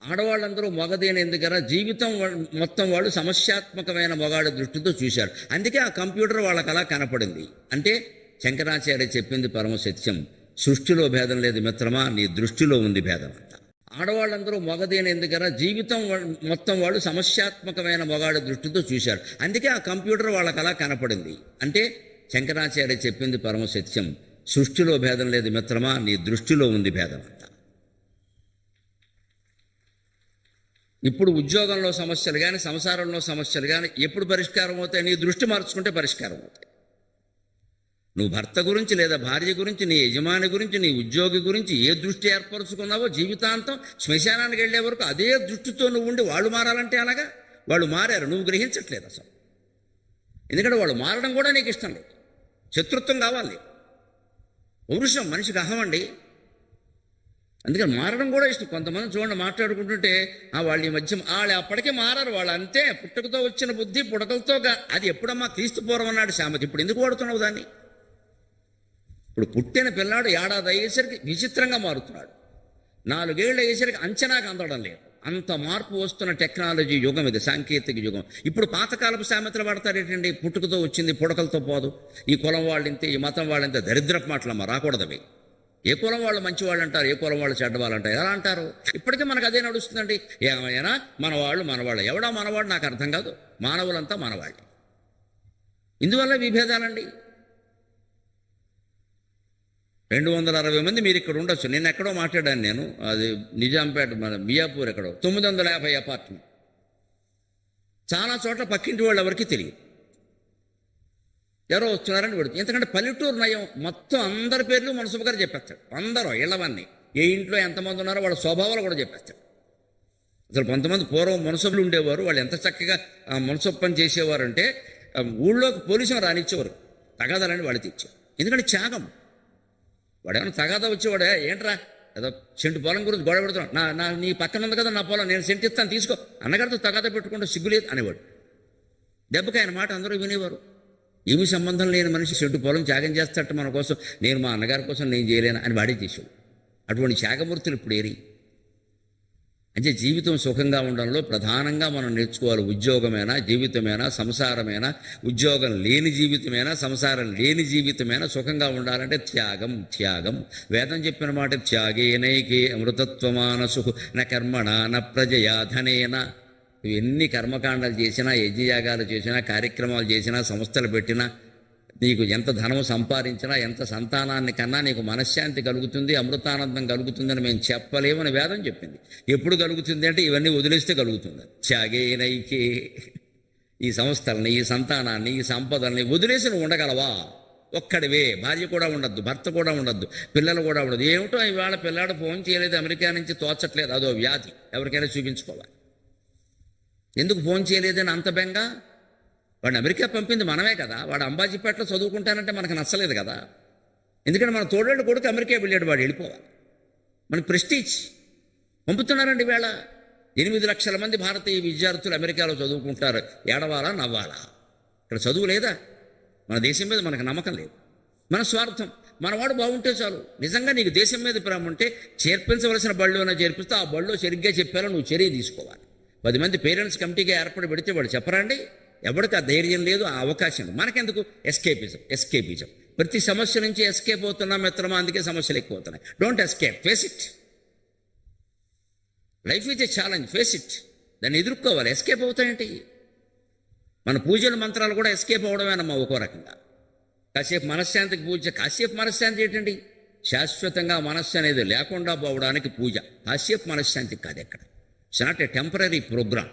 ఆడవాళ్ళందరూ మగదేని ఎందుకరా జీవితం మొత్తం వాళ్ళు సమస్యాత్మకమైన మగాడి దృష్టితో చూశారు. అందుకే ఆ కంప్యూటర్ వాళ్ళకి అలా కనపడింది. అంటే శంకరాచార్య చెప్పింది పరమ సత్యం. సృష్టిలో భేదం లేదు మిత్రమా, నీ దృష్టిలో ఉంది భేదం అంతా. ఆడవాళ్ళందరూ మగదేని ఎందుకరా జీవితం మొత్తం వాళ్ళు సమస్యాత్మకమైన మగాడి దృష్టితో చూశారు. అందుకే ఆ కంప్యూటర్ వాళ్ళకి అలా కనపడింది. అంటే శంకరాచార్య చెప్పింది పరమ సత్యం. సృష్టిలో భేదం లేదు మిత్రమా, నీ దృష్టిలో ఉంది భేదం అంతా. ఇప్పుడు ఉద్యోగంలో సమస్యలు కానీ సంసారంలో సమస్యలు కానీ ఎప్పుడు పరిష్కారం అవుతాయి? నీ దృష్టి మార్చుకుంటే పరిష్కారం అవుతాయి. నువ్వు భర్త గురించి లేదా భార్య గురించి, నీ యజమాని గురించి, నీ ఉద్యోగి గురించి ఏ దృష్టి ఏర్పరచుకున్నావో జీవితాంతం శ్మశానానికి వెళ్ళే వరకు అదే దృష్టితో నువ్వు ఉండి వాళ్ళు మారాలంటే అలాగా? వాళ్ళు మారారు, నువ్వు గ్రహించట్లేదు అసలు. ఎందుకంటే వాళ్ళు మారడం కూడా నీకు ఇష్టం లేదు. శత్రుత్వం కావాలి. పౌరుషం మనిషికి అహం అండి. అందుకని మారడం కూడా ఇష్టం. కొంతమంది చూడండి మాట్లాడుకుంటుంటే వాళ్ళు ఈ మధ్య వాళ్ళు అప్పటికే మారారు. వాళ్ళు అంతే, పుట్టుకతో వచ్చిన బుద్ధి పుడకలతో. అది ఎప్పుడమ్మా క్రీస్తు పూర్వం అన్నాడు సామెత. ఇప్పుడు ఎందుకు వాడుతున్నావు దాన్ని? ఇప్పుడు పుట్టిన పిల్లాడు ఏడాది అయ్యేసరికి విచిత్రంగా మారుతున్నాడు. 4 ఏళ్ళు అయ్యేసరికి అంచనాకు అందడం లేదు. అంత మార్పు వస్తున్న టెక్నాలజీ యుగం ఇది, సాంకేతిక యుగం. ఇప్పుడు పాతకాలపు సామెతలు పడతారేటండి? పుట్టుకతో వచ్చింది పుడకలతో పోదు, ఈ కులం వాళ్ళింతే, ఈ మతం వాళ్ళింతే. దరిద్రపు మాటలమ్మా, రాకూడదవి. ఏ కులం వాళ్ళు మంచివాళ్ళు అంటారు, ఏ కులం వాళ్ళు చెడ్డవాళ్ళు అంటారు. ఎలా అంటారు? ఇప్పటికే మనకు అదే నడుస్తుందండి. ఏమైనా మనవాళ్ళు ఎవడా మనవాడు నాకు అర్థం కాదు. మానవులంతా మనవాళ్ళు. ఇందువల్ల విభేదాలండి. 260 మంది మీరు ఇక్కడ ఉండొచ్చు. నేను ఎక్కడో మాట్లాడాను, నేను అది నిజాంపేట, మన మియాపూర్ ఎక్కడో 950 అపార్ట్మెంట్. చాలా చోట్ల పక్కింటి వాళ్ళు ఎవరికి తెలియదు. ఎవరో వస్తున్నారని పెడుతుంది. ఎందుకంటే పల్లెటూరు నయం. మొత్తం అందరి పేర్లు మనసుబు గారు చెప్పేస్తాడు. అందరూ ఇళ్ళవన్నీ, ఏ ఇంట్లో ఎంతమంది ఉన్నారో వాళ్ళ స్వభావాలు కూడా చెప్పేస్తాడు. అసలు కొంతమంది పూర్వం మనసుబులు ఉండేవారు. వాళ్ళు ఎంత చక్కగా మనసు పని చేసేవారు అంటే ఊళ్ళోకి పోలీసులు రానిచ్చేవారు. తగాదాలని వాళ్ళు తెచ్చారు. ఎందుకంటే త్యాగం. వాడేమన్నా తగాదా వచ్చేవాడే, ఏంట్రా ఏదో సెంటు పొలం గురించి గొడవ పెడుతున్నాడు, నా నీ పక్కన ఉంది కదా నా పొలం, నేను సెంటు ఇస్తాను తీసుకో, అన్నగారితో తగాదా పెట్టుకుంటే సిగ్గులేదు అనేవాడు. దెబ్బకి ఆయన మాట అందరూ వినేవారు. ఏమి సంబంధం లేని మనిషి సెంటు పొలం త్యాగం చేస్తాట మన కోసం, నేను మా అన్నగారి కోసం నేను చేయలేను అని వాడే చేసాడు. అటువంటి త్యాగమూర్తులు ఇప్పుడు ఏరి. అంటే జీవితం సుఖంగా ఉండడంలో ప్రధానంగా మనం నేర్చుకోవాలి. ఉద్యోగమైనా, జీవితమైనా, సంసారమైనా, ఉద్యోగం లేని జీవితమైనా, సంసారం లేని జీవితమైనా సుఖంగా ఉండాలంటే త్యాగం. త్యాగం వేదం చెప్పిన మాట. త్యాగేనైకే అమృతత్వమానసు న కర్మణ న ప్రజయా ధనేన. నువ్వు ఎన్ని కర్మకాండాలు చేసినా, యజ్ఞయాగాలు చేసినా, కార్యక్రమాలు చేసినా, సంస్థలు పెట్టినా, నీకు ఎంత ధనం సంపాదించినా, ఎంత సంతానాన్ని కన్నా నీకు మనశ్శాంతి కలుగుతుంది, అమృతానందం కలుగుతుందని మేము చెప్పలేమని వేదం చెప్పింది. ఎప్పుడు కలుగుతుంది అంటే ఇవన్నీ వదిలేస్తే కలుగుతుంది. త్యాగేనైకే. ఈ సంస్థల్ని, ఈ సంతానాన్ని, ఈ సంపదల్ని వదిలేసి నువ్వు ఉండగలవా? ఒక్కడివే. భార్య కూడా ఉండద్దు, భర్త కూడా ఉండద్దు, పిల్లలు కూడా ఉండదు. ఏమిటో ఇవాళ పిల్లాడు ఫోన్ చేయలేదు, అమెరికా నుంచి తోచట్లేదు, అదో వ్యాధి. ఎవరికైనా చూపించుకోవాలి. ఎందుకు ఫోన్ చేయలేదని అంత బెంగ? వాడిని అమెరికా పంపింది మనమే కదా. వాడు అంబాజీపేటలో చదువుకుంటానంటే మనకు నచ్చలేదు కదా. ఎందుకంటే మన తోడేళ్ళు కొడుకు అమెరికా వెళ్ళాడు, వాడు వెళ్ళిపోవాలి. మనకి ప్రెస్టీజ్ పంపుతున్నారండి. వేళ 8 లక్షల మంది భారతీయ విద్యార్థులు అమెరికాలో చదువుకుంటారు. ఏడవాలా నవ్వాలా? ఇక్కడ చదువు లేదా? మన దేశం మీద మనకు నమ్మకం లేదు. మన స్వార్థం. మనవాడు బాగుంటే చాలు. నిజంగా నీకు దేశం మీద ప్రేమ ఉంటే చేర్పించవలసిన బళ్ళోనే చేర్పిస్తే ఆ బళ్ళో సరిగ్గా చెప్పాలో నువ్వు చర్య తీసుకోవాలి. 10 మంది పేరెంట్స్ కమిటీగా ఏర్పడి పెడితే వాడు చెప్పరండి. ఎవరికి ఆ ధైర్యం లేదు, ఆ అవకాశం. మనకెందుకు? ఎస్కేపిజం. ప్రతి సమస్య నుంచి ఎస్కేప్ అవుతున్నాం మిత్రమా, అందుకే సమస్యలు ఎక్కువ అవుతున్నాయి. Don't escape, face it. Life is a challenge, face it. దాన్ని ఎదుర్కోవాలి. ఎస్కేప్ అవుతాయేంటి? మన పూజల మంత్రాలు కూడా ఎస్కేప్ అవడమేనమ్మా ఒక్కో రకంగా. కాసేపు మనశ్శాంతికి పూజ. కాసేపు మనశ్శాంతి ఏంటండి? శాశ్వతంగా మనస్సు అనేది లేకుండా పోవడానికి పూజ. కాసేపు మనశ్శాంతికి కాదు ఎక్కడ. It's not a temporary programme.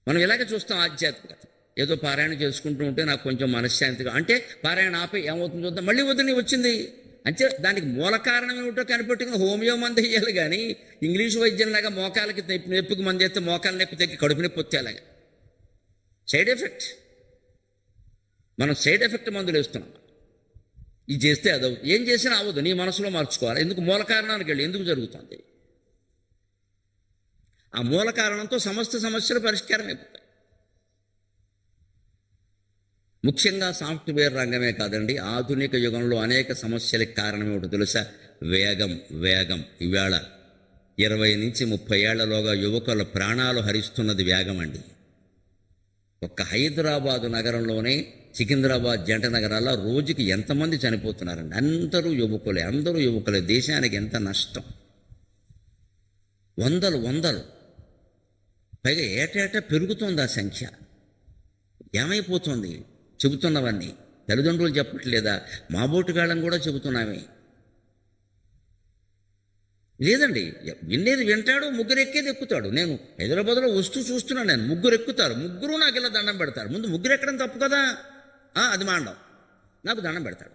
మనం ఇలాగే చూస్తాం ఆధ్యాత్మికత. ఏదో పారాయణ చేసుకుంటూ ఉంటే నాకు కొంచెం మనశ్శాంతిగా, అంటే పారాయణ ఆపై ఏమవుతుందో చూద్దాం, మళ్ళీ వదిలి వచ్చింది. అంటే దానికి మూల కారణం ఏమిటో కనిపెట్టుకుని హోమియో మంది వేయాలి. కానీ ఇంగ్లీషు వైద్యంలాగా మోకాలకి నొప్పికి మంది వేస్తే మోకాల నొప్పి తగ్గి కడుపు నొప్పి వచ్చేలాగా సైడ్ ఎఫెక్ట్. మనం సైడ్ ఎఫెక్ట్ మందులు వేస్తున్నాం. ఇది చేస్తే అదవుతుంది, ఏం చేసినా అవ్వదు. నీ మనసులో మార్చుకోవాలి. ఎందుకు? మూల కారణానికి వెళ్ళి ఎందుకు జరుగుతుంది. ఆ మూల కారణంతో సమస్త సమస్యలు పరిష్కారం అయిపోతాయి. ముఖ్యంగా సాఫ్ట్వేర్ రంగమే కాదండి, ఆధునిక యుగంలో అనేక సమస్యలకు కారణం ఏమిటో తెలుసా? వేగం. ఇవాళ 20 నుంచి 30 ఏళ్లలోగా యువకుల ప్రాణాలు హరిస్తున్నది వేగం అండి. ఒక్క హైదరాబాదు నగరంలోనే సికింద్రాబాద్ జంట నగరాల్లో రోజుకి ఎంతమంది చనిపోతున్నారండి? అందరూ యువకులే. దేశానికి ఎంత నష్టం! వందలు. పైగా ఏటేటా పెరుగుతోంది ఆ సంఖ్య. ఏమైపోతుంది? చెబుతున్నవన్నీ తల్లిదండ్రులు చెప్పట్లేదా? మా బోటుగాళ్ళం కూడా చెబుతున్నామే. లేదండి, వినేది వింటాడు, ముగ్గురు ఎక్కేది ఎక్కుతాడు. నేను హైదరాబాద్లో వస్తూ చూస్తున్నాను, నేను ముగ్గురు ఎక్కుతారు, ముగ్గురు నాకు ఇలా దండం పెడతారు. ముందు ముగ్గురు ఎక్కడం తప్పు కదా, అది మాండం, నాకు దండం పెడతాడు.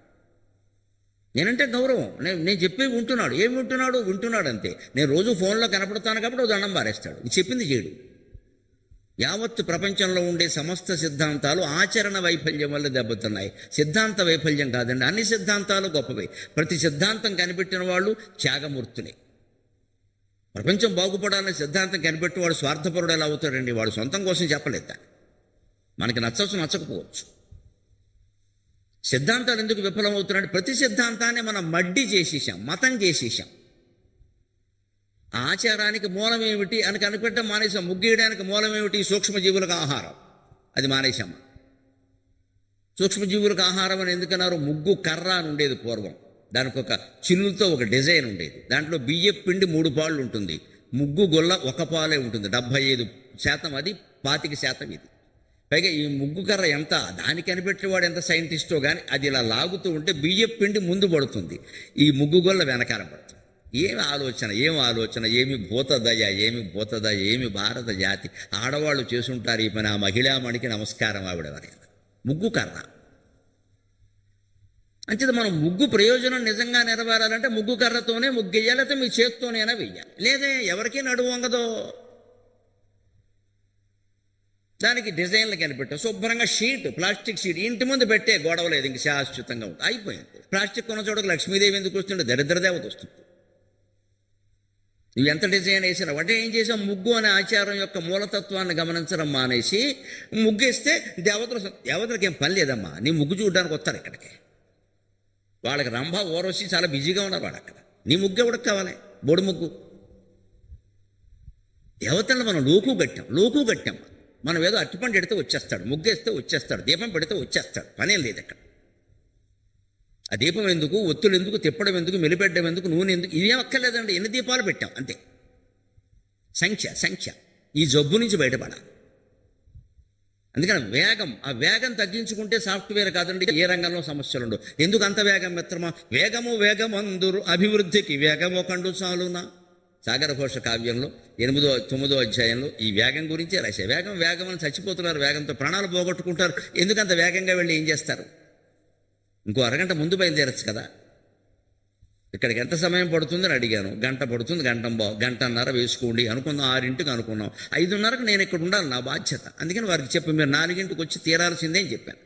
నేనంటే గౌరవం. నేను చెప్పేవి వింటున్నాడు. ఏమి వింటున్నాడు అంతే. నేను రోజు ఫోన్లో కనపడతాను కాబట్టి దండం పారేస్తాడు. చెప్పింది చేయడు. యావత్తు ప్రపంచంలో ఉండే సమస్త సిద్ధాంతాలు ఆచరణ వైఫల్యం వల్ల దెబ్బతున్నాయి. సిద్ధాంత వైఫల్యం కాదండి, అన్ని సిద్ధాంతాలు గొప్పవే. ప్రతి సిద్ధాంతం కనిపెట్టిన వాళ్ళు త్యాగమూర్తులే. ప్రపంచం బాగుపడాలని సిద్ధాంతం కనిపెట్టి వాడు స్వార్థపరుడు ఎలా అవుతాడండి? వాడు సొంతం కోసం చెప్పలేదు. మనకి నచ్చవచ్చు, నచ్చకపోవచ్చు. సిద్ధాంతాలు ఎందుకు విఫలం అవుతున్నాడు? ప్రతి సిద్ధాంతాన్ని మనం మడ్డి చేసేసాం, మతం చేసేసాం. ఆచారానికి మూలం ఏమిటి అని కనిపెట్టడం మానేసాం. ముగ్గేయడానికి మూలం ఏమిటి? సూక్ష్మజీవులకు ఆహారం. అది మానేసాము. సూక్ష్మజీవులకు ఆహారం అని ఎందుకన్నారు? ముగ్గు కర్ర అని ఉండేది పూర్వం. దానికి ఒక చిల్లుతో ఒక డిజైన్ ఉండేది. దాంట్లో బియ్యం పిండి 3 పాళ్ళు ఉంటుంది. ముగ్గు గొల్ల 1 పాలే ఉంటుంది. 75% అది, 25% ఇది. పైగా ఈ ముగ్గు కర్ర ఎంత, దానికి కనిపెట్టేవాడు ఎంత సైంటిస్టో కానీ అది ఇలా లాగుతూ ఉంటే బియ్యం పిండి ముందు పడుతుంది, ఈ ముగ్గు గొల్ల వెనకాల పడుతుంది. ఏమి ఆలోచన, ఏమి భూతదయ, ఏమి భారత జాతి. ఆడవాళ్ళు చేసుంటారు ఈ పని. ఆ మహిళామణికి నమస్కారం ఆవిడవని. ముగ్గు కర్ర. అంచేది మనం ముగ్గు ప్రయోజనం నిజంగా నెరవేరాలంటే ముగ్గు కర్రతోనే ముగ్గు వేయాలి, లేకపోతే మీ చేత్తోనైనా వెయ్యాలి. లేదే ఎవరికీ నడువు వంగదో. దానికి డిజైన్లు కనిపెట్టాం. శుభ్రంగా ప్లాస్టిక్ షీట్ ఇంటి ముందు పెట్టే గొడవ లేదు, ఇంక శాశ్వతంగా ఉంటుంది. అయిపోయింది. ప్లాస్టిక్ కొన్న చోటకు లక్ష్మీదేవి ఎందుకు వస్తుంటే? దరిద్ర దేవత వస్తుంది. నువ్వు ఎంత డిజైన్ వేసినావు అంటే ఏం చేసావు? ముగ్గు అనే ఆచారం యొక్క మూలతత్వాన్ని గమనించడం మానేసి ముగ్గేస్తే దేవతలకు ఏం పని లేదమ్మా. నీ ముగ్గు చూడడానికి వస్తారు ఇక్కడికి. వాళ్ళకి రంభ ఓరవసి చాలా బిజీగా ఉన్నారు వాళ్ళు అక్కడ. నీ ముగ్గు ఎవరికి కావాలి? బొడు ముగ్గు. దేవతలను మనం లోకు కట్టాం. మనం ఏదో అరటిపండు ఎడితే వచ్చేస్తాడు, ముగ్గేస్తే వచ్చేస్తాడు, దీపం పెడితే వచ్చేస్తాడు. పనేం లేదు అక్కడ. ఆ దీపం ఎందుకు, ఒత్తులు ఎందుకు, తిప్పడం ఎందుకు, మెలిపెట్టడం ఎందుకు, నూనె ఎందుకు, ఇవేం అక్కర్లేదండి. ఎన్ని దీపాలు పెట్టాం అంతే. సంఖ్య. ఈ జబ్బు నుంచి బయటపడాలి. అందుకని ఆ వేగం తగ్గించుకుంటే సాఫ్ట్వేర్ కాదండి, ఏ రంగంలో సమస్యలు ఉండవు. ఎందుకు అంత వేగం మిత్రమా? వేగము అందరు అభివృద్ధికి వేగము కండు చాలునా. సాగరఘోష కావ్యంలో 8వ 9వ అధ్యాయంలో ఈ వేగం గురించే రాశారు. వేగం అని చచ్చిపోతున్నారు, వేగంతో ప్రాణాలు పోగొట్టుకుంటారు. ఎందుకంత వేగంగా వెళ్ళి ఏం చేస్తారు? ఇంకో అరగంట ముందు బయలుదేరచ్చు కదా. ఇక్కడికి ఎంత సమయం పడుతుందని అడిగాను. గంట పడుతుంది, గంటన్నర వేసుకోండి అనుకుందాం. 6ంటికి అనుకున్నాం, 5:30కి నేను ఇక్కడ ఉండాలి, నా బాధ్యత. అందుకని వారికి చెప్పి మీరు 4ంటికి వచ్చి తీరాల్సిందే అని చెప్పాను.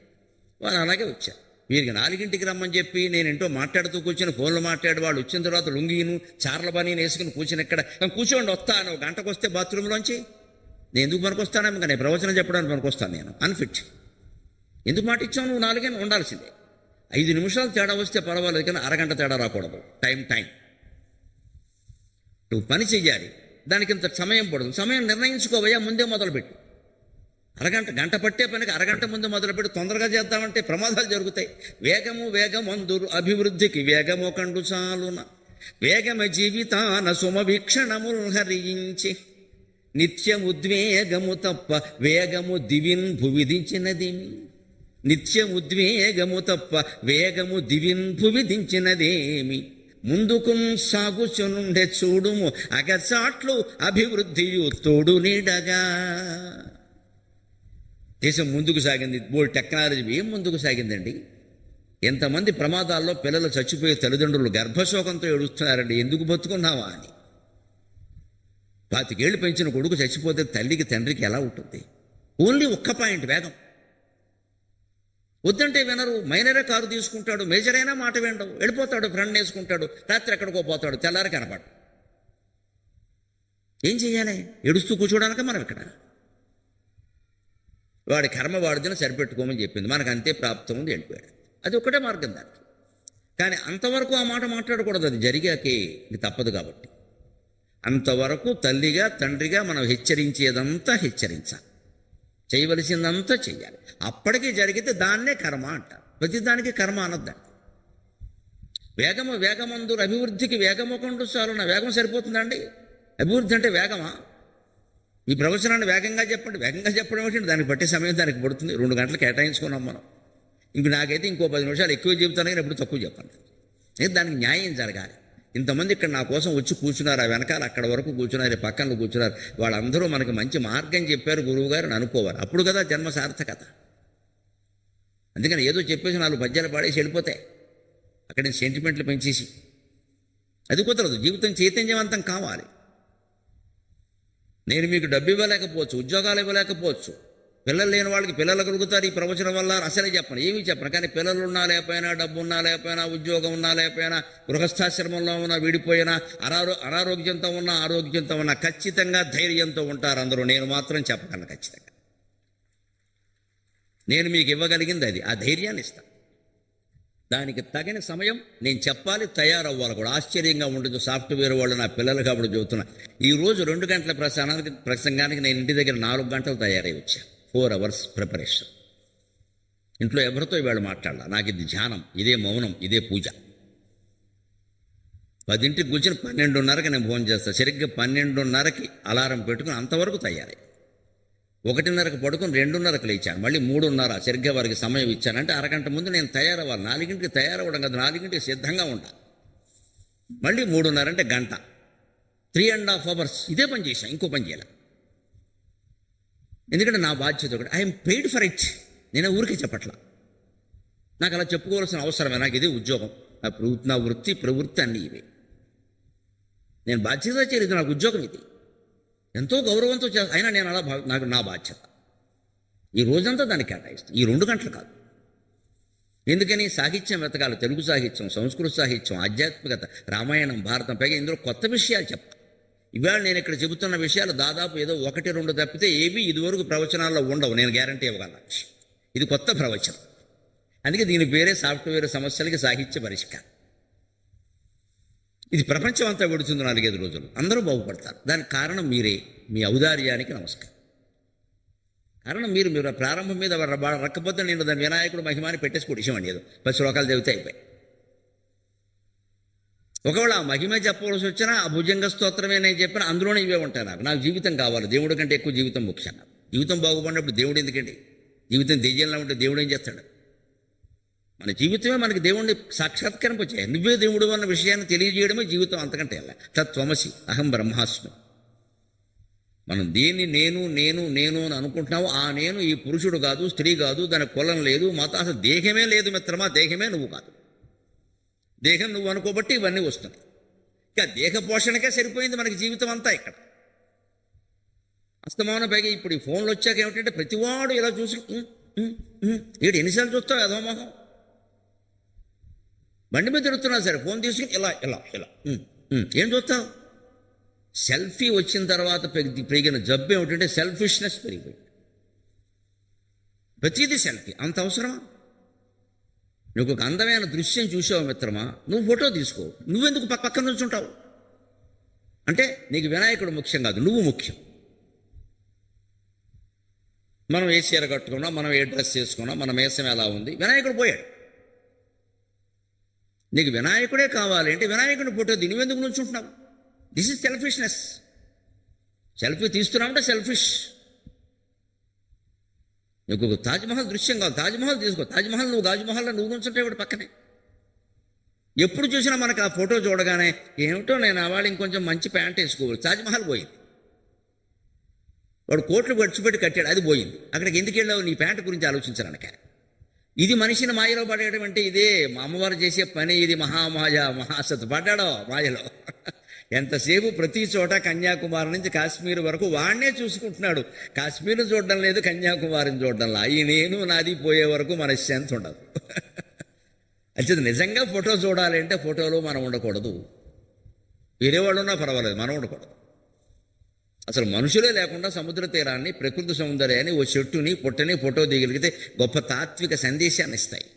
వాళ్ళు అలాగే వచ్చారు. మీరు 4ంటికి రమ్మని చెప్పి నేను ఏంటో మాట్లాడుతూ కూర్చొని ఫోన్లో మాట్లాడి వాళ్ళు వచ్చిన తర్వాత లుంగీను చార్ల పనీని వేసుకుని కూర్చొని ఇక్కడ కూర్చోండి వస్తాను. గంటకు వస్తే బాత్రూంలోంచి నేను ఎందుకు పనికొస్తాను? ఇంకా నేను ప్రవచనం చెప్పడానికి పనికొస్తాను. నేను అన్ఫిట్. ఎందుకు మాట ఇచ్చావు? నువ్వు 4 ఉండాల్సిందే. 5 నిమిషాలు తేడా వస్తే పర్వాలేదు, కానీ అరగంట తేడా రాకూడదు. టైం నువ్వు పని చెయ్యాలి. దానికి ఇంత సమయం పడుతుంది. సమయం నిర్ణయించుకోవయ్యా, ముందే మొదలుపెట్టు. గంట పట్టే పనికి అరగంట ముందు మొదలుపెట్టి తొందరగా చేద్దామంటే ప్రమాదాలు జరుగుతాయి. వేగము అందరు అభివృద్ధికి వేగము కండు చాలున. వేగమ జీవితాన సుమవీక్షణముల్ హరించి నిత్యముద్వేగము తప్ప వేగము దివిన్ భువిదించినదేమి. నిత్యముద్వేగము తప్ప వేగము దివిన్ భువిదించినదేమి. ముందుకు సాగుచునుండే చూడుము అగచాట్లు అభివృద్ధియు తోడు నీడగా. దేశం ముందుకు సాగింది, బోల్డ్ టెక్నాలజీ. ఏం ముందుకు సాగిందండి? ఎంతమంది ప్రమాదాల్లో పిల్లలు చచ్చిపోయే తల్లిదండ్రులు గర్భశోకంతో ఏడుస్తున్నారండి. ఎందుకు బతుకున్నావా అని. 25 ఏళ్ళు పెంచిన కొడుకు చచ్చిపోతే తల్లికి తండ్రికి ఎలా ఉంటుంది? ఓన్లీ ఒక్క పాయింట్, వేగం. వద్దంటే వినరు. మైనరే కారు తీసుకుంటాడు, మేజర్ అయినా మాట వినడు, వెళ్ళిపోతాడు, ఫ్రెండ్ వేసుకుంటాడు, రాత్రి ఎక్కడికో పోతాడు, తెల్లారి కనపడు. ఏం చెయ్యాలి? ఏడుస్తూ కూర్చోడానికి మనం ఇక్కడ. వాడి కర్మ వాడిదిన సరిపెట్టుకోమని చెప్పింది. మనకు అంతే ప్రాప్తం ఉంది, వెళ్ళిపోయాడు. అది ఒకటే మార్గం దానికి. కానీ అంతవరకు ఆ మాట మాట్లాడకూడదు. అది జరిగాకే ఇది తప్పదు కాబట్టి. అంతవరకు తల్లిగా తండ్రిగా మనం హెచ్చరించేదంతా హెచ్చరించాలి, చేయవలసిందంతా చెయ్యాలి. అప్పటికి జరిగితే దాన్నే కర్మ అంటారు. ప్రతిదానికి కర్మ అనద్దండి. వేగమందు అభివృద్ధికి వేగము కొండు చాలు. నా వేగం సరిపోతుందండి? అభివృద్ధి అంటే వేగమా? ఈ ప్రవచనాన్ని వేగంగా చెప్పండి. వేగంగా చెప్పడం ఏంటంటే దానికి పట్టే సమయం దానికి పడుతుంది. 2 గంటలు కేటాయించుకున్నాం మనం. నాకైతే ఇంకో 10 నిమిషాలు ఎక్కువ చెబుతాను కానీ ఎప్పుడు తక్కువ చెప్పండి. దానికి న్యాయం జరగాలి. ఇంతమంది ఇక్కడ నా కోసం వచ్చి కూర్చున్నారు, ఆ వెనకాల అక్కడ వరకు కూర్చున్నారు, పక్కన కూర్చున్నారు. వాళ్ళందరూ మనకి మంచి మార్గం చెప్పారు గురువు గారు అని అనుకోవాలి. అప్పుడు కదా జన్మ సార్థకత. అందుకని ఏదో చెప్పేసి 4 పద్యాలు పాడేసి వెళ్ళిపోతాయి, అక్కడ సెంటిమెంట్లు పెంచేసి. అది కుదరదు. జీవితం చైతన్యవంతం కావాలి. నేను మీకు డబ్బు ఇవ్వలేకపోవచ్చు, ఉద్యోగాలు ఇవ్వలేకపోవచ్చు, పిల్లలు లేని వాళ్ళకి పిల్లలు కలుగుతారు ఈ ప్రవచనం వల్ల. అసలే చెప్పను, ఏమీ చెప్పను. కానీ పిల్లలు ఉన్నా లేకపోయినా, డబ్బు ఉన్నా లేకపోయినా, ఉద్యోగం ఉన్నా లేకపోయినా, గృహస్థాశ్రమంలో ఉన్నా, విడిపోయినా, అనారోగ్యంతో ఉన్నా, ఆరోగ్యంతో ఉన్నా ఖచ్చితంగా ధైర్యంతో ఉంటారు అందరూ. నేను మాత్రం చెప్పగలను ఖచ్చితంగా. నేను మీకు ఇవ్వగలిగింది అది. ఆ ధైర్యాన్ని ఇస్తాను. దానికి తగిన సమయం నేను చెప్పాలి, తయారవ్వాలి కూడా. ఆశ్చర్యంగా ఉండదు. సాఫ్ట్వేర్ వాళ్ళు నా పిల్లలు కాబట్టి చెబుతున్నా. ఈరోజు 2 గంటల ప్రసంగానికి నేను ఇంటి దగ్గర 4 గంటలు తయారై వచ్చాను. 4 hours ప్రిపరేషన్. ఇంట్లో ఎవరితో ఇవాళ మాట్లాడాల. నాకు ఇది ధ్యానం, ఇదే మౌనం, ఇదే పూజ. 10ంటికి కూర్చొని 12:30కి నేను ఫోన్ చేస్తాను. సరిగ్గా 12:30కి అలారం పెట్టుకుని అంతవరకు తయారై 1:30కి పడుకుని 2:30కి లేచాను. మళ్ళీ 3:30 సరిగ్గా వారికి సమయం ఇచ్చానంటే అరగంట ముందు నేను తయారవ్వాలి. 4ంటికి తయారవ్వడం కదా, 4ంటికి సిద్ధంగా ఉండాలి. మళ్ళీ 3:30 అంటే గంట, 3.5 hours ఇదే పని చేశాను. ఇంకో పని చేయాలి. ఎందుకంటే నా బాధ్యత ఒకటి. I'm paid for it. నేను ఊరికి చెప్పట్లా. నాకు అలా చెప్పుకోవాల్సిన అవసరమే. నాకు ఇదే ఉద్యోగం, నా వృత్తి ప్రవృత్తి అన్నీ ఇవే. నేను బాధ్యత చేయలేదు. నాకు ఉద్యోగం ఇది. ఎంతో గౌరవంతో అయినా నేను అలా నాకు నా బాధ్యత. ఈ రోజంతా దాన్ని కేటాయిస్తాను. ఈ 2 గంటలు కాదు. ఎందుకని? సాహిత్యం వెతకాలి. తెలుగు సాహిత్యం, సంస్కృత సాహిత్యం, ఆధ్యాత్మికత, రామాయణం, భారతం. పైగా ఇందులో కొత్త విషయాలు చెప్పాలి. ఇవాళ నేను ఇక్కడ చెబుతున్న విషయాలు దాదాపు ఏదో 1-2 తప్పితే ఏవి ఇదివరకు ప్రవచనాల్లో ఉండవు. నేను గ్యారంటీ ఇవ్వగలను. ఇది కొత్త ప్రవచనం. అందుకే దీని పేరే సాఫ్ట్వేర్ సమస్యలకి సాహిత్య పరిష్కారం. ఇది ప్రపంచం అంతా పెడుతుంది 4-5 రోజులు. అందరూ బాగుపడతారు. దానికి కారణం మీరే. మీ ఔదార్యానికి నమస్కారం. కారణం మీరు ప్రారంభం మీద రక్కపోతే నేను దాని వినాయకుడు మహిమాని పెట్టేసుకోడు విషయం అండి. ఏదో 10 శ్లోకాలు చదివితే అయిపోయి. ఒకవేళ ఆ మహిమ చెప్పవలసి వచ్చినా ఆ భుజంగ స్తోత్రమే నేను చెప్పిన అందులోనే ఇవే ఉంటాయి. నాకు జీవితం కావాలి. దేవుడి కంటే ఎక్కువ జీవితం ముఖ్యం. జీవితం బాగుపడినప్పుడు దేవుడు ఎందుకండి? జీవితం దెయ్యంలా ఉంటే దేవుడు ఏం చేస్తాడు? మన జీవితమే మనకి దేవుడిని సాక్షాత్కరింపచేయాలి. నువ్వే దేవుడు అన్న విషయాన్ని తెలియజేయడమే జీవితం. అంతకంటే ఎలా? తత్వమసి అహం బ్రహ్మాస్మి. మనం దేన్ని నేను నేను నేను అని అనుకుంటున్నావు, ఆ నేను ఈ పురుషుడు కాదు, స్త్రీ కాదు, దానికి కులం లేదు, మతం, అసలు దేహమే లేదు మిత్రమా. దేహమే నువ్వు కాదు. దేహం నువ్వు అనుకోబట్టి ఇవన్నీ వస్తున్నాయి. ఇక దేహ పోషణకే సరిపోయింది మనకి జీవితం అంతా. ఇక్కడ అస్తమానం పైగా ఇప్పుడు ఈ ఫోన్లు వచ్చాక ఏమిటంటే ప్రతివాడు ఇలా చూసి ఏడు ఎన్నిసార్లు చూస్తావు అధోమోహం. బండి మీద తిరుగుతున్నా సరే ఫోన్ తీసుకుని ఇలా ఇలా ఇలా ఏం చూస్తావు? సెల్ఫీ వచ్చిన తర్వాత పెరిగిన జబ్బు ఏమిటంటే సెల్ఫిష్నెస్ పెరిగిపోయింది. ప్రతిదీ సెల్ఫీ. అంత అవసరమా? నువ్వు ఒక అందమైన దృశ్యం చూసావు మిత్రమా, నువ్వు ఫోటో తీసుకో. నువ్వెందుకు పక్కన నుంచుంటావు? అంటే నీకు వినాయకుడు ముఖ్యం కాదు, నువ్వు ముఖ్యం. మనం ఏ చీర కట్టుకున్నా, మనం ఏ డ్రెస్ చేసుకున్నా, మన మేసం ఎలా ఉంది, వినాయకుడు పోయాడు. నీకు వినాయకుడే కావాలి అంటే వినాయకుడిని ఫోటో నువ్వెందుకు నుంచుంటున్నావు? This is selfishness. Selfie తీస్తున్నామంటే selfish. నీకు తాజ్మహల్ దృశ్యం కాదు, తాజ్మహల్ తీసుకో. తాజ్మహల్ నువ్వు తాజ్మహల్లో నువ్వు నుంచుంటే ఇప్పుడు పక్కనే. ఎప్పుడు చూసినా మనకు ఆ ఫోటో చూడగానే ఏమిటో నేను ఆ వాళ్ళు ఇంకొంచెం మంచి ప్యాంట్ వేసుకోవాలి. తాజ్మహల్ పోయింది. వాడు కోట్లు ఖర్చుపెట్టి కట్టాడు, అది పోయింది. అక్కడికి ఎందుకు వెళ్ళావు? నీ ప్యాంటు గురించి ఆలోచించడానికి. ఇది మనిషిని మాయలో పడేయడం అంటే ఇదే. మా అమ్మవారు చేసే పని ఇది. మహామాయ మహాసత్ పడ్డాడో మాయలో. ఎంతసేపు ప్రతి చోట కన్యాకుమారి నుంచి కాశ్మీర్ వరకు వాడినే చూసుకుంటున్నాడు. కాశ్మీర్ చూడడం లేదు, కన్యాకుమారిని చూడడంలా. ఈ నేను నాది పోయే వరకు మనశ్శాంతి ఉండదు. అయితే నిజంగా ఫోటో చూడాలి అంటే ఫోటోలో మనం ఉండకూడదు. వేరే వాళ్ళు ఉన్నా పర్వాలేదు, మనం ఉండకూడదు. అసలు మనుషులే లేకుండా సముద్ర తీరాన్ని, ప్రకృతి సౌందర్యాన్ని, ఓ చెట్టుని పుట్టని ఫోటో దిగలిగితే గొప్ప తాత్విక సందేశాన్ని ఇస్తాయి.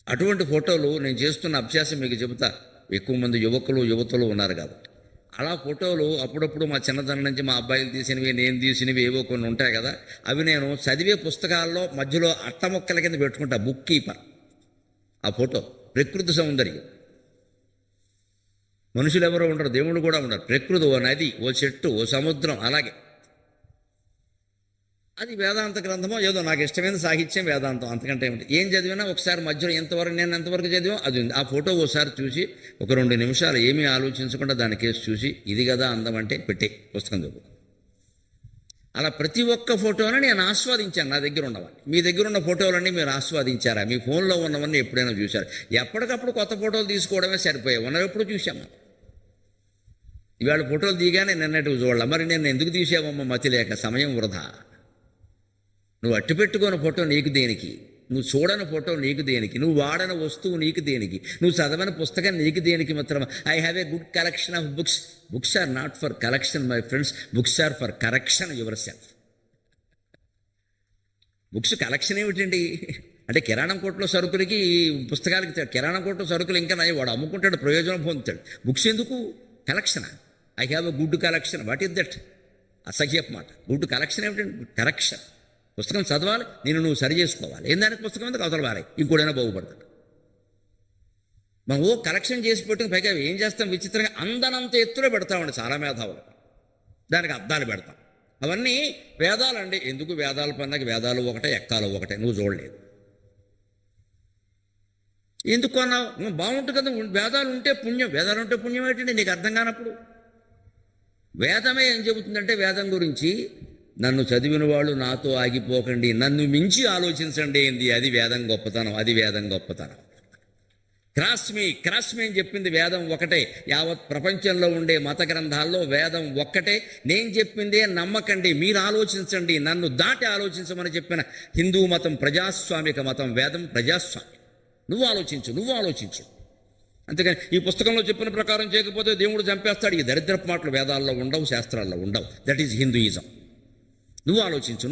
అటువంటి ఫోటోలు నేను చేస్తున్న అభ్యాసం మీకు చెబుతా. ఎక్కువ మంది యువకులు యువతులు ఉన్నారు కాబట్టి అలా ఫోటోలు అప్పుడప్పుడు మా చిన్నతనం నుంచి మా అబ్బాయిలు తీసినవి, నేను తీసినవి ఏవో కొన్ని ఉంటాయి కదా, అవి నేను చదివే పుస్తకాల్లో మధ్యలో అట్టముక్కల కింద పెట్టుకుంటా, బుక్ కీపర్. ఆ ఫోటో ప్రకృతి సౌందర్యం. మనుషులు ఎవరో ఉండరు, దేవుడు కూడా ఉండరు. ప్రకృతి, ఓ నది, ఓ చెట్టు, ఓ సముద్రం, అలాగే. అది వేదాంత గ్రంథమో ఏదో నాకు ఇష్టమైన సాహిత్యం వేదాంతం, అంతకంటే ఏమిటి. ఏం చదివినా ఒకసారి మధ్యలో నేను ఎంతవరకు చదివా అది ఉంది. ఆ ఫోటో ఒకసారి చూసి ఒక 2 నిమిషాలు ఏమీ ఆలోచించకుండా దాని కేసు చూసి ఇది కదా అందం అంటే పెట్టే పుస్తకం చదువు. అలా ప్రతి ఒక్క ఫోటోని నేను ఆస్వాదించాను. నా దగ్గర ఉన్నవన్నీ, మీ దగ్గర ఉన్న ఫోటోలన్నీ మీరు ఆస్వాదించారా? మీ ఫోన్లో ఉన్నవన్నీ ఎప్పుడైనా చూశారు? ఎప్పటికప్పుడు కొత్త ఫోటోలు తీసుకోవడమే సరిపోయాయి, ఉన్నవి ఎప్పుడు చూసాము. ఇవాళ ఫోటోలు దిగానే నిన్నట్టు చూడాలి. మరి నేను ఎందుకు తీసావమ్మ? మతి లేక, సమయం వృధా. నువ్వు అట్టు పెట్టుకున్న ఫోటో నీకు దేనికి? నువ్వు చూడని ఫోటో నీకు దేనికి? నువ్వు వాడని వస్తువు నీకు దేనికి? నువ్వు చదవని పుస్తకం నీకు దేనికి మిత్రమా? I have a good collection of books. Books are not for collection my friends, books are for correction yourself. Books collection ఏమిటండి అంటే కిరాణం కొట్లో సరుకులకి పుస్తకాలకి, కిరాణం కొట్లో సరుకులు ఇంకా వాడు అమ్ముకుంటాడు, ప్రయోజనం పొందుతాడు. బుక్స్ ఎందుకు? కలెక్షనా? I have a good collection. What is that? అసహ్యపు మాట. గుడ్ కలెక్షన్ ఏమిటండి? కరెక్షన్. పుస్తకం చదవాలి, నువ్వు సరి చేసుకోవాలి. ఏందానికి పుస్తకం ఎందుకు అవతల వారే, ఇంకోడైనా బాగుపడతాడు. మనం కలెక్షన్ చేసి పెట్టుకుని పైగా ఏం చేస్తాం విచిత్రంగా, అందనంత ఎత్తులో పెడతామండి చాలా మేధావులు. దానికి అద్దాలు పెడతాం. అవన్నీ వేదాలండి. ఎందుకు వేదాల పన్నాకి వేదాలు ఒకటే, ఎక్కాలు ఒకటే. నువ్వు చూడలేదు, ఎందుకు అన్నావు? బాగుంటుంది కదా, వేదాలు ఉంటే పుణ్యం. వేదాలు ఉంటే పుణ్యం ఏంటండి నీకు అర్థం కానప్పుడు? వేదమే ఏం చెబుతుందంటే వేదం గురించి, నన్ను చదివిన వాళ్ళు నాతో ఆగిపోకండి, నన్ను మించి ఆలోచించండి ఏంది, అది వేదం గొప్పతనం, అది వేదం గొప్పతనం. క్రాస్మీ అని చెప్పింది వేదం ఒకటే. యావత్ ప్రపంచంలో ఉండే మత గ్రంథాల్లో వేదం ఒక్కటే. నేను చెప్పిందే నమ్మకండి, మీరు ఆలోచించండి, నన్ను దాటి ఆలోచించమని చెప్పిన హిందూ మతం ప్రజాస్వామిక మతం. వేదం ప్రజాస్వామ్యం. నువ్వు ఆలోచించు. అంతేకాని ఈ పుస్తకంలో చెప్పిన ప్రకారం చేయకపోతే దేవుడు చంపేస్తాడు. ఈ దరిద్రపు మాటలు వేదాల్లో ఉండవు, శాస్త్రాల్లో ఉండవు. That is Hinduism. నువ్వు ఆలోచించు.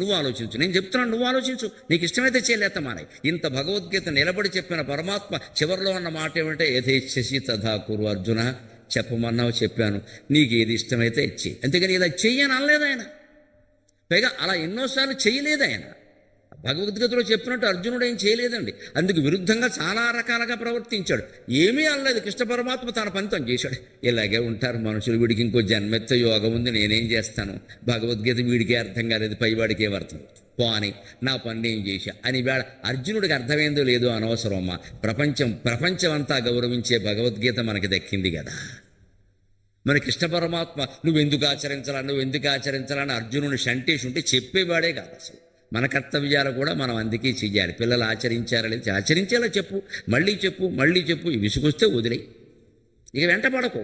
నేను చెప్తున్నాను, నువ్వు ఆలోచించు. నీకు ఇష్టమైతే చేయలేత మానే. ఇంత భగవద్గీత నిలబడి చెప్పిన పరమాత్మ చివరిలో ఉన్న మాట ఏమంటే, యథేచ్ఛసి తథా కురు అర్జున. చెప్పమన్నావు, చెప్పాను, నీకు ఏది ఇష్టమైతే ఇచ్చి. అంతేగాని ఇలా చెయ్యని అనలేదు ఆయన. పైగా అలా ఎన్నోసార్లు చేయలేదు ఆయన. భగవద్గీతలో చెప్పినట్టు అర్జునుడు ఏం చేయలేదండి. అందుకు విరుద్ధంగా చాలా రకాలుగా ప్రవర్తించాడు. ఏమీ అనలేదు. కృష్ణ పరమాత్మ తన పని తను చేశాడు. ఇలాగే ఉంటారు మనుషులు. వీడికి ఇంకో జన్మెత్త యోగం ఉంది, నేనేం చేస్తాను? భగవద్గీత వీడికే అర్థం కాలేదు, పైవాడికే అర్థం. పోని నా పని నేను చేశా అని వేళ అర్జునుడికి అర్థమైందో లేదో అనవసరమ్మా. ప్రపంచం అంతా గౌరవించే భగవద్గీత మనకి దక్కింది కదా. మన కృష్ణ పరమాత్మ నువ్వెందుకు ఆచరించాలని అర్జునుని శంటేసి ఉంటే చెప్పేవాడే కాదు అసలు. మన కర్తవ్యాలు కూడా మనం అందుకే చెయ్యాలి. పిల్లలు ఆచరించేలా చెప్పు, మళ్ళీ చెప్పు. విసుగొస్తే వదిలేయి, ఇక వెంట పడకు.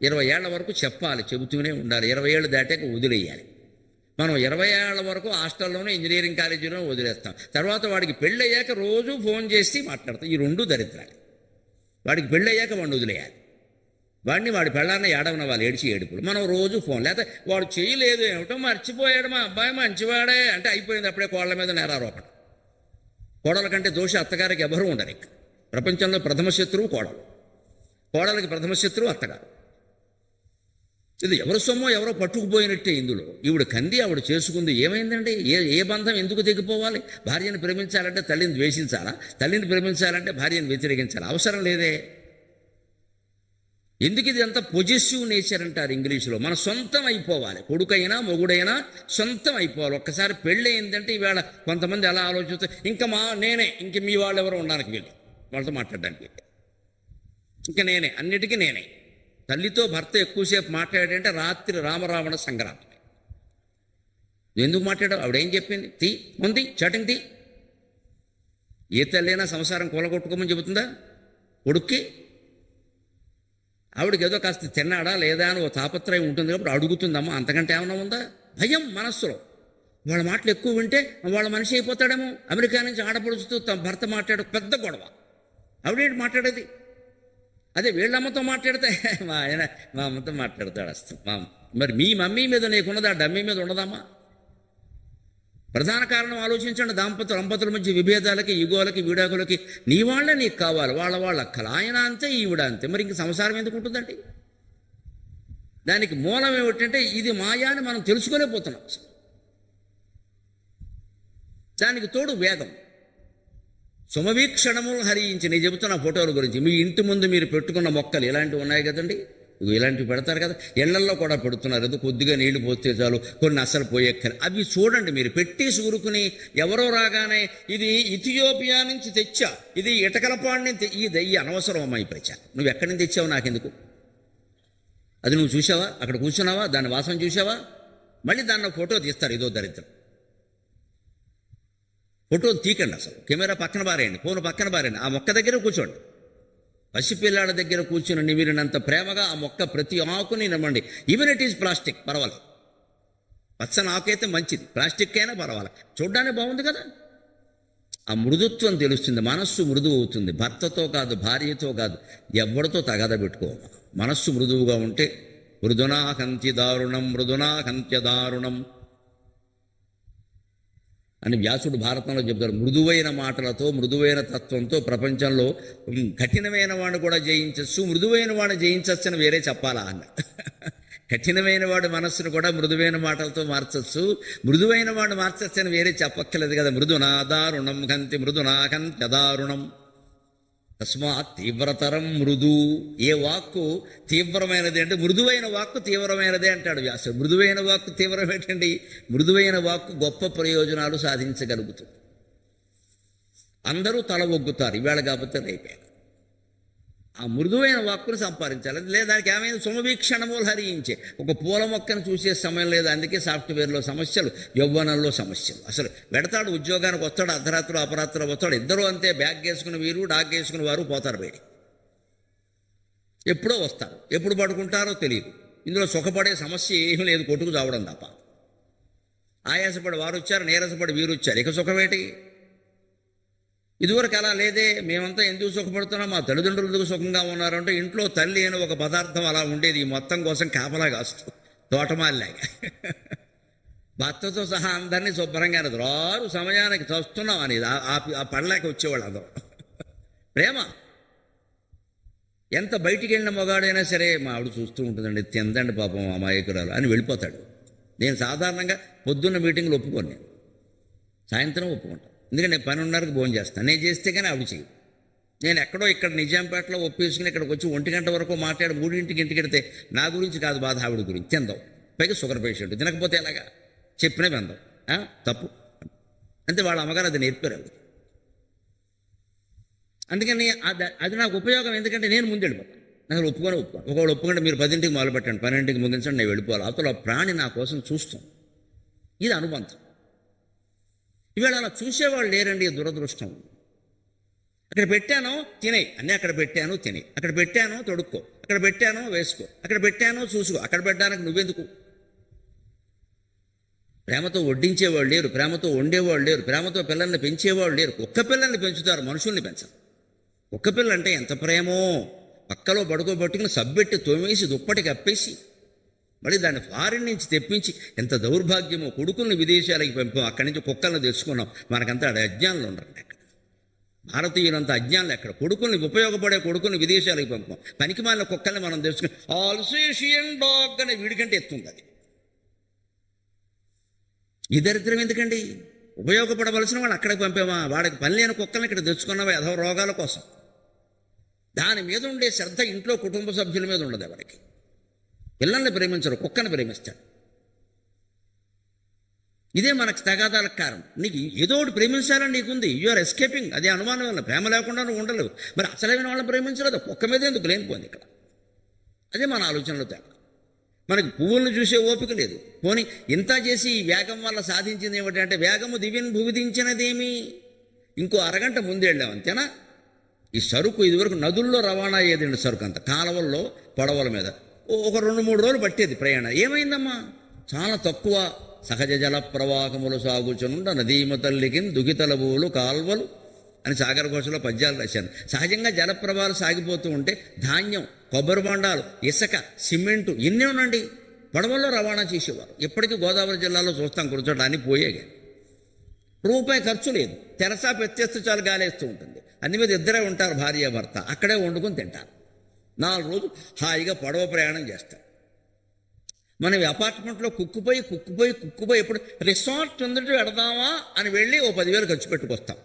20 ఏళ్ల వరకు చెప్పాలి, చెబుతూనే ఉండాలి. 20 ఏళ్ళు దాటాక వదిలేయాలి. మనం 20 ఏళ్ల వరకు హాస్టల్లోనే, ఇంజనీరింగ్ కాలేజీలోనే వదిలేస్తాం. తర్వాత వాడికి పెళ్ళయ్యాక రోజు ఫోన్ చేసి మాట్లాడతాం. ఈ 2 దరిద్రాలు. వాడికి పెళ్ళయ్యాక వాడిని వదిలేయాలి. వాడి పెళ్ళాన్ని ఏడవన వాళ్ళు ఏడిచి ఏడుపులు. మనం రోజు ఫోన్, లేకపోతే వాడు చేయలేదు ఏమిటో, మర్చిపోయాడు, మా అబ్బాయి మంచివాడే అంటే అయిపోయింది. అప్పుడే కోళ్ళ మీద నేరారోపణ. కోడల కంటే దోషి అత్తగారికి ఎవరూ ఉండరు. ఇక ప్రపంచంలో ప్రథమ శత్రువు కోడలు. కోడలకి ప్రథమ శత్రువు అత్తగారు. ఇది ఎవరి సొమ్మో ఎవరో పట్టుకుపోయినట్టే ఇందులో. ఈవిడ కంది, ఆవిడ చేసుకుంది. ఏమైందండి? ఏ బంధం ఎందుకు తెగిపోవాలి? భార్యను ప్రేమించాలంటే తల్లిని ద్వేషించాలా? తల్లిని ప్రేమించాలంటే భార్యను వ్యతిరేకించాలా? అవసరం లేదే. ఎందుకు? ఇది అంతా పొజిటివ్ నేచర్ అంటారు ఇంగ్లీషులో. మన సొంతం అయిపోవాలి. కొడుకైనా మొగుడైనా సొంతం అయిపోవాలి. ఒక్కసారి పెళ్ళి అయిందంటే ఈవేళ కొంతమంది ఎలా ఆలోచిస్తారు, ఇంక మీ వాళ్ళు ఎవరు ఉండడానికి వెళ్ళి వాళ్ళతో మాట్లాడడానికి వెళ్ళి, ఇంకా అన్నిటికీ నేనే. తల్లితో భర్త ఎక్కువసేపు మాట్లాడాడంటే రాత్రి రామరావణ సంగ్రామం. ఎందుకు మాట్లాడావు? ఆవిడేం చెప్పింది? ఉంది చాటింగ్ తీ. ఏ తల్లైనా సంసారం కూలగొట్టుకోమని చెబుతుందా కొడుక్కి? ఆవిడకి ఏదో కాస్త తిన్నాడా లేదా అని ఓ తాపత్రయం ఉంటుంది కాబట్టి అడుగుతుందమ్మా. అంతకంటే ఏమన్నా ఉందా? భయం మనస్సులో. వాళ్ళ మాటలు ఎక్కువ వింటే వాళ్ళ మనిషి అయిపోతాడేమో. అమెరికా నుంచి ఆడపడుచుతూ తమ భర్త మాట్లాడు, పెద్ద గొడవ. ఆవిడేంటి మాట్లాడేది? అదే వీళ్ళమ్మతో మాట్లాడితే మా అమ్మతో మాట్లాడతాడు అస్తం. మరి మీ మమ్మీ మీద నీకున్నది, ఆ డమ్మీ మీద ఉండదమ్మా? ప్రధాన కారణం ఆలోచించండి. దంపతుల మధ్య విభేదాలకి, యుగోలకి, విడాకులకి. నీ వాళ్ళే నీకు కావాలి, వాళ్ళ అక్కలు. ఆయన అంతే, ఈవిడ అంతే. మరి ఇంక సంసారం ఎందుకు ఉంటుందండి? దానికి మూలం ఏమిటంటే ఇది మాయా అని మనం తెలుసుకోలేకపోతున్నాం అసలు. దానికి తోడు వేగం. సుమవీక్షణములు హరించి. నేను చెబుతున్న ఫోటోల గురించి. మీ ఇంటి ముందు మీరు పెట్టుకున్న మొక్కలు ఇలాంటివి ఉన్నాయి కదండి, ఇలాంటివి పెడతారు కదా, ఇళ్లల్లో కూడా పెడుతున్నారు. ఏదో కొద్దిగా నీళ్లు పోస్తే చాలు, కొన్ని అసలు పోయేక్కలు. అవి చూడండి, మీరు పెట్టి సూరుకుని ఎవరో రాగానే ఇది ఇథియోపియా నుంచి తెచ్చా, ఇది ఇటకలపాడు నుంచి ఈ అనవసరం అమ్మాయి ప్రచారం. నువ్వు ఎక్కడి నుంచి తెచ్చావు నాకెందుకు? అది నువ్వు చూసావా? అక్కడ కూర్చున్నావా? దాని వాసన చూసావా? మళ్ళీ దాన్ని ఫోటో తీస్తారు. ఇదో దరిద్రం. ఫోటో తీకండి, అసలు కెమెరా పక్కన బారేయండి, ఫోన్ పక్కన బారేయండి, ఆ మొక్క దగ్గర కూర్చోండి. పసిపిల్లాడ దగ్గర కూర్చుని నిమిరినంత ప్రేమగా ఆ మొక్క ప్రతి ఆకుని నమ్మండి. ఈవెన్ ఇట్ ఈజ్ ప్లాస్టిక్, పర్వాలేదు. పచ్చని ఆకైతే మంచిది, ప్లాస్టిక్ అయినా పర్వాలేదు. చూడ్డానికి బాగుంది కదా. ఆ మృదుత్వం తెలుస్తుంది. మనస్సు మృదువు అవుతుంది. భర్తతో కాదు, భార్యతో కాదు, ఎవరితో తగాద పెట్టుకోవాలి. మనస్సు మృదువుగా ఉంటే మృదునా కంత్య దారుణం, మృదునా కంత్య దారుణం అని వ్యాసుడు భారతంలో చెప్తారు. మృదువైన మాటలతో, మృదువైన తత్వంతో ప్రపంచంలో కఠినమైన వాడిని కూడా జయించచ్చు, మృదువైన వాడిని జయించచ్చు అని వేరే చెప్పాలా అన్న. కఠినమైన వాడి మనస్సును కూడా మృదువైన మాటలతో మార్చచ్చు, మృదువైన వాడిని మార్చచ్చు అని వేరే చెప్పక్కర్లేదు కదా. మృదునా దారుణం కంతి మృదునా కంత్యదారుణం తస్మాత్ తీవ్రతరం మృదు. ఏ వాక్కు తీవ్రమైనది అంటే మృదువైన వాక్కు తీవ్రమైనదే అంటాడు వ్యాసుడు. మృదువైన వాక్కు తీవ్రం ఏంటండి? మృదువైన వాక్కు గొప్ప ప్రయోజనాలు సాధించగలుగుతుంది. అందరూ తల ఒగ్గుతారు, ఇవాళ కాకపోతే రేపే. ఆ మృదువైన వాక్కును సంపాదించాలి. లేదా దానికి ఏమైనా సుమవీక్షణములు హరించే. ఒక పూల మొక్కను చూసే సమయం లేదు. అందుకే సాఫ్ట్వేర్లో సమస్యలు, యవ్వనంలో సమస్యలు. అసలు పెడతాడు, ఉద్యోగానికి వస్తాడు, అర్ధరాత్రులు అపరాత్రులు వస్తాడు, ఇద్దరు అంతే. బ్యాగ్ వేసుకుని వీరు, డాగ్ వేసుకుని వారు పోతారు బయటికి. ఎప్పుడో వస్తారు, ఎప్పుడు పడుకుంటారో తెలియదు. ఇందులో సుఖపడే సమస్య ఏమీ లేదు, కొట్టుకు చావడం తప్ప. ఆయాసపడి వారు వచ్చారు, నీరసపడి వీరు వచ్చారు, ఇక సుఖమేటి? ఇదివరకు అలా లేదే. మేమంతా ఎందుకు సుఖపడుతున్నాం, మా తల్లిదండ్రులు ఎందుకు సుఖంగా ఉన్నారంటే ఇంట్లో తల్లి అని ఒక పదార్థం అలా ఉండేది. ఈ మొత్తం కోసం కాపలా కాస్తూ తోటమాలిలాగా భర్తతో సహా అందరినీ శుభ్రంగా రారు సమయానికి చస్తున్నాం అనేది ఆ పడలేక వచ్చేవాళ్ళు అందరూ. ప్రేమ. ఎంత బయటికి వెళ్ళిన మొగాడైనా సరే మా ఆవిడ చూస్తూ ఉంటుందండి, తిందండి పాపం అమాయకురాలు అని వెళ్ళిపోతాడు. నేను సాధారణంగా పొద్దున్న మీటింగ్లు ఒప్పుకోను, నేను సాయంత్రం ఒప్పుకుంటాను. ఎందుకంటే నేను 12:30కి భోజనం చేస్తాను. నేను చేస్తే కానీ ఆవిడ చేయదు. నేను ఎక్కడో ఇక్కడ నిజాంపేటలో ఒప్పేసుకుని ఇక్కడికి వచ్చి 1 గంట వరకు మాట్లాడి 3ంటికి ఇంటికి వెడితే నా గురించి కాదు బాధ, ఆవిడ గురించి. తిందాం, పైగా షుగర్ పేషెంట్, తినకపోతే ఎలాగా? చెప్పినా విందాం, తప్పు అంటే వాళ్ళ అమ్మగారు అది నేర్పారు ఆవిడ. అందుకని అది నాకు ఉపయోగం. ఎందుకంటే నేను ముందు వెళ్ళిపోతాను, నాకు ఒప్పుకొని ఒకవేళ ఒప్పుకుంటే మీరు 10ంటికి మొదలు పెట్టండి, 12ంటికి ముగించండి, నేను వెళ్ళిపోవాలి. అవతల ప్రాణి నా కోసం చూస్తాం. ఇది అనుబంధం. ఇవాళ అలా చూసేవాళ్ళు లేరండి, దురదృష్టం. అక్కడ పెట్టాను తినేయి అన్నీ, అక్కడ పెట్టాను తినేయి, అక్కడ పెట్టాను తొడుక్కో, అక్కడ పెట్టాను వేసుకో, అక్కడ పెట్టాను చూసుకో. అక్కడ పెట్టడానికి నువ్వెందుకు? ప్రేమతో వడ్డించేవాళ్ళు లేరు, ప్రేమతో వండేవాళ్ళు లేరు, ప్రేమతో పిల్లల్ని పెంచేవాళ్ళు లేరు. ఒక్క పిల్లల్ని పెంచుతారు, మనుషుల్ని పెంచరు. ఒక్క పిల్ల అంటే ఎంత ప్రేమో. పక్కలో పడుకోబెట్టుకుని సబ్బెట్టి తోమేసి దుప్పటి కప్పేసి మళ్ళీ దాన్ని ఫారిన్ నుంచి తెప్పించి, ఎంత దౌర్భాగ్యమో. కొడుకుల్ని విదేశాలకి పంపాం, అక్కడి నుంచి కుక్కలను తెచ్చుకున్నాం. మనకంతా అజ్ఞానులు ఉండరు. ఎక్కడ భారతీయులంతా అజ్ఞానులు. ఎక్కడ కొడుకుల్ని, ఉపయోగపడే కొడుకుల్ని విదేశాలకి పంపాం. పనికి మాలిన కుక్కల్ని మనం తెచ్చుకుని ఆల్సేషియన్ డాగ్ అనే వీడికంటే ఎత్తుంది అది. ఈ దరిద్రం ఎందుకండి? ఉపయోగపడవలసిన వాడు అక్కడికి పంపామా? వాడికి పని లేని కుక్కల్ని ఇక్కడ తెచ్చుకున్నావా ఏదో రోగాల కోసం. దాని మీద ఉండే శ్రద్ధ ఇంట్లో కుటుంబ సభ్యుల మీద ఉండదు. ఎవరికి పిల్లల్ని ప్రేమించరు, కుక్కని ప్రేమిస్తాడు. ఇదే మనకు తగాదాలకు కారణం. నీకు ఏదో ఒకటి ప్రేమించాలని నీకుంది, యు ఆర్ ఎస్కేపింగ్. అదే అనుమానం వల్ల. ప్రేమ లేకుండా నువ్వు ఉండలేవు. మరి అసలైన వాళ్ళని ప్రేమించలేదు, కుక్క మీద ఎందుకు లేనిపోయింది ఇక్కడ. అదే మన ఆలోచనలో తేడా. మనకి పువ్వులను చూసే ఓపిక లేదు. పోనీ ఇంత చేసి ఈ వేగం వల్ల సాధించింది ఏమిటంటే, వేగము దివిని భువిధించినదేమి, ఇంకో అరగంట ముందు వెళ్ళాం అంతేనా. ఈ సరుకు ఇదివరకు నదుల్లో రవాణా అయ్యేదండి, సరుకు అంత కాలువల్లో, పడవల మీద ఒక 2-3 రోజులు పట్టేది ప్రయాణం. ఏమైందమ్మా? చాలా తక్కువ. సహజ జల ప్రవాహములు సాగుచుండ నదీమ తల్లికి దుగితలబూలు కాల్వలు అని సాగర ఘోషలో పద్యాలు రాశాను. సహజంగా జలప్రవాహాలు సాగిపోతూ ఉంటే ధాన్యం, కొబ్బరి బొండాలు, ఇసుక, సిమెంటు ఎన్ని ఉండండి పడవల్లో రవాణా చేసేవారు. ఇప్పటికీ గోదావరి జిల్లాలో చూస్తాం కూర్చోట అన్నీ పోయేగా. రూపాయి ఖర్చు లేదు. తెరసా పెత్తేస్తూ చాలు గాలేస్తూ ఉంటుంది. అన్ని మీద ఇద్దరే ఉంటారు, భార్య భర్త. అక్కడే వండుకొని తింటారు. 4 రోజులు హాయిగా పడవ ప్రయాణం చేస్తారు. మనం అపార్ట్మెంట్లో కుక్కుపోయి ఎప్పుడు రిసార్ట్ ఉందంటే వెడదామా అని వెళ్ళి ఓ 10,000 ఖర్చు పెట్టుకొస్తాం.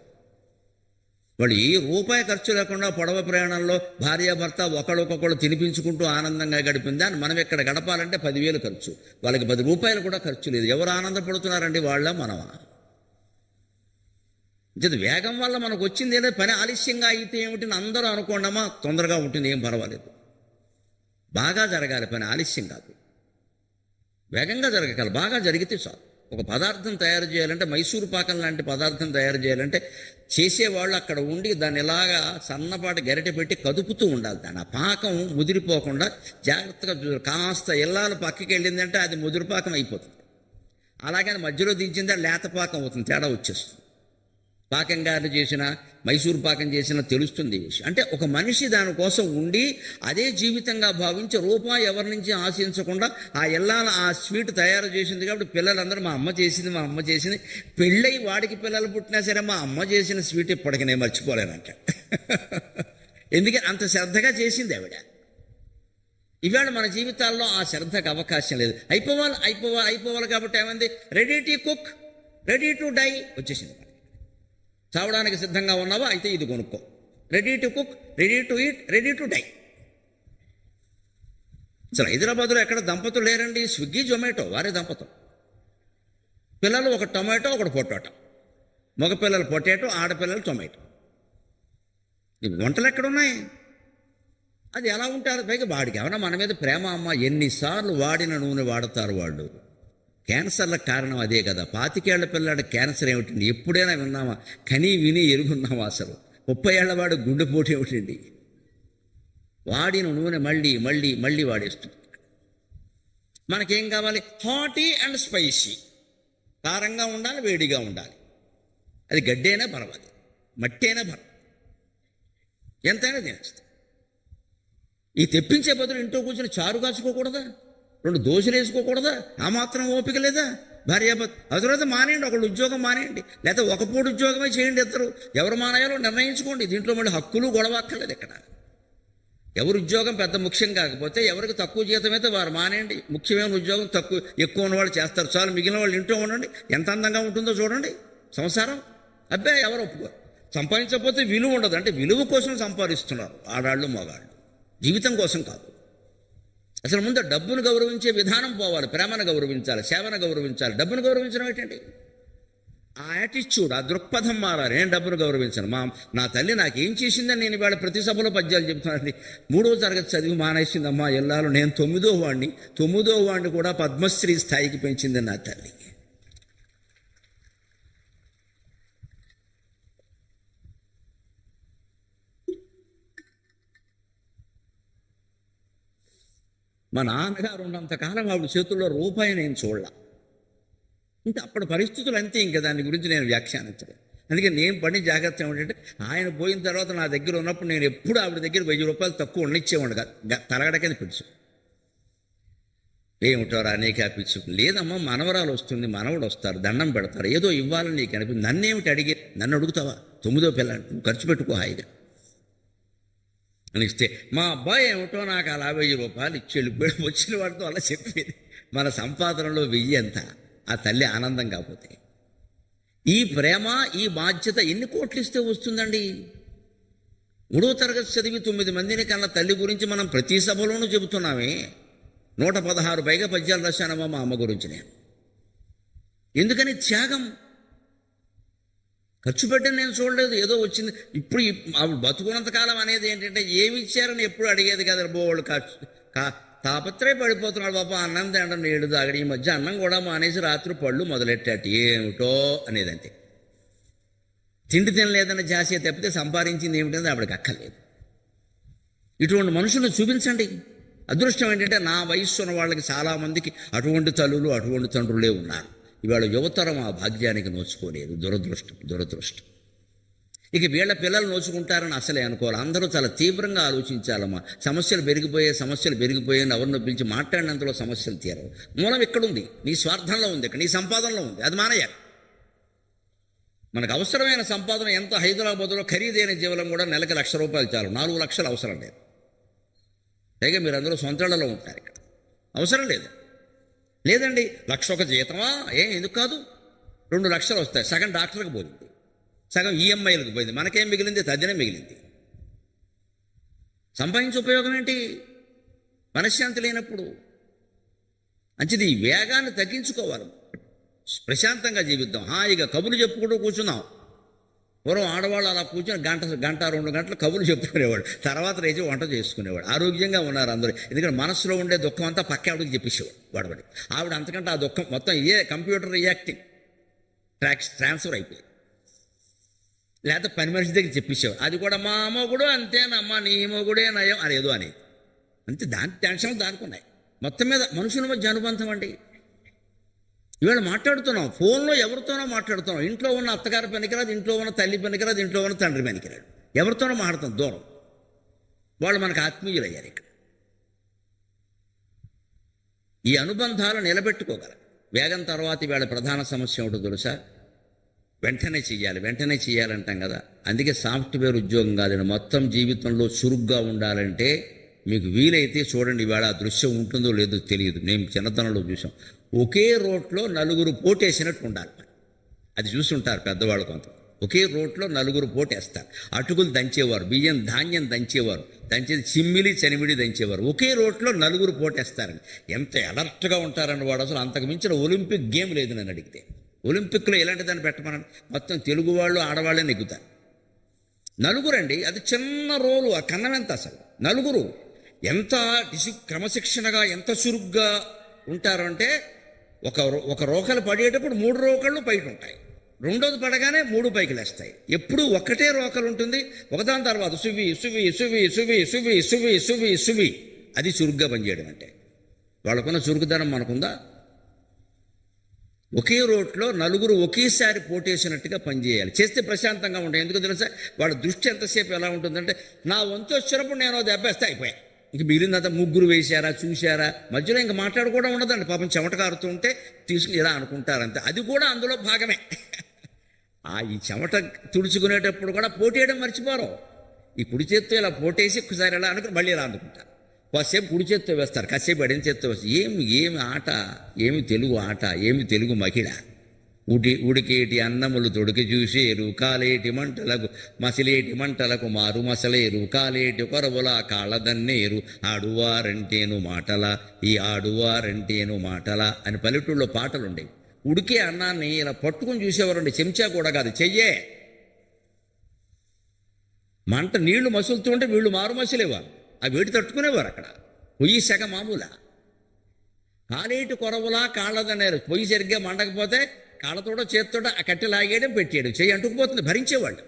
వాళ్ళు ఈ రూపాయి ఖర్చు లేకుండా పొడవ ప్రయాణంలో భార్యాభర్త ఒకళ్ళొకొకళ్ళు తినిపించుకుంటూ ఆనందంగా గడిపింది అని మనం ఇక్కడ గడపాలంటే 10,000 ఖర్చు. వాళ్ళకి 10 రూపాయలు కూడా ఖర్చు లేదు. ఎవరు ఆనందపడుతున్నారండి? వాళ్ళ మనమా? వేగం వల్ల మనకు వచ్చింది ఏదో పని ఆలస్యంగా అయితే ఏమిటి అందరూ అనుకోండమా, తొందరగా ఉంటుంది, ఏం పర్వాలేదు. బాగా జరగాలి పని, ఆలస్యం కాదు. వేగంగా జరగగల, బాగా జరిగితే చాలు. ఒక పదార్థం తయారు చేయాలంటే, మైసూరు పాకం లాంటి పదార్థం తయారు చేయాలంటే చేసేవాళ్ళు అక్కడ ఉండి దాన్ని ఇలాగా సన్నపాటి గరిటె పెట్టి కదుపుతూ ఉండాలి. దాన్ని ఆ పాకం ముదిరిపోకుండా జాగ్రత్తగా కాస్త ఇల్లాలు పక్కకి వెళ్ళిందంటే అది ముదిరిపాకం అయిపోతుంది. అలాగని మధ్యలో దించిందా లేత పాకం అవుతుంది, తేడా వచ్చేస్తుంది. పాకం గారు చేసిన మైసూరు పాకం చేసిన తెలుస్తుంది విషయం. అంటే ఒక మనిషి దానికోసం ఉండి అదే జీవితంగా భావించి రూపాయి ఎవరి నుంచి ఆశించకుండా ఆ ఇల్లాల ఆ స్వీట్ తయారు చేసింది. కాబట్టి పిల్లలందరూ మా అమ్మ చేసింది పెళ్ళై వాడికి పిల్లలు పుట్టినా సరే మా అమ్మ చేసిన స్వీట్ ఇప్పటికి నేను మర్చిపోలేనంట. ఎందుకంటే అంత శ్రద్ధగా చేసింది ఆవిడ. ఇవాళ మన జీవితాల్లో ఆ శ్రద్ధకు అవకాశం లేదు. అయిపోవాలి కాబట్టి ఏమైంది? Ready to cook, ready to die వచ్చేసింది. చావడానికి సిద్ధంగా ఉన్నావా? అయితే ఇది కొనుక్కో. Ready to cook, ready to eat, ready to die. అసలు హైదరాబాద్లో ఎక్కడ దంపతులు లేరండి. స్విగ్గీ, జొమాటో వారే దంపతులు. పిల్లలు ఒక టొమాటో, ఒకటి పొటాటో. మగపిల్లలు పొటాటో, ఆడపిల్లలు టొమాటో. వంటలు ఎక్కడున్నాయి? అది ఎలా ఉంటారు? పైగా వాడికి ఏమన్నా మన మీద ప్రేమ అమ్మ. ఎన్నిసార్లు వాడిన నూనె వాడతారు వాళ్ళు. క్యాన్సర్లకు కారణం అదే కదా. 25 ఏళ్ల పిల్లాడు క్యాన్సర్ ఏమిటండి? ఎప్పుడైనా విన్నామా? కనీ విని ఎరుగున్నామా? అసలు 30 ఏళ్ల వాడు గుండెపోటు ఏమిటండి? వాడిన నూనె మళ్ళీ వాడేస్తుంది. మనకేం కావాలి? Hottie and spicy. కారంగా ఉండాలి, వేడిగా ఉండాలి. అది గడ్డైనా పర్వాలేదు, మట్టైనా పర్వాలేదు, ఎంతైనా తినేస్తాం. ఈ తెప్పించే బదులు ఇంట్లో కూర్చొని చారు కాచుకోకూడదా? 2 దోశలు వేసుకోకూడదా? ఆ మాత్రం ఓపిక లేదా? భార్యాభర్త అవసరమైతే మానేయండి, ఒకళ్ళు ఉద్యోగం మానేయండి, లేకపోతే ఒక పూట ఉద్యోగమే చేయండి. ఇద్దరు ఎవరు మానేయాలో నిర్ణయించుకోండి. దీంట్లో మళ్ళీ హక్కులు గొడవ అక్కర్లేదు. ఇక్కడ ఎవరు ఉద్యోగం పెద్ద ముఖ్యం కాకపోతే, ఎవరికి తక్కువ జీతం అయితే వారు మానేయండి. ముఖ్యమైన ఉద్యోగం ఎక్కువ ఉన్నవాళ్ళు చేస్తారు చాలు. మిగిలిన వాళ్ళు ఇంట్లో ఉండండి. ఎంత అందంగా ఉంటుందో చూడండి సంసారం. అబ్బాయి ఎవరు ఒప్పుకోరు. సంపాదించకపోతే విలువ ఉండదు. అంటే విలువ కోసం సంపాదిస్తున్నారు ఆడాళ్ళు మగాళ్ళు, జీవితం కోసం కాదు. అసలు ముందు డబ్బును గౌరవించే విధానం పోవాలి. ప్రేమను గౌరవించాలి, సేవను గౌరవించాలి. డబ్బును గౌరవించడం ఏంటండి? ఆ యాటిట్యూడ్, ఆ దృక్పథం మారాలి. నేను డబ్బును గౌరవించను. నా తల్లి నాకేం చేసిందని నేను ఇవాళ ప్రతి సభలో పద్యాలు చెప్తున్నానండి. 3వ తరగతి చదివి మానేసిందమ్మా ఎల్లాలు. నేను 9వ వాడిని కూడా పద్మశ్రీ స్థాయికి పెంచింది నా తల్లి. మా నాన్నగారు ఉన్నంతకాలం ఆవిడ చేతుల్లో రూపాయి నేను చూడలా. అంటే అప్పటి పరిస్థితులు అంతే. ఇంకా దాని గురించి నేను వ్యాఖ్యానించలేదు. అందుకే నేను పని జాగ్రత్త ఏమిటంటే, ఆయన పోయిన తర్వాత నా దగ్గర ఉన్నప్పుడు నేను ఎప్పుడు ఆవిడ దగ్గర 1000 రూపాయలు తక్కువ ఉండనిచ్చేవాడు కాదు. తరగడకని పిలుచు. ఏమిటోరా నీకే పిలుచు. లేదమ్మా, మనవరాలు వస్తుంది, మనవడు వస్తారు, దండం పెడతారు, ఏదో ఇవ్వాలని నీకు అనిపింది. నన్నేమిటి అడిగే? నన్ను అడుగుతావా? 9వ పిల్లని ఖర్చు పెట్టుకో హాయిగా అని ఇస్తే, మా అబ్బాయి ఏమిటో నాకు అలా 1000 రూపాయలు ఇచ్చి వెళ్ళిపోయి వచ్చిన వాడితో అలా చెప్పేది. మన సంపాదనలో 1000 ఎంత? ఆ తల్లి ఆనందం కాకపోతే. ఈ ప్రేమ, ఈ బాధ్యత ఎన్ని కోట్లు ఇస్తే వస్తుందండి? 3వ తరగతి చదివి 9 మందిని కన్నా తల్లి గురించి మనం ప్రతి సభలోనూ చెబుతున్నామే. 116 పైగా పద్యాలు రాశానమ్మా మా అమ్మ గురించి నేను. ఎందుకని? త్యాగం. ఖర్చు పెట్టని నేను చూడలేదు, ఏదో వచ్చింది. ఇప్పుడు ఆవిడ బతుకున్నంతకాలం అనేది ఏంటంటే ఏమి ఇచ్చారని ఎప్పుడు అడిగేది కదా. బోళ్ళు తాపత్రయ పడిపోతున్నాడు పాప. అన్నం తినడం, నీళ్లు తాగడం. ఈ మధ్య అన్నం కూడా మానేసి రాత్రి పళ్ళు మొదలెట్టాడు. ఏమిటో అనేది అంతే. తిండి తినలేదన్న జాసే తప్పితే సంపాదించింది ఏమిటంటే ఆవిడకి అక్కర్లేదు. ఇటువంటి మనుషులను చూపించండి. అదృష్టం ఏంటంటే నా వయస్సు ఉన్న వాళ్ళకి చాలామందికి అటువంటి తల్లులు, అటువంటి తండ్రులే ఉన్నారు. ఇవాళ యువతరం ఆ భాగ్యానికి నోచుకోలేదు. దురదృష్టం. ఇక వీళ్ళ పిల్లలు నోచుకుంటారని అసలే అనుకోవాలి. అందరూ చాలా తీవ్రంగా ఆలోచించాలమ్మా. సమస్యలు పెరిగిపోయాయని ఎవరినో పిలిచి మాట్లాడినంతలో సమస్యలు తీరవు. మూలం ఎక్కడుంది? నీ స్వార్థంలో ఉంది, ఇక్కడ నీ సంపాదనలో ఉంది. అది మానేయాలి. మనకు అవసరమైన సంపాదన ఎంత? హైదరాబాద్లో ఖరీదైన జీవనం కూడా నెలకి 1,00,000 రూపాయలు చాలు. 4 లక్షలు అవసరం లేదు. పైగా మీరు అందరూ సొంతళ్లలో ఉంటారు. ఇక్కడ అవసరం లేదు. లేదండి 1,00,000 జీతమా ఎందుకు కాదు, 2,00,000 వస్తాయి, సగం డాక్టర్కి పోయింది, సగం ఈఎంఐలకు పోయింది, మనకేం మిగిలింది, తద్దినే మిగిలింది. సంపాదించే ఉపయోగం ఏంటి మనశ్శాంతి లేనప్పుడు? మంచిది, ఈ వేగాన్ని తగ్గించుకోవాలి, ప్రశాంతంగా జీవిద్దాం, హాయిగా కబుర్లు చెప్పుకుంటూ కూర్చున్నాం. పూర్వం ఆడవాళ్ళు అలా కూర్చొని గంట 2 గంటలు కబుర్లు చెప్పుకునేవాడు, తర్వాత లేచి వంట చేసుకునేవాడు. ఆరోగ్యంగా ఉన్నారు అందరూ, ఎందుకంటే మనసులో ఉండే దుఃఖం అంతా పక్క ఆవిడకి చెప్పేసేవాడు వాడబడి. ఆవిడ అంతకంటే ఆ దుఃఖం మొత్తం కంప్యూటర్ రియాక్టింగ్ ట్రాన్స్ఫర్ అయిపోయింది. లేకపోతే పని మనిషి దగ్గర చెప్పేసేవాడు, అది కూడా మా మొగుడు అంతేనమ్మా, నీ మొగుడే నయం అనేదో అనేది. అంతే, దాని టెన్షన్లు దానికి ఉన్నాయి. మొత్తం మీద మనుషుల మధ్య అనుబంధం అండి. ఇవాళ మాట్లాడుతున్నాం, ఫోన్లో ఎవరితోనో మాట్లాడుతున్నాం, ఇంట్లో ఉన్న అత్తగారి పనికిరాదు, ఇంట్లో ఉన్న తల్లి పనికిరాదు, ఇంట్లో ఉన్న తండ్రి పనికిరాడు, ఎవరితోనో మాట్లాడుతాం దూరం. వాళ్ళు మనకు ఆత్మీయులు అయ్యారు. ఇక్కడ ఈ అనుబంధాలు నిలబెట్టుకోగల వేగం తర్వాత ఇవాళ ప్రధాన సమస్య ఏమిటో తెలుసా? వెంటనే చేయాలంటాం కదా. అందుకే సాఫ్ట్వేర్ ఉద్యోగం కాదండి, మొత్తం జీవితంలో చురుగ్గా ఉండాలంటే మీకు వీలైతే చూడండి, ఇవాళ ఆ దృశ్యం ఉంటుందో లేదో తెలియదు, మేము చిన్నతనంలో చూసాం. ఒకే రోట్లో 4 పోటేసినట్టు ఉండాలి. అది చూస్తుంటారు పెద్దవాళ్ళు కొంత. ఒకే రోట్లో 4 పోటేస్తారు. అటుకులు దంచేవారు, ధాన్యం దంచేవారు, దంచేది చిమ్మిలి చనిమిడి దంచేవారు. ఒకే రోట్లో 4 పోటేస్తారండి. ఎంత అలర్ట్గా ఉంటారని వాడు. అసలు అంతకు మించిన ఒలింపిక్ గేమ్ లేదు నన్ను అడిగితే. ఒలింపిక్లో ఎలాంటి దాన్ని పెట్టమనండి, మొత్తం తెలుగు వాళ్ళు ఆడవాళ్ళే నెగ్గుతారు. 4 అండి, అది చిన్న రోలు, ఆ కన్నం ఎంత అసలు 4. ఎంత క్రమశిక్షణగా ఎంత చురుగ్గా ఉంటారు అంటే, ఒక రోకలు పడేటప్పుడు 3 రోకళ్ళు బయట ఉంటాయి, రెండోది పడగానే 3 పైకి లేస్తాయి. ఎప్పుడు ఒక్కటే రోకలు ఉంటుంది, ఒకదాని తర్వాత సువి సువి సువి సువి సువి సువి సువి సువి. అది చురుగ్గా పనిచేయడం అంటే. వాళ్ళకున్న చురుకుదనం మనకుందా? ఒకే రోట్లో 4 ఒకేసారి పోటేసినట్టుగా పనిచేయాలి. చేస్తే ప్రశాంతంగా ఉంటాయి. ఎందుకు తెలుసా? వాళ్ళ దృష్టి ఎంతసేపు ఎలా ఉంటుందంటే, నా వంతు వచ్చినప్పుడు నేను దెబ్బేస్తే అయిపోయాయి, ఇంక మిగిలినంత 3 వేశారా చూశారా, మధ్యలో ఇంక మాట్లాడుకోవడం ఉండదండి. పాపం చెమట కారుతూ ఉంటే తీసుకుని ఇలా అనుకుంటారంతే, అది కూడా అందులో భాగమే. ఈ చెమట తుడుచుకునేటప్పుడు కూడా పోటేయడం మర్చిపోరు. ఈ కుడి చేత్తో ఇలా పోటేసి ఒక్కసారి ఇలా అనుకుని మళ్ళీ ఇలా అందుకుంటారు. కాసేపు కుడి చేత్తో వేస్తారు, కాసేపు ఎడమ చేత్తో వేస్తారు. ఏమి ఆట, ఏమి తెలుగు ఆట, ఏమి తెలుగు మహిళ. ఉడికేటి అన్నములు తొడికి చూసేరు, కాలేటి మంటలకు మసిలేటి మంటలకు మారు మసలేరు, కాలేటి కొరవుల కాళ్ళదన్నేరు, ఆడువారంటేను మాటల ఈ ఆడువారంటేను మాటల అని పల్లెటూళ్ళలో పాటలు ఉండేవి. ఉడికే అన్నాన్ని ఇలా పట్టుకుని చూసేవారండి, చెంచా కూడా కాదు, చెయ్యే. మంట నీళ్లు మసులుతుంటే వీళ్ళు మారు మసిలేవారు, ఆ వేడి తట్టుకునేవారు. అక్కడ పొయ్యి సెగ మామూలా. కాలేటి కొరవులా కాళ్ళదన్నేరు, పొయ్యి సరిగ్గా మండకపోతే కాళ్ళతోటో చేతితోటో ఆ కట్టె లాగేయడం, పెట్టేయడం, చెయ్యి అంటుకుపోతుంది, భరించేవాళ్ళు.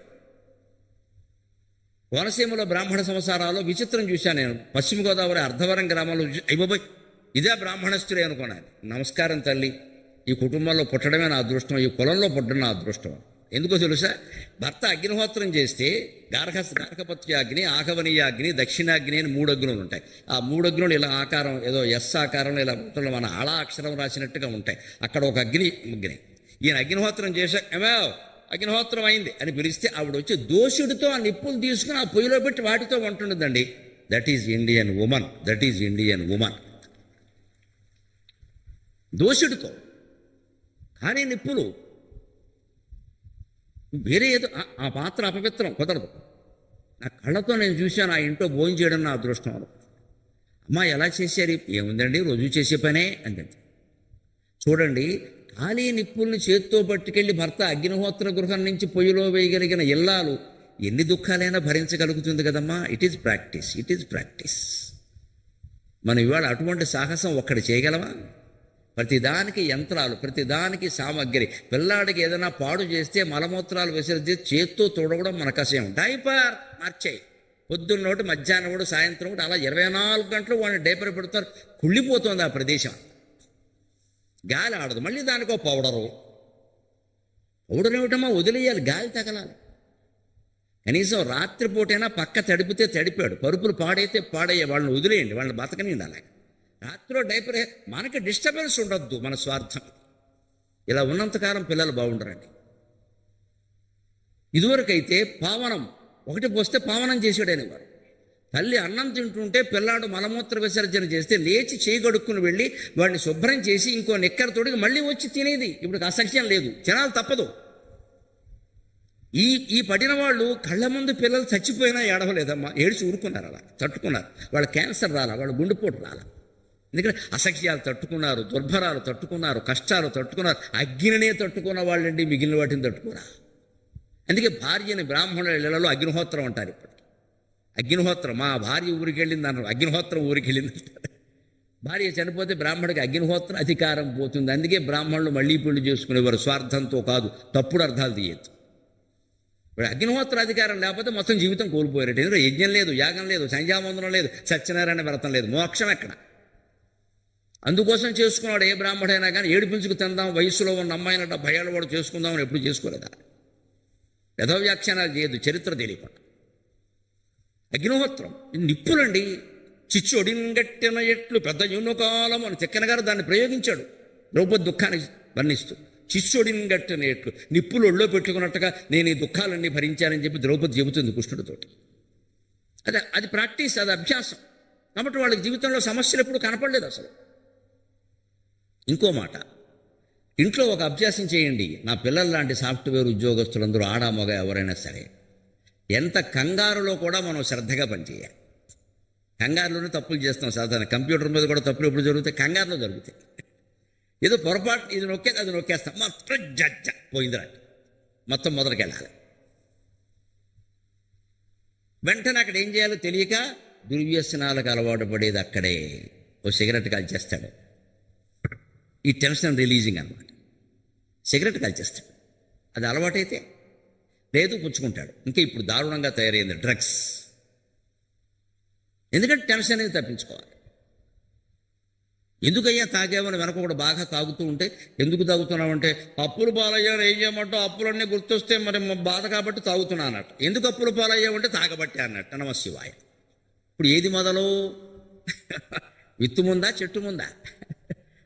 కోనసీమలో బ్రాహ్మణ సంసారాల్లో విచిత్రం చూశాను నేను. పశ్చిమ గోదావరి అర్ధవరం గ్రామంలో అయిపోయి ఇదే బ్రాహ్మణస్తులే అనుకున్నాను. నమస్కారం తల్లి, ఈ కుటుంబంలో పుట్టడమే నా అదృష్టం, ఈ కులంలో పుట్టడం నా అదృష్టం. ఎందుకో తెలుసా? భర్త అగ్నిహోత్రం చేస్తే గార్హపత్యాగ్ని, ఆహవనీయాగ్ని, దక్షిణాగ్ని అని 3 అగ్నులు ఉంటాయి. ఆ 3 అగ్నులు ఇలా ఆకారం, ఏదో ఎస్ ఆకారంలో ఇలా మన ఆళ అక్షరం రాసినట్టుగా ఉంటాయి. అక్కడ ఒక అగ్ని. ఈయన అగ్నిహోత్రం చేసా, అగ్నిహోత్రం అయింది అని పిలిస్తే ఆవిడ వచ్చి దోషుడితో ఆ నిప్పులు తీసుకుని ఆ పొయ్యిలో పెట్టి వాటితో వంటుండదండి. That is Indian woman. దోషుడితో. కానీ నిప్పులు వేరే ఏదో, ఆ పాత్ర అపవిత్రం, కుదరదు. నా కళ్ళతో నేను చూశాను, ఆ ఇంట్లో భోజనం చేయడం నా అదృష్టం. అమ్మా ఎలా చేశారు? ఏముందండి, రోజు చేసే పనే అంతే. చూడండి, ఖాళీ నిప్పుల్ని చేత్తో పట్టుకెళ్ళి భర్త అగ్నిహోత్ర గృహం నుంచి పొయ్యిలో వేయగలిగిన ఇల్లాలు ఎన్ని దుఃఖాలైనా భరించగలుగుతుంది కదమ్మా. It is practice. మనం ఇవాళ అటువంటి సాహసం ఒక్కటి చేయగలమా? ప్రతిదానికి యంత్రాలు, ప్రతిదానికి సామగ్రి. పిల్లాడికి ఏదైనా పాడు చేస్తే మలమూత్రాలు విసర్జి చేత్తో తోడవడం మనకు అసహ్యం. డైపర్ మార్చేయి, పొద్దున్నోటి మధ్యాహ్నం ఒకటి సాయంత్రం ఒకటి, అలా 24 గంటలు వాడిని డైపర్ పెడతారు. కుళ్ళిపోతుంది ఆ ప్రదేశం, గాలి ఆడదు. మళ్ళీ దానికో పౌడర్ ఏమిటమ్మా, వదిలేయాలి, గాలి తగలాలి. కనీసం రాత్రిపూటైనా పక్క తడిపితే తడిపాడు, పరుపులు పాడైతే పాడయ్యే, వాళ్ళని వదిలేయండి, వాళ్ళని బతకనిండి. అలాగే రాత్రిలో డైపర్, మనకి డిస్టర్బెన్స్ ఉండొద్దు, మన స్వార్థం. ఇలా ఉన్నంతకాలం పిల్లలు బాగుండరండి. ఇదివరకైతే పావనం ఒకటి పోస్తే పావనం చేసాడు అనేవారు. తల్లి అన్నం తింటుంటే పిల్లాడు మలమూత్ర విసర్జన చేస్తే లేచి చేయగడుక్కుని వెళ్ళి వాడిని శుభ్రం చేసి ఇంకో నిక్కర తోడికి మళ్ళీ వచ్చి తినేది. ఇప్పుడు అసఖ్యం లేదు, తినాలి తప్పదు. ఈ పడిన వాళ్ళు కళ్ళ ముందు పిల్లలు చచ్చిపోయినా ఏడవలేదమ్మా, ఏడ్చి ఊరుకున్నారు, అలా తట్టుకున్నారు. వాళ్ళ క్యాన్సర్ రాలా, వాళ్ళ గుండెపోటు రాలా. ఎందుకంటే అసఖ్యాలు తట్టుకున్నారు, దుర్భరాలు తట్టుకున్నారు, కష్టాలు తట్టుకున్నారు. అగ్నినే తట్టుకున్న వాళ్ళండి మిగిలిన వాటిని తట్టుకురా. అందుకే భార్యని బ్రాహ్మణుల ఇళ్లలో అగ్నిహోత్రం అంటారు. ఇప్పటికి అగ్నిహోత్రం, మా భార్య ఊరికి వెళ్ళింది అన్నారు, అగ్నిహోత్రం ఊరికి వెళ్ళింది అంటారు. భార్య చనిపోతే బ్రాహ్మడికి అగ్నిహోత్రం అధికారం పోతుంది. అందుకే బ్రాహ్మణులు మళ్ళీ పెళ్లి చేసుకునేవారు, స్వార్థంతో కాదు, తప్పుడు అర్థాలు తీయచ్చు. ఇప్పుడు అగ్నిహోత్ర అధికారం లేకపోతే మొత్తం జీవితం కోల్పోయారట. ఎందుకంటే యజ్ఞం లేదు, యాగం లేదు, సంధ్యావందనం లేదు, సత్యనారాయణ వ్రతం లేదు, మోక్షం ఎక్కడ? అందుకోసం చేసుకున్నాడు ఏ బ్రాహ్మడైనా కానీ. ఏడిపించుకు తిందాం, వయసులో ఉన్న అమ్మాయినట భయాలు వాడు చేసుకుందామని ఎప్పుడు చేసుకోలేదా? యథవ్యాఖ్యానాలు చేయదు, చరిత్ర తెలియకుండా. అగ్నిహోత్రం నిప్పులండి. చిచ్చొడింగట్టిన ఎట్లు పెద్ద యూనకాలం అని తిక్కన గారు దాన్ని ప్రయోగించాడు ద్రౌపది దుఃఖాన్ని వర్ణిస్తూ. చిచ్చొడింగట్టిన ఎట్లు, నిప్పులు ఒళ్ళో పెట్టుకున్నట్టుగా నేను ఈ దుఃఖాలన్నీ భరించానని చెప్పి ద్రౌపది చెబుతుంది కృష్ణుడితోటి. అది ప్రాక్టీస్, అది అభ్యాసం. కాబట్టి వాళ్ళకి జీవితంలో సమస్యలు ఎప్పుడు కనపడలేదు అసలు. ఇంకో మాట, ఇంట్లో ఒక అభ్యాసం చేయండి. నా పిల్లల లాంటి సాఫ్ట్వేర్ ఉద్యోగస్తులందరూ ఆడ మగ ఎవరైనా సరే, ఎంత కంగారులో కూడా మనం శ్రద్ధగా పనిచేయాలి. కంగారులోనే తప్పులు చేస్తాం సాధారణ. కంప్యూటర్ మీద కూడా తప్పులు ఎప్పుడు జరుగుతాయి? కంగారులో జరుగుతాయి. ఏదో పొరపాటు ఇది నొక్కేది అది నొక్కేస్తాం, మొత్తం జజ్జ పోయిందిరా, మొత్తం మొదటికి వెళ్ళాలి. వెంటనే అక్కడ ఏం చేయాలో తెలియక దుర్వ్యసనాలకు అలవాటు పడేది అక్కడే. ఓ సిగరెట్ కాల్చేస్తాడు, ఈ టెన్షన్ రిలీజింగ్ అనమాట. సిగరెట్ కాల్చేస్తాడు, అది అలవాటైతే లేదు పుచ్చుకుంటాడు. ఇంకా ఇప్పుడు దారుణంగా తయారైంది డ్రగ్స్. ఎందుకంటే టెన్షన్ అనేది తప్పించుకోవాలి. ఎందుకయ్యా తాగేమని వెనక కూడా బాగా తాగుతూ ఉంటే, ఎందుకు తాగుతున్నామంటే అప్పులు పాలయ్యారు, ఏం చేయమంటావు, అప్పులన్నీ గుర్తొస్తే మరి బాధ కాబట్టి తాగుతున్నా అన్నట్టు. ఎందుకు అప్పులు పాలయ్యామంటే తాగబట్టే అన్నట్టు. నమశివాయ. ఇప్పుడు ఏది మొదలు? విత్తు ముందా చెట్టు ముందా?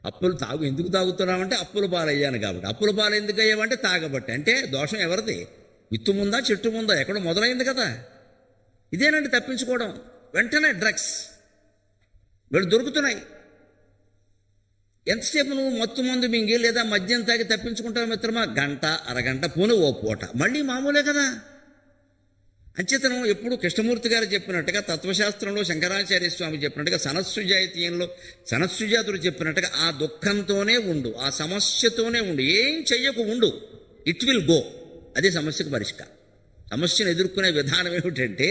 అప్పులు ఎందుకు తాగుతున్నామంటే అప్పులు పాలయ్యాను కాబట్టి. అప్పులు పాలు ఎందుకు అయ్యామంటే తాగబట్టి. అంటే దోషం ఎవరిది? విత్తు ముందా చెట్టు ముందా? ఎక్కడో మొదలైంది కదా. ఇదేనండి తప్పించుకోవడం. వెంటనే డ్రగ్స్ వీళ్ళు దొరుకుతున్నాయి. ఎంతసేపు నువ్వు మత్తు మందు మింగి లేదా మద్యం తాగి తప్పించుకుంటావు మిత్రమా? గంట అరగంట, పోను ఓ పూట, మళ్ళీ మామూలే కదా. అంచేతనం ఎప్పుడు కృష్ణమూర్తి గారు చెప్పినట్టుగా, తత్వశాస్త్రంలో శంకరాచార్య స్వామి చెప్పినట్టుగా, సనత్సుజాతీయంలో సనత్సుజాతుడు చెప్పినట్టుగా ఆ దుఃఖంతోనే ఉండు, ఆ సమస్యతోనే ఉండు, ఏం చెయ్యకు ఉండు, ఇట్ విల్ గో. అదే సమస్యకు పరిష్కారం. సమస్యను ఎదుర్కొనే విధానం ఏమిటంటే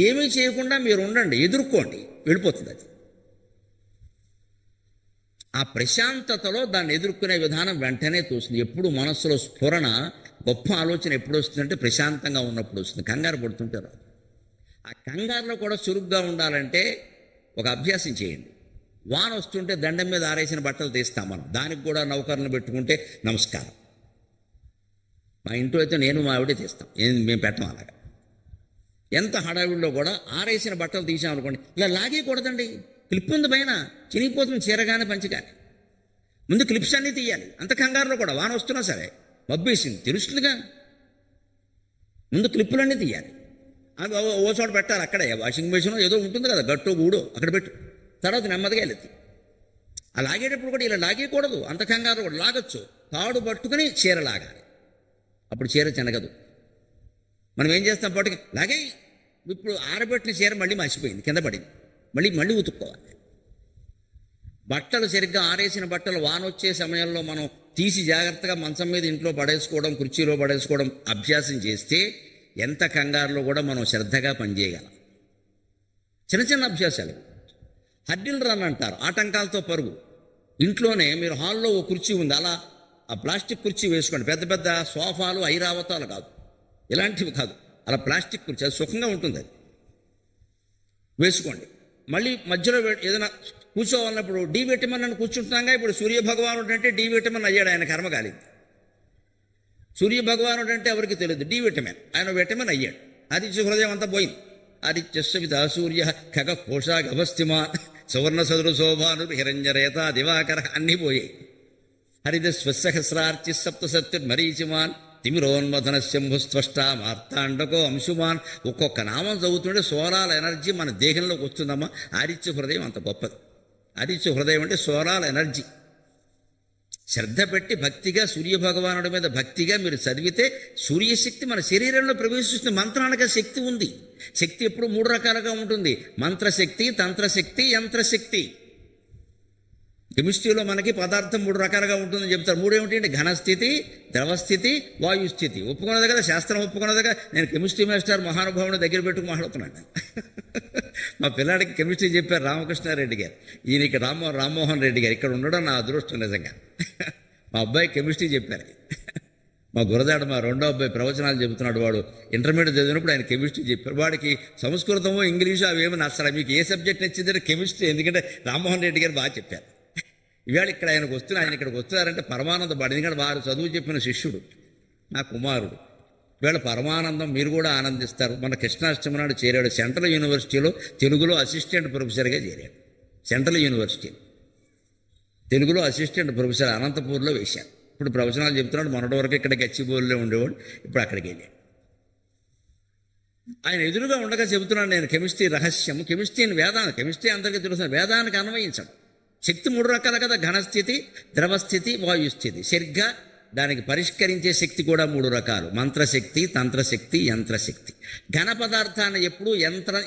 ఏమీ చేయకుండా మీరు ఉండండి, ఎదుర్కోండి, వెళ్ళిపోతుంది అది. ఆ ప్రశాంతతలో దాన్ని ఎదుర్కొనే విధానం వెంటనే తోస్తుంది. ఎప్పుడు మనస్సులో స్ఫురణ, గొప్ప ఆలోచన ఎప్పుడు వస్తుందంటే ప్రశాంతంగా ఉన్నప్పుడు వస్తుంది. కంగారు పడుతుంటారు. ఆ కంగారులో కూడా చురుగ్గా ఉండాలంటే ఒక అభ్యాసం చేయండి. వాన వస్తుంటే దండం మీద ఆరేసిన బట్టలు తీస్తాం మనం, దానికి కూడా నౌకర్లను పెట్టుకుంటే నమస్కారం. మా ఇంట్లో అయితే నేను మా ఆవిడే తీస్తాం, మేము పెట్టం అలాగా. ఎంత హడావిడిలో కూడా ఆరేసిన బట్టలు తీసామనుకోండి, ఇలా లాగేయకూడదండి. క్లిప్ ఉంది పైన, చినిగిపోతుంది చీరగానే పంచగానే. ముందు క్లిప్స్ అన్నీ తీయాలి. అంత కంగారులో కూడా వాన వస్తున్నా సరే, మబ్బేసింది తెలుస్తుందిగా, ముందు క్లిప్పులన్నీ తీయాలి. అవి ఓ చోట పెట్టాలి, అక్కడే వాషింగ్ మెషిన్ ఏదో ఉంటుంది కదా, గట్టో గూడో అక్కడ పెట్టు, తర్వాత నెమ్మదిగా వెళ్ళి. ఆ లాగేటప్పుడు కూడా ఇలా లాగేయకూడదు, అంత కంగారు కూడా. లాగొచ్చు, తాడు పట్టుకుని చీర లాగాలి, అప్పుడు చీర చెనగదు. మనం ఏం చేస్తాం, పట్టుకు లాగే. ఇప్పుడు ఆరబెట్టిన చీర మళ్ళీ మర్చిపోయింది, కింద పడింది, మళ్ళీ ఉతుక్కోవాలి. బట్టలు సరిగ్గా ఆరేసిన బట్టలు వాన వచ్చే సమయంలో మనం తీసి జాగ్రత్తగా మంచం మీద ఇంట్లో పడేసుకోవడం, కుర్చీలో పడేసుకోవడం అభ్యాసం చేస్తే ఎంత కంగారులో కూడా మనం శ్రద్ధగా పనిచేయగలం. చిన్న చిన్న అభ్యాసాలు. హడ్డిల్ రన్ అంటారు, ఆటంకాలతో పరుగు. ఇంట్లోనే మీరు హాల్లో ఓ కుర్చీ ఉంది, అలా ఆ ప్లాస్టిక్ కుర్చీ వేసుకోండి. పెద్ద పెద్ద సోఫాలు, ఐరావతాలు కాదు, ఇలాంటివి కాదు, అలా ప్లాస్టిక్ కుర్చీ, అది సుఖంగా ఉంటుంది, అది వేసుకోండి. మళ్ళీ మధ్యలో ఏదైనా కూర్చోవాలన్నప్పుడు డి విటమిన్ అని కూర్చుంటున్నాగా. ఇప్పుడు సూర్యభగవానుడు అంటే డి విటమిన్ అయ్యాడు, ఆయన కర్మ కాలింది. సూర్యభగవానుడు అంటే ఎవరికి తెలియదు, డి విటమిన్, ఆయన విటమిన్ అయ్యాడు. ఆదిత్య హృదయం అంతా పోయింది. ఆదిత్యస్విత సూర్య ఖగ కోషా గభస్తిమాన్ సువర్ణ సదురు శోభాను హిరణ్యరేత దివాకర, అన్నీ పోయాయి. హరిత స్వసహస్రార్చి సప్త సత్యుర్మరీచిమాన్ తిమిరోన్మథన శంభుస్పష్ట మార్తాండకో అంశుమాన్. ఒక్కొక్క నామం చదువుతుంటే స్వరాల ఎనర్జీ మన దేహంలోకి వస్తుందమ్మా. ఆదిత్య హృదయం అంత గొప్పది. ఆదిత్య హృదయం అంటే స్వరాల ఎనర్జీ. శ్రద్ధ పెట్టి భక్తిగా సూర్యభగవానుడి మీద భక్తిగా మీరు చదివితే సూర్యశక్తి మన శరీరంలో ప్రవేశిస్తుంది. మంత్రానికి శక్తి ఉంది. శక్తి ఎప్పుడు 3 రకాలుగా ఉంటుంది: మంత్రశక్తి, తంత్రశక్తి, యంత్రశక్తి. కెమిస్ట్రీలో మనకి పదార్థం 3 రకాలుగా ఉంటుందని చెప్తారు. 3 ఏమిటంటే ఘనస్థితి, ద్రవస్థితి, వాయుస్థితి. ఒప్పుకున్నది కదా, శాస్త్రం ఒప్పుకున్నది కదా. నేను కెమిస్ట్రీ మాస్టర్ మహానుభావుని దగ్గర పెట్టుకు మాట్లాడుతున్నాను. మా పిల్లాడికి కెమిస్ట్రీ చెప్పారు రామకృష్ణారెడ్డి గారు. ఈయనకి రామ్మోహన్ రెడ్డి గారు. ఇక్కడ ఉండడం నా అదృష్టం నిజంగా. మా అబ్బాయి కెమిస్ట్రీ చెప్పారు. మా గురదాడు మా రెండో అబ్బాయి ప్రవచనాలు చెబుతున్నాడు. వాడు ఇంటర్మీడియట్ చదివినప్పుడు ఆయన కెమిస్ట్రీ చెప్పారు. వాడికి సంస్కృతమో ఇంగ్లీషు అవేమో నచ్చరా. మీకు ఏ సబ్జెక్ట్ నచ్చిందంటే కెమిస్ట్రీ, ఎందుకంటే రామ్మోహన్ రెడ్డి గారు బాగా చెప్పారు. ఇవాళ ఇక్కడ ఆయన ఇక్కడికి వస్తున్నారంటే పరమానంద పాడు. ఎందుకంటే వారు చదువు చెప్పిన శిష్యుడు నా కుమారుడు. ఇవాళ పరమానందం మీరు కూడా ఆనందిస్తారు. మన కృష్ణాష్టమి నాడు చేరాడు. సెంట్రల్ యూనివర్సిటీలో తెలుగులో అసిస్టెంట్ ప్రొఫెసర్గా చేరాడు. సెంట్రల్ యూనివర్సిటీ తెలుగులో అసిస్టెంట్ ప్రొఫెసర్ అనంతపూర్లో వేశారు. ఇప్పుడు ప్రవచనాలు చెప్తున్నాడు. మొన్నటి వరకు ఇక్కడ గచ్చిబౌలిలో ఉండేవాడు, ఇప్పుడు అక్కడికి వెళ్ళాడు. ఆయన ఎదురుగా ఉండగా చెబుతున్నాడు నేను కెమిస్ట్రీ రహస్యం. కెమిస్ట్రీని కెమిస్ట్రీ అందరికీ తెలుస్తుంది. వేదానికి అన్వయించడం. శక్తి 3 రకాల కదా: ఘనస్థితి, ద్రవస్థితి, వాయుస్థితి. సరిగ్గా దానికి పరిష్కరించే శక్తి కూడా 3 రకాలు: మంత్రశక్తి, తంత్రశక్తి, యంత్రశక్తి. ఘన పదార్థాన్ని ఎప్పుడూ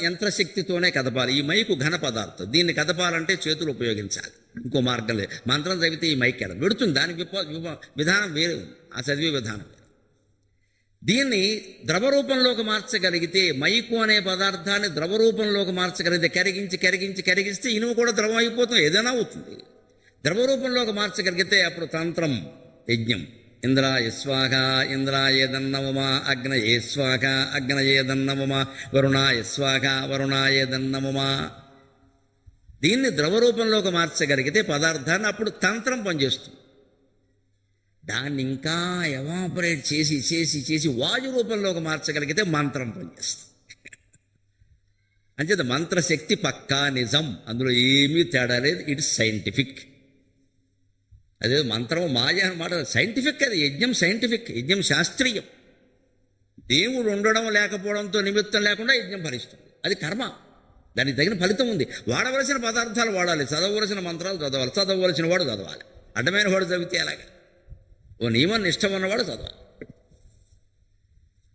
యంత్రశక్తితోనే కదపాలి. ఈ మైకు ఘన పదార్థం. దీన్ని కదపాలంటే చేతులు ఉపయోగించాలి. ఇంకో మార్గం లేదు. మంత్రం చదివితే ఈ మైక్ ఎడ పెడుతుంది. దాని విధానం వేరే ఉంది. ఆ చదివే విధానం. దీన్ని ద్రవరూపంలోకి మార్చగలిగితే, మైకు అనే పదార్థాన్ని ద్రవరూపంలోకి మార్చగలిగితే, కరిగిస్తే ఇనుము కూడా ద్రవం అయిపోతుంది, ఏదైనా అవుతుంది. ద్రవరూపంలోకి మార్చగలిగితే అప్పుడు తంత్రం, యజ్ఞం. ఇంద్రాయ స్వాహ ఇంద్రాయేదన్నమమా, అగ్నయే స్వాహ అగ్నయేదన్నమమా, వరుణాయ స్వాహ వరుణాయేదన్నమమా. దీన్ని ద్రవరూపంలోకి మార్చగలిగితే పదార్థాన్ని, అప్పుడు తంత్రం పనిచేస్తుంది. దాన్ని ఇంకా ఎవాపరేట్ చేసి వాయు రూపంలోకి మార్చగలిగితే మంత్రం పనిచేస్తుంది. అంచేత మంత్రశక్తి పక్కా నిజం, అందులో ఏమీ తేడా లేదు. It's scientific. అదే మంత్రం మాయ అన్నమాట. సైంటిఫిక్. అది యజ్ఞం సైంటిఫిక్, యజ్ఞం శాస్త్రీయం. దేవుడు ఉండడం లేకపోవడంతో నిమిత్తం లేకుండా యజ్ఞం ఫలిస్తుంది. అది కర్మ. దానికి తగిన ఫలితం ఉంది. వాడవలసిన పదార్థాలు వాడాలి, చదవవలసిన మంత్రాలు చదవాలి, చదవవలసిన వాడు చదవాలి. అడ్డమైన వాడు చదివితే అలాగే. ఓ నియమం నిష్టం ఉన్నవాడు చదవాలి.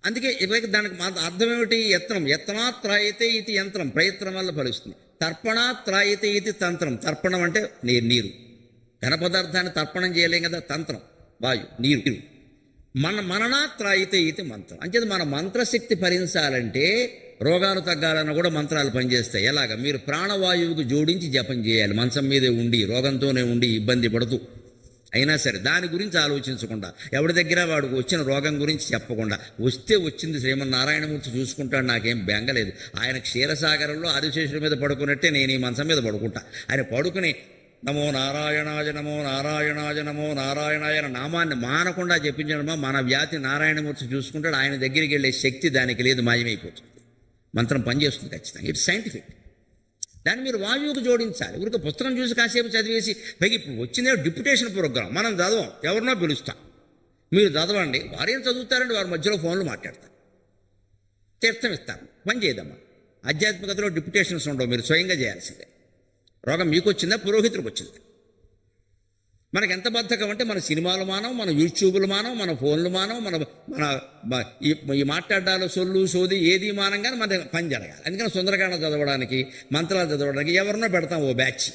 అందుకే దానికి అర్థం ఏమిటి? యత్నాత్రాయితే ఇది యంత్రం, ప్రయత్నం వల్ల ఫలిస్తుంది. తర్పణాత్రాయితే ఇది తంత్రం. తర్పణం అంటే నీరు. ఘన పదార్థాన్ని తర్పణం చేయలేం కదా. తంత్రం వాయు, నీరు. మననాత్రాయితే ఇది మంత్రం. అంచేది మన మంత్రశక్తి భరించాలంటే, రోగాలు తగ్గాలన్నా కూడా మంత్రాలు పనిచేస్తాయి. ఎలాగ? మీరు ప్రాణవాయువుకు జోడించి జపం చేయాలి. మంచం మీదే ఉండి, రోగంతోనే ఉండి, ఇబ్బంది పడుతూ అయినా సరే దాని గురించి ఆలోచించకుండా, ఎవరి దగ్గర వాడికి వచ్చిన రోగం గురించి చెప్పకుండా, వస్తే వచ్చింది శ్రీమన్నారాయణమూర్తి చూసుకుంటాడు, నాకేం బెంగలేదు. ఆయన క్షీరసాగరంలో ఆదిశేషుడి మీద పడుకున్నట్టే నేను ఈ మంచం మీద పడుకుంటా. ఆయన పడుకుని నమో నారాయణాయ నమో నారాయణాయ నమో నారాయణాయ నామాన్ని మానకుండా చెప్పించడమా, మన వ్యాధి నారాయణమూర్తి చూసుకుంటాడు. ఆయన దగ్గరికి వెళ్ళే శక్తి దానికి లేదు, మాయమైపోతుంది. మంత్రం పనిచేస్తుంది ఖచ్చితంగా. It's scientific. దాన్ని మీరు వాయువుకు జోడించాలి. ఊరికి పుస్తకం చూసి కాసేపు చదివేసి పైకి ఇప్పుడు వచ్చిందే డిప్యుటేషన్ ప్రోగ్రాం, మనం చదవం, ఎవరినో పిలుస్తాం, మీరు చదవండి. వారేం చదువుతారండి? వారి మధ్యలో ఫోన్లు మాట్లాడతారు, తీర్థం ఇస్తారు. పని చేయదమ్మా. ఆధ్యాత్మికతలో డిప్యుటేషన్స్ ఉండవు, మీరు స్వయంగా చేయాల్సిందే. రోగం మీకు వచ్చిందా, పురోహితుడికి వచ్చిందా? మనకి ఎంత బద్ధకం అంటే, మన సినిమాలు మానం, మన యూట్యూబ్లు మానం, మన ఫోన్లు మానం, మన ఈ మాట్లాడాలు సొల్లు సోది ఏది మానం, కానీ మన పని జరగాలి. అందుకని సుందరకాండ చదవడానికి, మంత్రాలు చదవడానికి ఎవరినో పెడతాం ఓ బ్యాచ్.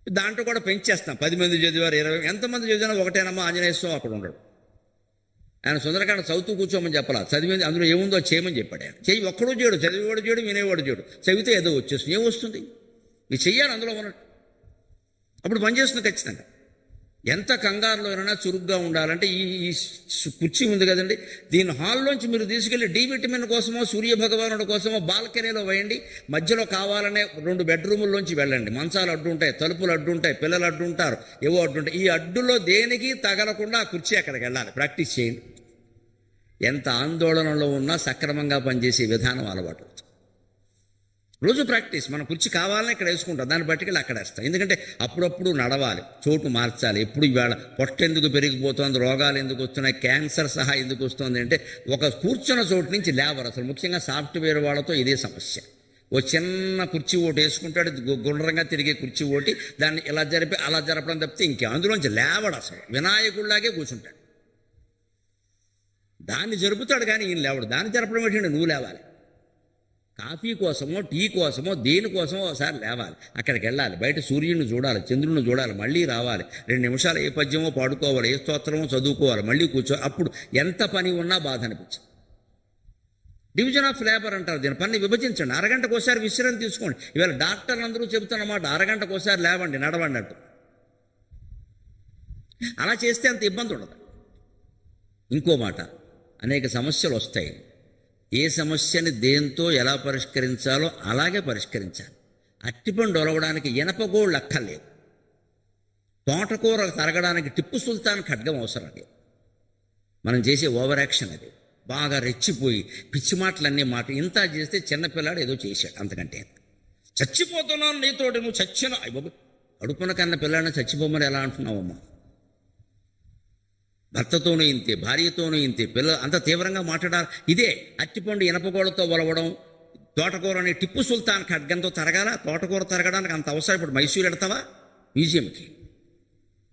దాంట్లో కూడా పెంచేస్తాం. 10 మంది చదివారు, 20, ఎంతమంది చదివినా ఒకటేనమ్మా. ఆంజనేయ స్వామి అక్కడ ఉండడు. ఆయన సుందరకాండ చదువుతూ కూర్చోమని చెప్పాలి. చదివి అందులో ఏముందో చేయమని చెప్పాడు ఆయన. చెయ్యి ఒక్కడూ చేయడు, చదివేవాడు చేయడు, వినేవాడు చేయడు. చదివితే ఏదో వచ్చేస్తుంది. ఏమొస్తుంది? ఇది చెయ్యాలి అందులో ఉన్నట్టు. అప్పుడు పనిచేస్తుంది ఖచ్చితంగా. ఎంత కంగారులో అయినా చురుగ్గా ఉండాలంటే ఈ కుర్చీ ఉంది కదండి, దీని హాల్లోంచి మీరు తీసుకెళ్ళి డి విటమిన్ కోసమో, సూర్యభగవానుడి కోసమో బాల్కనీలో వేయండి. మధ్యలో కావాలనే 2 బెడ్రూముల్లోంచి వెళ్ళండి. మంచాలు అడ్డు ఉంటాయి, తలుపులు అడ్డు ఉంటాయి, పిల్లలు అడ్డు ఉంటారు, ఏవో అడ్డు ఉంటాయి. ఈ అడ్డులో దేనికి తగలకుండా ఆ కుర్చీ అక్కడికి వెళ్ళాలి. ప్రాక్టీస్ చేయండి. ఎంత ఆందోళనలో ఉన్నా సక్రమంగా పనిచేసే విధానం అలవాటు. రోజు ప్రాక్టీస్. మనం కుర్చీ కావాలని ఇక్కడ వేసుకుంటాం, దాన్ని బట్టికెళ్ళి అక్కడ వేస్తాం. ఎందుకంటే అప్పుడప్పుడు నడవాలి, చోటు మార్చాలి. ఎప్పుడు ఇవాళ పొట్ట ఎందుకు పెరిగిపోతుంది, రోగాలు ఎందుకు వస్తున్నాయి, క్యాన్సర్ సహా ఎందుకు వస్తుంది అంటే ఒక కూర్చున్న చోటు నుంచి లేవరు. అసలు ముఖ్యంగా సాఫ్ట్వేర్ వాళ్ళతో ఇదే సమస్య. ఓ చిన్న కుర్చీ ఓటు వేసుకుంటాడు, గుండ్రంగా తిరిగే కుర్చీ ఓటి, దాన్ని ఇలా జరిపి అలా జరపడం తప్పితే ఇంకే అందులోంచి లేవడు. అసలు వినాయకుడిలాగే కూర్చుంటాడు. దాన్ని జరుపుతాడు కానీ ఈయన లేవడు. దాన్ని జరపడం ఏంటంటే నువ్వు లేవాలి. కాఫీ కోసమో టీ కోసమో దేనికోసమో ఒకసారి లేవాలి, అక్కడికి వెళ్ళాలి, బయట సూర్యుడిని చూడాలి, చంద్రుడిని చూడాలి, మళ్ళీ రావాలి, 2 నిమిషాలు ఏ పద్యమో పాడుకోవాలి, ఏ స్తోత్రమో చదువుకోవాలి, మళ్ళీ కూర్చోవాలి. అప్పుడు ఎంత పని ఉన్నా బాధ అనిపించదు. డివిజన్ ఆఫ్ లేబర్ అంటారు దీని. పని విభజించండి. అరగంటకు ఒకసారి విశ్రాంతి తీసుకోండి. ఇవాళ డాక్టర్లు అందరూ చెబుతున్నమాట అరగంటకు ఒకసారి లేవండి, నడవండి అంటూ. అలా చేస్తే అంత ఇబ్బంది ఉండదు. ఇంకో మాట, అనేక సమస్యలు వస్తాయి. ఏ సమస్యని దేంతో ఎలా పరిష్కరించాలో అలాగే పరిష్కరించాలి. అట్టిపండు ఒలవడానికి ఇనపగోళ్ళు అక్కర్లేదు. తోటకూర తరగడానికి టిప్పు సుల్తాన్ ఖడ్గం అవసరం లేదు. మనం చేసే ఓవర్ యాక్షన్ అది. బాగా రెచ్చిపోయి పిచ్చి మాటలన్నీ మాట ఇంత చేస్తే చిన్నపిల్లాడు ఏదో చేశాడు, అంతకంటే. చచ్చిపోతున్నాను నీతోటి, నువ్వు చచ్చిన అడుపున కన్న పిల్లాడిని చచ్చిపోమని ఎలా అంటున్నావమ్మా? భర్తతోనూ ఇంతే, భార్యతోనూ ఇంతే, పిల్లలు అంత తీవ్రంగా మాట్లాడాలి. ఇదే అట్టిపండు ఇనపగోళ్ళతో ఒలవడం, తోటకూరని టిప్పు సుల్తాన్ ఖడ్గంతో తరగాల. తోటకూర తరగడానికి అంత అవసరం. ఇప్పుడు మైసూరు ఎడతావా మ్యూజియంకి?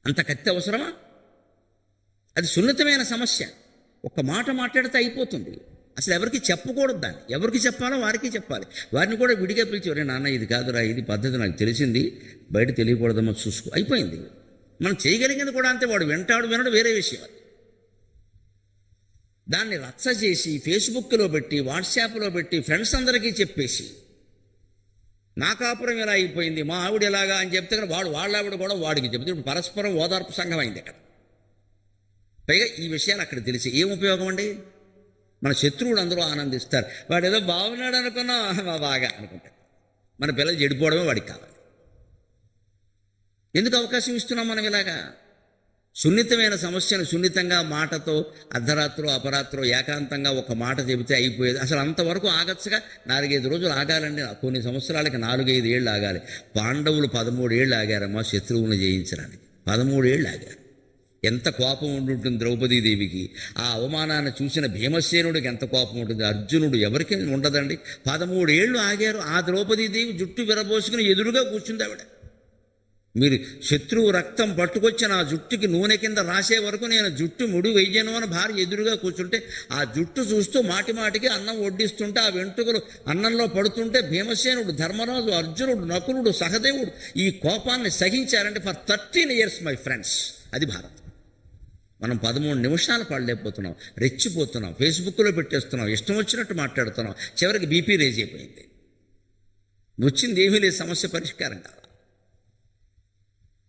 అంత కత్తి అవసరమా? అది సున్నితమైన సమస్య. ఒక్క మాట మాట్లాడితే అయిపోతుంది. అసలు ఎవరికి చెప్పకూడదు. దాన్ని ఎవరికి చెప్పాలో వారికి చెప్పాలి. వారిని కూడా విడిగా పిలిచి, ఒరే నాన్న ఇది కాదురా, ఇది పద్ధతి నాకు తెలిసింది, బయట తెలియకూడదమ్మా, చూసుకో, అయిపోయింది. మనం చేయగలిగింది కూడా అంతే. వాడు వింటాడు వినడు వేరే విషయం. దాన్ని రచ్చ చేసి ఫేస్బుక్లో పెట్టి, వాట్సాప్లో పెట్టి, ఫ్రెండ్స్ అందరికీ చెప్పేసి, నా కాపురం ఇలా అయిపోయింది, మా ఆవిడ ఎలాగా అని చెప్తే వాడు వాళ్ళ ఆవిడ కూడా వాడికి చెప్తే ఇప్పుడు పరస్పరం ఓదార్పు సంఘం అయింది అక్కడ. పైగా ఈ విషయాలు అక్కడ తెలిసి ఏం ఉపయోగం అండి? మన శత్రువులు అందరూ ఆనందిస్తారు. వాడు ఏదో బాగున్నాడు అనుకున్నా బాగా అనుకుంటాడు. మన పిల్లలు చెడిపోవడమే వాడికి కావాలి. ఎందుకు అవకాశం ఇస్తున్నాం మనం ఇలాగా? సున్నితమైన సమస్యను సున్నితంగా మాటతో అర్ధరాత్రో అపరాత్రో ఏకాంతంగా ఒక మాట చెబితే అయిపోయేది. అసలు అంతవరకు ఆగచ్చుగా. 4-5 రోజులు ఆగాలండి. కొన్ని సంవత్సరాలకి 4-5 ఏళ్ళు ఆగాలి. పాండవులు 13 ఏళ్ళు ఆగారమ్మా శత్రువుని జయించడానికి. 13 ఏళ్ళు ఆగారు. ఎంత కోపం ఉండుంటుంది ద్రౌపదీదేవికి. ఆ అవమానాన్ని చూసిన భీమసేనుడికి ఎంత కోపం ఉంటుంది. అర్జునుడు ఎవరికి ఉండదండి. 13 ఏళ్ళు ఆగారు. ఆ ద్రౌపదీదేవి జుట్టు విరబోసుకుని ఎదురుగా కూర్చుంది ఆవిడ. మీరు శత్రువు రక్తం పట్టుకొచ్చి నా జుట్టుకి నూనె కింద రాసే వరకు నేను జుట్టు ముడి వెయ్యను అని భార్య ఎదురుగా కూర్చుంటే, ఆ జుట్టు చూస్తూ మాటి మాటికి అన్నం వడ్డిస్తుంటే, ఆ వెంట్రుకలు అన్నంలో పడుతుంటే భీమసేనుడు, ధర్మరాజు, అర్జునుడు, నకులుడు, సహదేవుడు ఈ కోపాన్ని సహించారంటే ఫర్ 13 years మై ఫ్రెండ్స్. అది భారత్. మనం 13 నిమిషాలు పడలేకపోతున్నాం, రెచ్చిపోతున్నాం, ఫేస్బుక్లో పెట్టేస్తున్నాం, ఇష్టం వచ్చినట్టు మాట్లాడుతున్నాం. చివరికి బీపీ రేజ్ అయిపోయింది. వచ్చింది ఏమీ లేదు, సమస్య పరిష్కారం కాదు.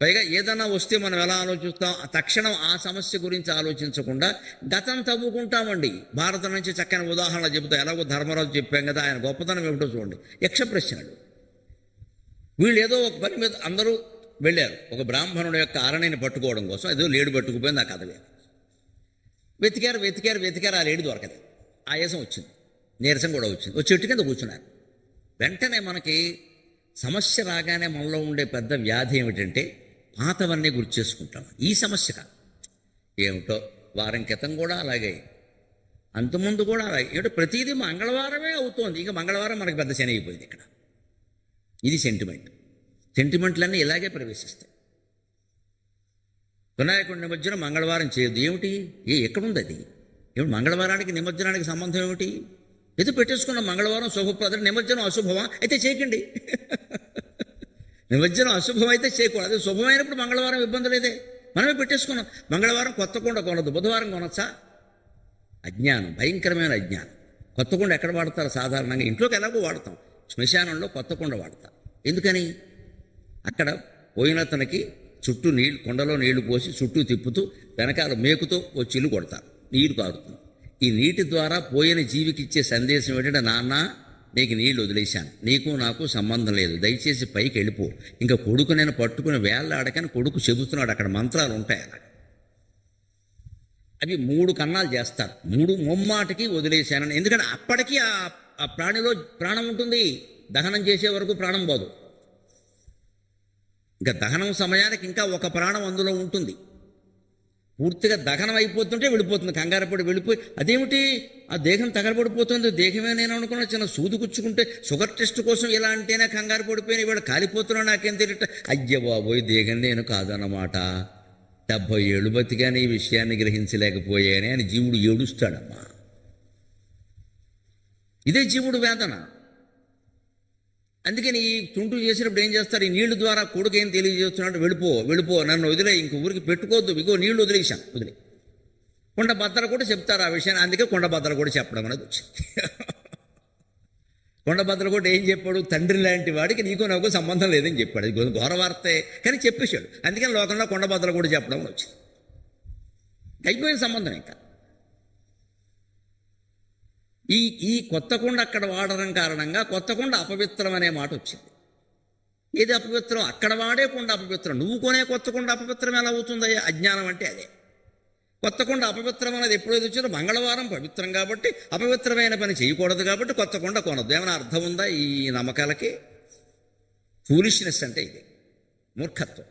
పైగా ఏదైనా వస్తే మనం ఎలా ఆలోచిస్తాం? తక్షణం ఆ సమస్య గురించి ఆలోచించకుండా గతం తవ్వుకుంటామండి. భారతం నుంచి చక్కని ఉదాహరణ చెబుతాం. ఎలాగో ధర్మరాజు చెప్పాం కదా, ఆయన గొప్పతనం ఏమిటో చూడండి. యక్ష ప్రశ్నలు. వీళ్ళు ఏదో ఒక పని మీద అందరూ వెళ్ళారు. ఒక బ్రాహ్మణుడు యొక్క అరణిని పట్టుకోవడం కోసం. ఏదో లేడు పట్టుకుపోయింది. ఆ కథ లేదు. వెతికారు వెతికారు వెతికారు, ఆ లేడు దొరకదు. ఆయాసం వచ్చింది, నీరసం కూడా వచ్చింది. ఒక చెట్టు కింద కూర్చున్నారు. వెంటనే మనకి సమస్య రాగానే మనలో ఉండే పెద్ద వ్యాధి ఏమిటంటే పాతవన్నీ గుర్తు చేసుకుంటాం. ఈ సమస్య కాదు. ఏమిటో వారం క్రితం కూడా అలాగే, అంతకుముందు కూడా అలాగే. ఏమిటో ప్రతిదీ మంగళవారమే అవుతోంది. ఇక మంగళవారం మనకి పెద్ద శని అయిపోయింది ఇక్కడ. ఇది సెంటిమెంట్. సెంటిమెంట్లన్నీ ఇలాగే ప్రవేశిస్తాయి. వినాయకుడి నిమజ్జనం మంగళవారం చేయొద్దు. ఏమిటి? ఎక్కడుంది అది? ఏమిటి మంగళవారానికి నిమజ్జనానికి సంబంధం ఏమిటి? ఏదో పెట్టేసుకున్న మంగళవారం శుభప్రదం, నిమజ్జనం అశుభమా? అయితే చేయకండి. నిమజ్జనం అశుభం అయితే చేయకూడదు. అది శుభమైనప్పుడు మంగళవారం ఇబ్బంది లేదే. మనమే పెట్టేసుకున్నాం. మంగళవారం కొత్త కుండ కొనద్దు, బుధవారం కొనొచ్చా? అజ్ఞానం, భయంకరమైన అజ్ఞానం. కొత్త కుండ ఎక్కడ వాడతారు? సాధారణంగా ఇంట్లోకి ఎలాగో వాడతాం, శ్మశానంలో కొత్త కుండ వాడతాం. ఎందుకని? అక్కడ పోయినతనికి చుట్టూ నీళ్ళు, కుండలో నీళ్లు పోసి చుట్టూ తిప్పుతూ వెనకాల మేకుతో ఓ చిల్లు కొడతారు, నీరు కారుతుంది. ఈ నీటి ద్వారా పోయిన జీవికి ఇచ్చే సందేశం ఏంటంటే, నాన్న నీకు నీళ్ళు వదిలేశాను, నీకు నాకు సంబంధం లేదు, దయచేసి పైకి వెళ్ళిపో. ఇంకా కొడుకు నేను పట్టుకుని వేళ్ళాడకని కొడుకు చెబుతున్నాడు. అక్కడ మంత్రాలు ఉంటాయి. అలా అవి 3 కన్నాలు చేస్తారు. 3 ముమ్మాటికి వదిలేశానని. ఎందుకంటే అప్పటికీ ఆ ప్రాణిలో ప్రాణం ఉంటుంది. దహనం చేసే వరకు ప్రాణం పోదు. ఇంకా దహనం సమయానికి ఇంకా ఒక ప్రాణం అందులో ఉంటుంది. పూర్తిగా దహనం అయిపోతుంటే వెళ్ళిపోతుంది, కంగారపడి వెళ్ళిపోయి అదేమిటి ఆ దేహం తగలబడిపోతుంది, దేహమే నేను అనుకున్న చిన్న సూది గుచ్చుకుంటే షుగర్ టెస్ట్ కోసం ఇలా అంటేనే కంగారు పడిపోయిన ఇవాళ కాలిపోతున్నా నాకేం తెలియట, అయ్య బాబోయ్ దేహం నేను కాదన్నమాట, 70 ఏళ్ళు బతికాని ఈ విషయాన్ని గ్రహించలేకపోయానే అని జీవుడు ఏడుస్తాడమ్మా. ఇదే జీవుడు వేదన. అందుకని ఈ తుంటు చేసినప్పుడు ఏం చేస్తారు, ఈ నీళ్లు ద్వారా కొడుకు ఏం తెలియజేస్తున్నాడు, వెళ్ళిపో నన్ను వదిలే, ఇంక ఊరికి పెట్టుకోవద్దు, ఇగో నీళ్లు వదిలేశాను వదిలే. కొండ బద్దలు కూడా చెప్తారు ఆ విషయాన్ని, అందుకే కొండ బద్దలు కూడా చెప్పడం అనేది వచ్చింది. కొండ బద్దలు కూడా ఏం చెప్పాడు, తండ్రి లాంటి వాడికి నీకు నాకు సంబంధం లేదని చెప్పాడు. అది ఘోర వార్తే కానీ చెప్పేశాడు. అందుకని లోకంలో కొండ బద్దలు కూడా చెప్పడం వచ్చింది. అయిపోయిన సంబంధం ఇంకా. ఈ కొత్త కుండ అక్కడ వాడడం కారణంగా కొత్త కుండ అపవిత్రం అనే మాట వచ్చింది. ఏది అపవిత్రం? అక్కడ వాడే కుండ అపవిత్రం. నువ్వు కొనే కొత్త కుండ అపవిత్రం ఎలా అవుతుందయ్యా? అజ్ఞానం అంటే అదే. కొత్త కుండ అపవిత్రం అనేది ఎప్పుడైతే వచ్చిందో, మంగళవారం పవిత్రం కాబట్టి అపవిత్రమైన పని చేయకూడదు కాబట్టి కొత్త కుండ కొనద్దు. ఏమైనా అర్థం ఉందా ఈ నమ్మకాలకి? ఫూలిష్నెస్ అంటే ఇది, మూర్ఖత్వం.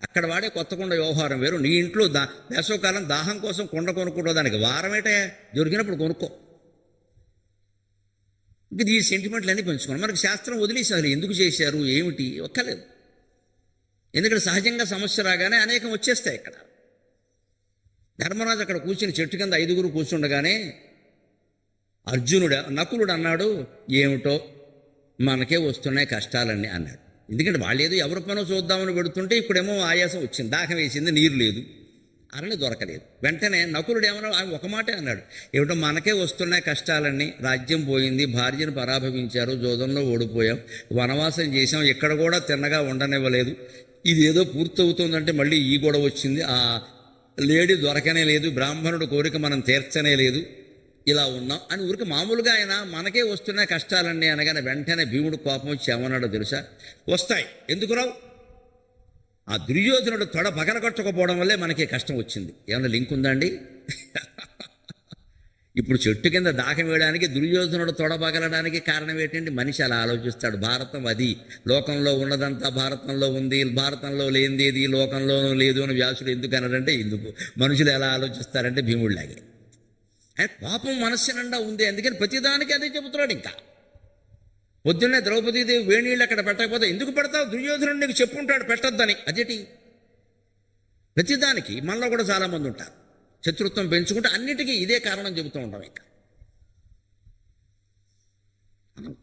అక్కడ వాడే కొత్త కుండ వ్యవహారం వేరు. నీ ఇంట్లో వేసవకాలం దాహం కోసం కుండ కొనుక్కుంటూ దానికి వారమేటే దొరికినప్పుడు కొనుక్కో. ఇంక ఈ సెంటిమెంట్లు అన్నీ పెంచుకోండి. మనకు శాస్త్రం వదిలేసారు, ఎందుకు చేశారు ఏమిటి ఒక్కలేదు. ఎందుకంటే సహజంగా సమస్య రాగానే అనేకం వచ్చేస్తాయి. ఇక్కడ ధర్మరాజు అక్కడ కూర్చుని చెట్టు కింద 5 కూర్చుండగానే నకులుడు అన్నాడు, ఏమిటో మనకే వస్తున్నాయి కష్టాలన్నీ అన్నాడు. ఎందుకంటే వాళ్ళు ఏదో ఎవరి పనో చూద్దామని పెడుతుంటే ఇప్పుడేమో ఆయాసం వచ్చింది, దాహం వేసింది, నీరు లేదు, అరని దొరకలేదు. వెంటనే నకులుడు ఏమన్నా ఒక మాటే అన్నాడు, ఏమిటో మనకే వస్తున్నాయి కష్టాలన్నీ, రాజ్యం పోయింది, భార్యను పరాభవించారు, జోదంలో ఓడిపోయాం, వనవాసం చేసాం, ఎక్కడ కూడా తిన్నగా ఉండనివ్వలేదు, ఇది ఏదో పూర్తవుతుందంటే మళ్ళీ ఈ గొడవ వచ్చింది, ఆ లేడీ దొరకనే లేదు, బ్రాహ్మణుడు కోరిక మనం తీర్చనే లేదు, ఇలా ఉన్నాం అని ఊరికి మామూలుగా ఆయన మనకే వస్తున్నాయి కష్టాలన్నీ అనగానే వెంటనే భీముడు కోపం వచ్చి ఏమన్నాడో తెలుసా? వస్తాయి, ఎందుకు రావు? ఆ దుర్యోధనుడు తొడ పగలగొట్టకపోవడం వల్లే మనకి కష్టం వచ్చింది. ఏమన్నా లింక్ ఉందా అండి? ఇప్పుడు చెట్టు కింద దాహం వేయడానికి దుర్యోధనుడు తొడ పగలడానికి కారణం ఏంటండి? మనిషి అలా ఆలోచిస్తాడు. భారతం అది, లోకంలో ఉన్నదంతా భారతంలో ఉంది, భారతంలో లేనిది ఏది లోకంలోనూ లేదు అని వ్యాసుడు ఎందుకు అన్నాడంటే, ఎందుకు మనుషులు ఎలా ఆలోచిస్తారంటే భీముడిలాగే. పాపం మనస్సు నిండా ఉంది, అందుకని ప్రతిదానికి అదే చెబుతున్నాడు. ఇంకా పొద్దున్నే ద్రౌపదీదేవి వేణీళ్ళు అక్కడ పెట్టకపోతే ఎందుకు పెడతావు, దుర్యోధనుడు నీకు చెప్పుంటాడు పెట్టొద్దని. అదేటి ప్రతిదానికి మనలో కూడా చాలామంది ఉంటారు, శత్రుత్వం పెంచుకుంటే అన్నిటికీ ఇదే కారణం చెబుతూ ఉంటాం. ఇంకా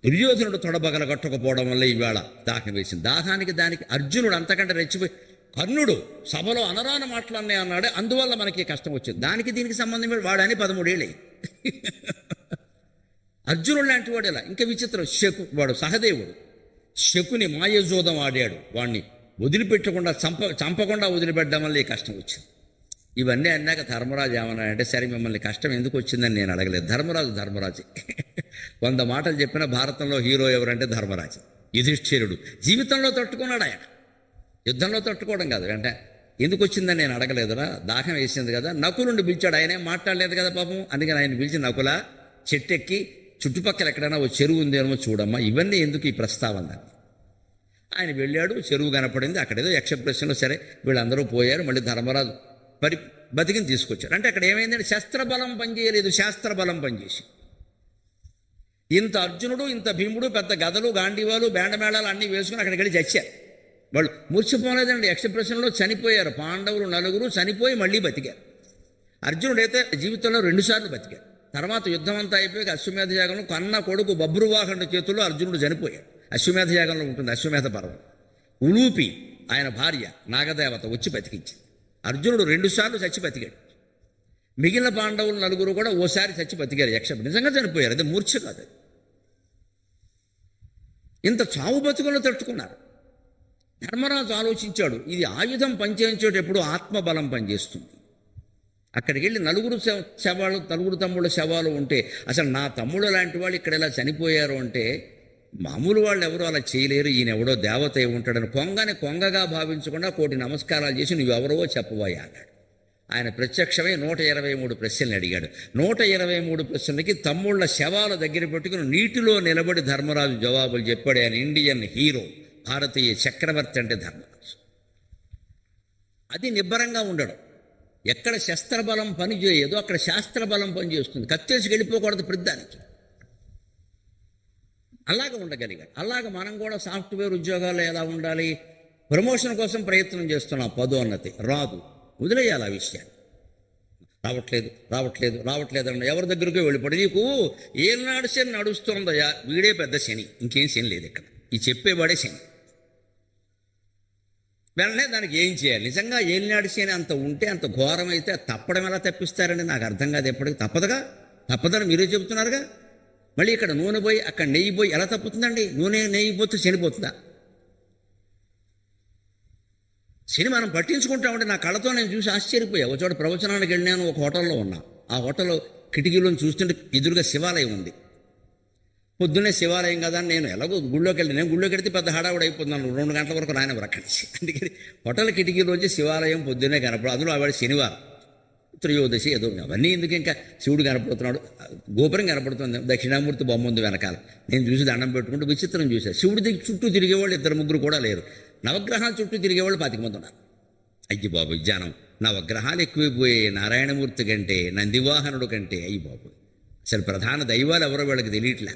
దుర్యోధనుడు తొడబగల కట్టకపోవడం వల్ల ఇవాళ దాహం వేసింది. దాహానికి దానికి అర్జునుడు అంతకంటే రెచ్చిపోయి, కర్ణుడు సభలో అనరాని మాటలన్నీ అన్నాడే, అందువల్ల మనకి కష్టం వచ్చింది. దానికి దీనికి సంబంధం వాడని 13 ఏళ్ళే. అర్జునుడు లాంటి వాడు ఎలా? ఇంకా విచిత్రం, వాడు సహదేవుడు శకుని మాయజోదం ఆడాడు, వాడిని వదిలిపెట్టకుండా చంపకుండా వదిలిపెట్టడం వల్ల ఈ కష్టం వచ్చింది. ఇవన్నీ అన్నాక ధర్మరాజు ఏమన్నాడంటే, సరే మిమ్మల్ని కష్టం ఎందుకు వచ్చిందని నేను అడగలేదు, ధర్మరాజే. 100 మాటలు చెప్పిన భారతంలో హీరో ఎవరంటే ధర్మరాజు. యుధిష్ఠిరుడు జీవితంలో తట్టుకున్నాడు, ఆయన యుద్ధంలో తట్టుకోవడం కాదు. అంటే ఎందుకు వచ్చిందని నేను అడగలేదురా, దాహం వేసింది కదా. నకులుండి పిలిచాడు, ఆయనేం మాట్లాడలేదు కదా పాపం, అందుకని ఆయన పిలిచి, నకుల చెట్టెక్కి చుట్టుపక్కల ఎక్కడైనా ఓ చెరువు ఉందేమో చూడమ్మా, ఇవన్నీ ఎందుకు ఈ ప్రస్తావన. ఆయన వెళ్ళాడు, చెరువు కనపడింది, అక్కడేదో యక్షప్రశ్నలో సరే వీళ్ళందరూ పోయారు. మళ్ళీ ధర్మరాజు బతికిని తీసుకొచ్చారు. అంటే అక్కడ ఏమైందంటే శస్త్రబలం పనిచేయలేదు, శాస్త్రబలం పనిచేసి. ఇంత అర్జునుడు ఇంత భీముడు పెద్ద గదలు గాంధీవాలు బేండమేళాలు అన్నీ వేసుకుని అక్కడికి వెళ్ళి చచ్చారు. వాళ్ళు మూర్చిపోలేదండి, యక్షప్రశ్నలో చనిపోయారు. పాండవులు 4 చనిపోయి మళ్ళీ బతికారు. అర్జునుడైతే జీవితంలో 2 సార్లు బతికారు. తర్వాత యుద్ధం అంతా అయిపోయి అశ్వమేధ యాగంలో కన్న కొడుకు బభ్రువాహనుడి చేతుల్లో అర్జునుడు చనిపోయాడు. అశ్వమేధ యాగంలో ఉంటుంది అశ్వమేధ పర్వం. ఉలూపి ఆయన భార్య నాగదేవత వచ్చి బతికించింది. అర్జునుడు 2 సార్లు చచ్చి బతికాడు. మిగిలిన పాండవులు 4 కూడా ఓసారి చచ్చి బతికారు. నిజంగా చనిపోయారు, అదే మూర్ఛ కాదు. ఇంత చావు బతుకులను తట్టుకున్నారు. ధర్మరాజు ఆలోచించాడు, ఇది ఆయుధం పనిచేయించేటప్పుడు ఆత్మబలం పనిచేస్తుంది. అక్కడికి వెళ్ళి 4 శవాలు, 4 తమ్ముళ్ళ శవాలు ఉంటే, అసలు నా తమ్ముడు లాంటి వాళ్ళు ఇక్కడ ఇలా చనిపోయారు అంటే మామూలు వాళ్ళు ఎవరో అలా చేయలేరు, ఈయన ఎవడో దేవత ఉంటాడని కొంగగా భావించకుండా 1,000 నమస్కారాలు చేసి నువ్వెవరో చెప్పబోయా అన్నాడు. ఆయన ప్రత్యక్షమై 123 ప్రశ్నలు అడిగాడు. 123 ప్రశ్నలకి తమ్ముళ్ళ శవాల దగ్గర పెట్టుకుని నీటిలో నిలబడి ధర్మరాజు జవాబులు చెప్పాడు. ఆయన ఇండియన్ హీరో, భారతీయ చక్రవర్తి అంటే ధర్మరాజు. అది నిబ్బరంగా ఉండడం. ఎక్కడ శస్త్రబలం పని చేయదో అక్కడ శాస్త్రబలం పనిచేస్తుంది. కత్తేసి వెళ్ళిపోకూడదు ప్రతిదానికి. అలాగ ఉండగలిగాడు. అలాగ మనం కూడా సాఫ్ట్వేర్ ఉద్యోగాలు ఎలా ఉండాలి? ప్రమోషన్ కోసం ప్రయత్నం చేస్తున్నాం, పదోన్నతి రాదు, వదిలేయాలి ఆ విషయాన్ని. రావట్లేదు అన్న ఎవరి దగ్గరికి వెళ్ళిపోయి నీకు ఏనాడు శని నడుస్తుందయా, వీడే పెద్ద శని, ఇంకేం శని లేదు ఇక్కడ, ఈ చెప్పేవాడే శని. వెంటనే దానికి ఏం చేయాలి? నిజంగా ఏలినాడు శని అంత ఉంటే, అంత ఘోరమైతే తప్పడం ఎలా తప్పిస్తారండి? నాకు అర్థం కాదు. ఎప్పటికీ తప్పదని మీరే చెబుతున్నారుగా. మళ్ళీ ఇక్కడ నూనె పోయి అక్కడ నెయ్యి పోయి ఎలా తప్పుతుందండి? నూనె నెయ్యి పోతే చనిపోతుందా? శని మనం పట్టించుకుంటామంటే నా కళ్ళతో నేను చూసి ఆశ్చర్యపోయా. ఒక చోట ప్రవచనానికి వెళ్ళినాను, ఒక హోటల్లో ఉన్నా. ఆ హోటల్లో కిటికీలను చూస్తుంటే ఎదురుగా శివాలయం ఉంది. పొద్దున్నే శివాలయం కదా అని నేను ఎలాగో గుళ్ళోకి వెళ్ళి, నేను గుళ్ళోకి వెళ్తే పెద్ద హడావుడు అయిపోతున్నాను. 2 గంటల వరకు రాయన అక్కడి నుంచి. అందుకని హోటల్ కిటికీలోంచి శివాలయం పొద్దున్నే కనపడదు. అందులో ఆవిడ శనివారం త్రయోదశి ఏదో, అవన్నీ ఎందుకు, ఇంకా శివుడు కనపడుతున్నాడు, గోపురం కనపడుతుంది, దక్షిణామూర్తి బొమ్మ ఉంది వెనకాల. నేను చూసి దండం పెట్టుకుంటూ విచిత్రం చూశాను. శివుడి చుట్టూ తిరిగేవాళ్ళు 2-3 కూడా లేరు. నవగ్రహాల చుట్టూ తిరిగేవాళ్ళు 25 మంది ఉన్నారు. అయ్యి బాబు జనం, నవగ్రహాలు ఎక్కువైపోయాయి. నారాయణమూర్తి కంటే, నందివాహనుడు కంటే. అయ్యి బాబు, అసలు ప్రధాన దైవాలు ఎవరో వీళ్ళకి తెలియట్లే.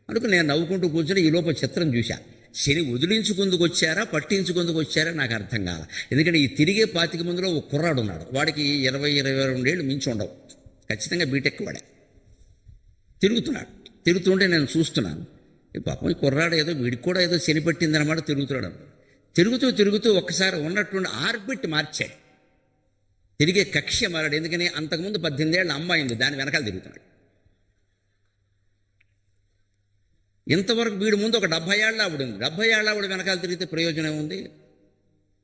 అందుకు నేను నవ్వుకుంటూ కూర్చొని ఈ లోప చిత్రం చూశా. శని వదిలించుకుందుకు వచ్చారా, పట్టించుకుందుకు వచ్చారా నాకు అర్థం కాల. ఎందుకంటే ఈ తిరిగే 25 మందిలో ఒక కుర్రాడు ఉన్నాడు. వాడికి 20-22 ఏళ్ళు మించి ఉండవు. ఖచ్చితంగా బీటెక్ వాడే. తిరుగుతుంటే నేను చూస్తున్నాను. పాపం ఈ కుర్రాడు ఏదో, వీడికి కూడా ఏదో శని పట్టిందన్నమాట. తిరుగుతూ ఒక్కసారి ఉన్నటువంటి ఆర్బిట్ మార్చాడు. తిరిగే కక్ష్య మారాడు. ఎందుకని? అంతకుముందు 18 ఏళ్ళ అమ్మాయి ఉంది, దాని వెనకాల తిరుగుతున్నాడు. ఇంతవరకు వీడి ముందు ఒక 70 ఏళ్ళ ఆవిడ ఉంది. 70 ఏళ్ళ ఆవిడ వెనకాల తిరిగితే ప్రయోజనం ఉంది.